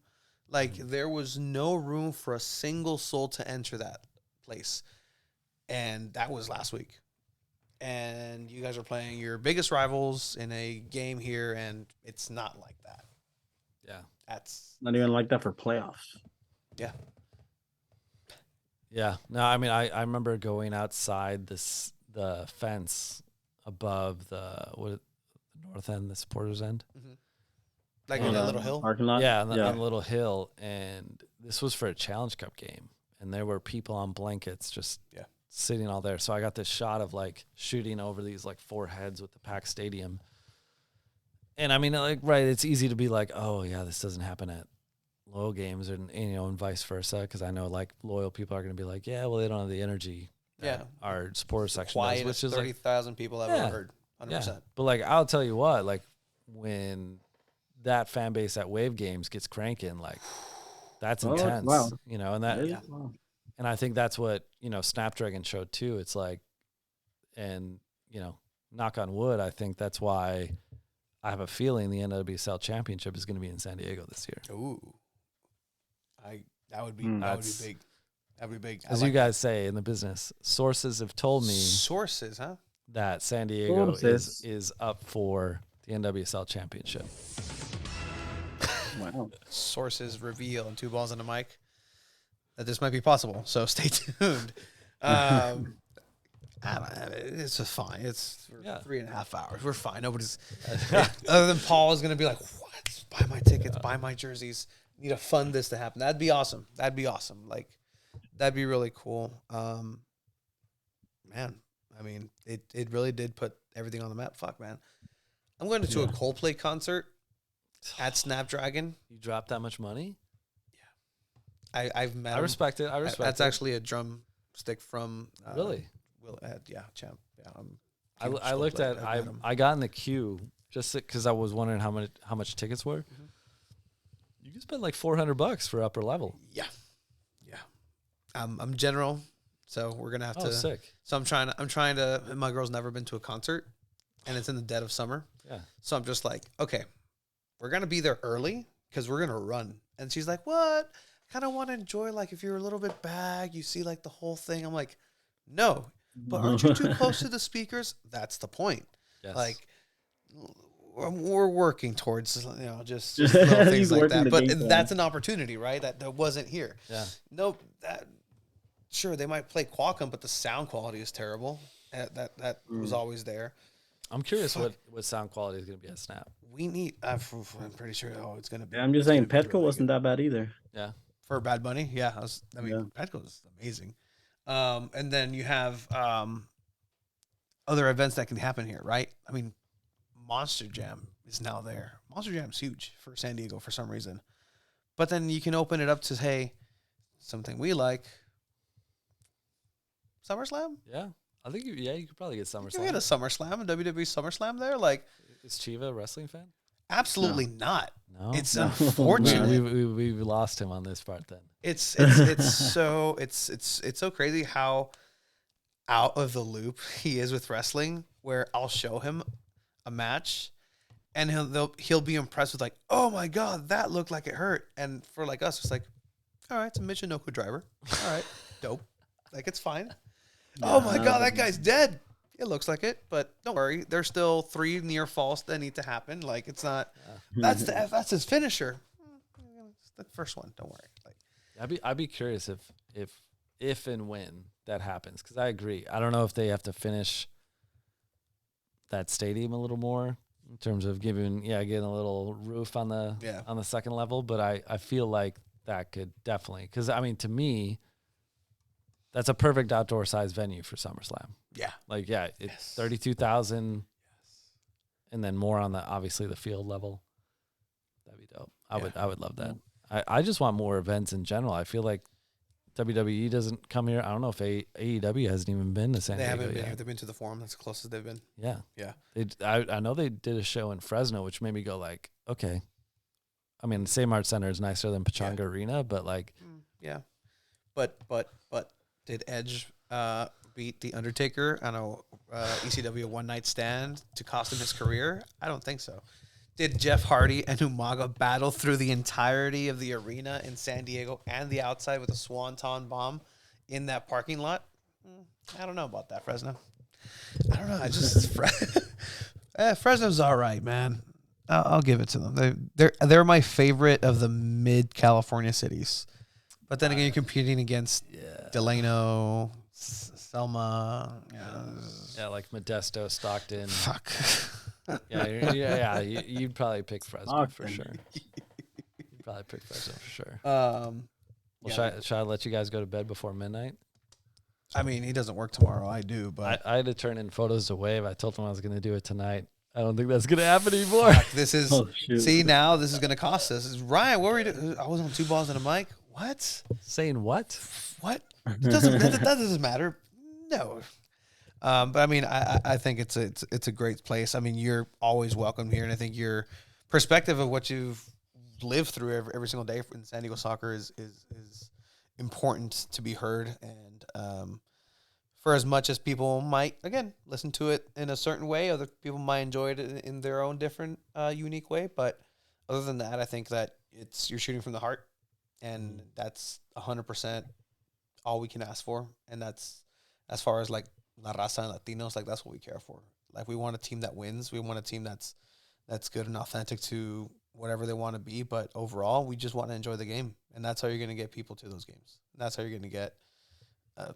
Like, there was no room for a single soul to enter that place. And that was last week. And you guys are playing your biggest rivals in a game here, and it's not like that. Yeah. That's Not even like that for playoffs. yeah. Yeah. No, I mean, I remember going outside the fence above the north end, the supporters end. Like Oh, in that no. little hill. Parking lot. Yeah, on the little hill. And this was for a Challenge Cup game. And there were people on blankets just sitting all there. So I got this shot of like shooting over these like 4 heads with the packed stadium. And I mean, like, right, it's easy to be like, oh, yeah, this doesn't happen at Loyal games and vice versa. Because I know like Loyal people are going to be like, yeah, well, they don't have the energy. Yeah. Our supporter section does, Quietest which is 30,000 people I've ever heard. 100%. Yeah. But like, I'll tell you what, like when that fan base at Wave games gets cranking, like that's intense, wow. and that, Wow. and I think that's what, Snapdragon showed too. It's like, and knock on wood, I think that's why I have a feeling the NWSL championship is going to be in San Diego this year. Ooh. That would be big. That would be big. As you guys say in the business, sources have told me Sources, huh? that San Diego is up for the NWSL championship. Wow. Sources reveal, and 2 balls and a mic, that this might be possible. So stay tuned. I don't know. It's just fine. It's 3.5 hours. We're fine. Nobody's other than Paul is going to be like, what? Buy my tickets, buy my jerseys. Need to fund this to happen. That'd be awesome. Like, that'd be really cool. Man, I mean, it really did put everything on the map. Fuck, man. I'm going to a Coldplay concert at Snapdragon. You dropped that much money? I've met I him. respect it. That's actually a drum stick from really. Will champ. Yeah, I looked at. I got in the queue just because I was wondering how much tickets were. Mm-hmm. You can spend like $400 for upper level. Yeah. I'm general, so we're gonna have to. Sick. So I'm trying to. My girl's never been to a concert, and it's in the dead of summer. Yeah. So I'm just like, okay, we're gonna be there early because we're gonna run. And she's like, what? I kind of want to enjoy, like, if you're a little bit back, you see like the whole thing. I'm like, no, but aren't you too close to the speakers? That's the point. Yes. Like, we're working towards, just little things like that. But that's an opportunity, right? That wasn't here. Yeah. Nope. Sure, they might play Qualcomm, but the sound quality is terrible. That was always there. I'm curious what sound quality is going to be at Snap. We need. I'm pretty sure. It's going to be. Yeah, I'm just saying, Petco really wasn't that bad either. Yeah. For Bad Bunny, yeah. Petco is amazing. And then you have other events that can happen here, right? I mean, Monster Jam is now there. Monster Jam's huge for San Diego for some reason. But then you can open it up to, hey, something we like. SummerSlam? Yeah. I think you could probably get SummerSlam. You can get a SummerSlam, a WWE SummerSlam there. Like, is Chiva a wrestling fan? Absolutely not. No. It's unfortunate. We've lost him on this part then. It's so crazy how out of the loop he is with wrestling, where I'll show him a match and he'll be impressed with, like, oh my God, that looked like it hurt. And for like us, it's like, all right, it's a Michinoku driver. All right, dope. Like, it's fine. Oh my God, that guy's dead. It looks like it, but don't worry. There's still 3 near falls that need to happen. Like, it's not. That's his finisher. It's the first one. Don't worry. Like, I'd be curious if and when that happens, because I agree. I don't know if they have to finish that stadium a little more in terms of getting a little roof on the second level, but I feel like that could definitely, because I mean, to me, that's a perfect outdoor size venue for SummerSlam. Yeah. Like, yeah, it's Yes. 32,000 and then more on the, obviously the field level. That'd be dope. I would love that. I just want more events in general. I feel like WWE doesn't come here. I don't know if AEW hasn't even been to San They Diego haven't been yet. here. They've been to the Forum. That's the closest they've been. Yeah. Yeah. I know they did a show in Fresno, which made me go like, okay. I mean, the Same Art Center is nicer than Pechanga Arena, but like, Yeah. But did Edge beat The Undertaker on a ECW one-night stand to cost him his career? I don't think so. Did Jeff Hardy and Umaga battle through the entirety of the arena in San Diego and the outside with a swanton bomb in that parking lot? I don't know about that, Fresno. I don't know. I just Fresno's all right, man. I'll give it to them. They're my favorite of the mid California cities. But then again, you're competing against Delano, Selma. yeah, like Modesto, Stockton. Fuck. You'd probably pick Fresno for sure. You'd probably pick Fresno for sure. Should I let you guys go to bed before midnight? I mean, he doesn't work tomorrow. I do, but I had to turn in photos to Wave. I told him I was going to do it tonight. I don't think that's going to happen anymore. This is now this is going to cost us. Ryan, what were you doing? I was on 2 balls and a mic. What? Saying what? What? That doesn't matter. No. But I mean, I think it's a great place. I mean, you're always welcome here, and I think your perspective of what you've lived through every single day in San Diego soccer is important to be heard. And for as much as people might again listen to it in a certain way, other people might enjoy it in their own different, unique way. But other than that, I think that you're shooting from the heart, and that's 100% all we can ask for. And that's as far as like La Raza and Latinos, like that's what we care for. Like we want a team that wins. We want a team that's good and authentic to whatever they want to be. But overall, we just want to enjoy the game, and that's how you're going to get people to those games. And that's how you're going to get a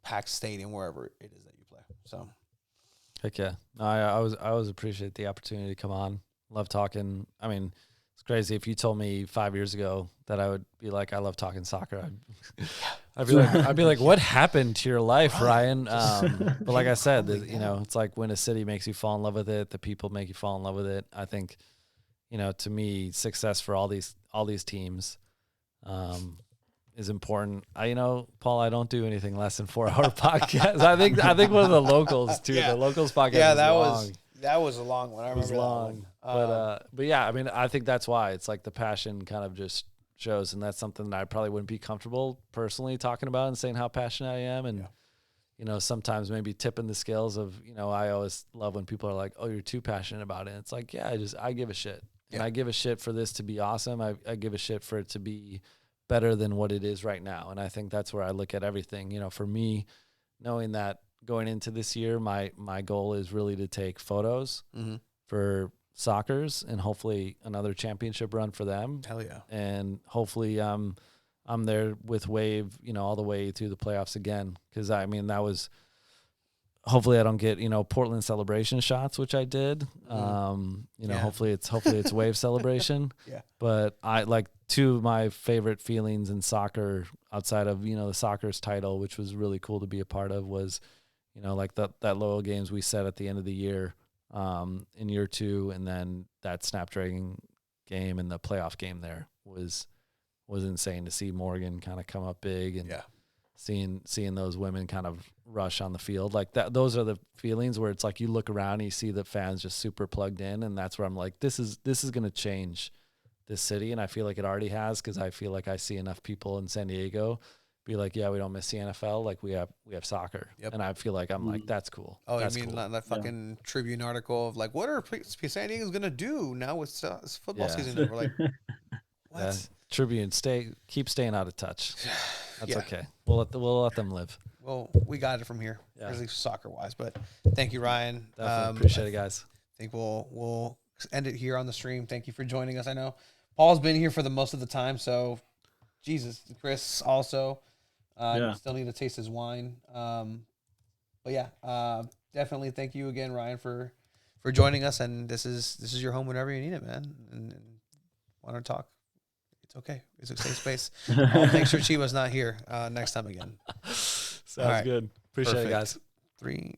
packed stadium wherever it is that you play. So, heck yeah, no, I always appreciate the opportunity to come on. Love talking. I mean, it's crazy. If you told me 5 years ago that I would be like, I love talking soccer, I'd be like, what happened to your life, Ryan? But like I said, it's like when a city makes you fall in love with it, the people make you fall in love with it. I think, to me, success for all these teams is important. Paul, I don't do anything less than 4-hour podcasts. I think one of the locals too. Yeah. The locals podcast. Yeah, long. that was a long one. I remember it was long. But yeah, I mean, I think that's why it's like the passion kind of just shows, and that's something that I probably wouldn't be comfortable personally talking about and saying how passionate I am, and sometimes maybe tipping the scales of I always love when people are like, oh, you're too passionate about it. And it's like, yeah, I give a shit, and I give a shit for this to be awesome. I give a shit for it to be better than what it is right now, and I think that's where I look at everything. For me, knowing that going into this year, my goal is really to take photos for Soccers and hopefully another championship run for them. Hell yeah. And hopefully I'm there with Wave, all the way through the playoffs again. Cause I mean, that was, hopefully I don't get, Portland celebration shots, which I did. Hopefully it's Wave celebration. Yeah. But I like two of my favorite feelings in soccer outside of, the Soccer's title, which was really cool to be a part of, was, like that Loyal games we set at the end of the year. In year 2, and then that Snapdragon game and the playoff game there was insane to see Morgan kind of come up big, and seeing those women kind of rush on the field like that. Those are the feelings where it's like you look around and you see the fans just super plugged in, and that's where I'm like, this is going to change this city, and I feel like it already has, because I feel like I see enough people in San Diego be like, yeah, we don't miss the NFL, like we have soccer. Yep. And I feel like I'm like, that's cool. Oh, that's you mean cool. that fucking Tribune article of like, what are San Diego's gonna do now with football season? We're like, what? Yeah. Tribune, keep staying out of touch. That's okay. We'll let them live. Well, we got it from here, at least soccer wise. But thank you, Ryan. Definitely appreciate it, guys. I think we'll end it here on the stream. Thank you for joining us. I know Paul's been here for the most of the time, so Jesus, Chris also. Still need to taste his wine. But yeah, definitely thank you again, Ryan, for joining us. And this is your home whenever you need it, man. And want to talk, it's okay. It's a safe space. I'll make sure Chiba's not here next time again. Sounds right. good. Appreciate Perfect. it, guys. 3.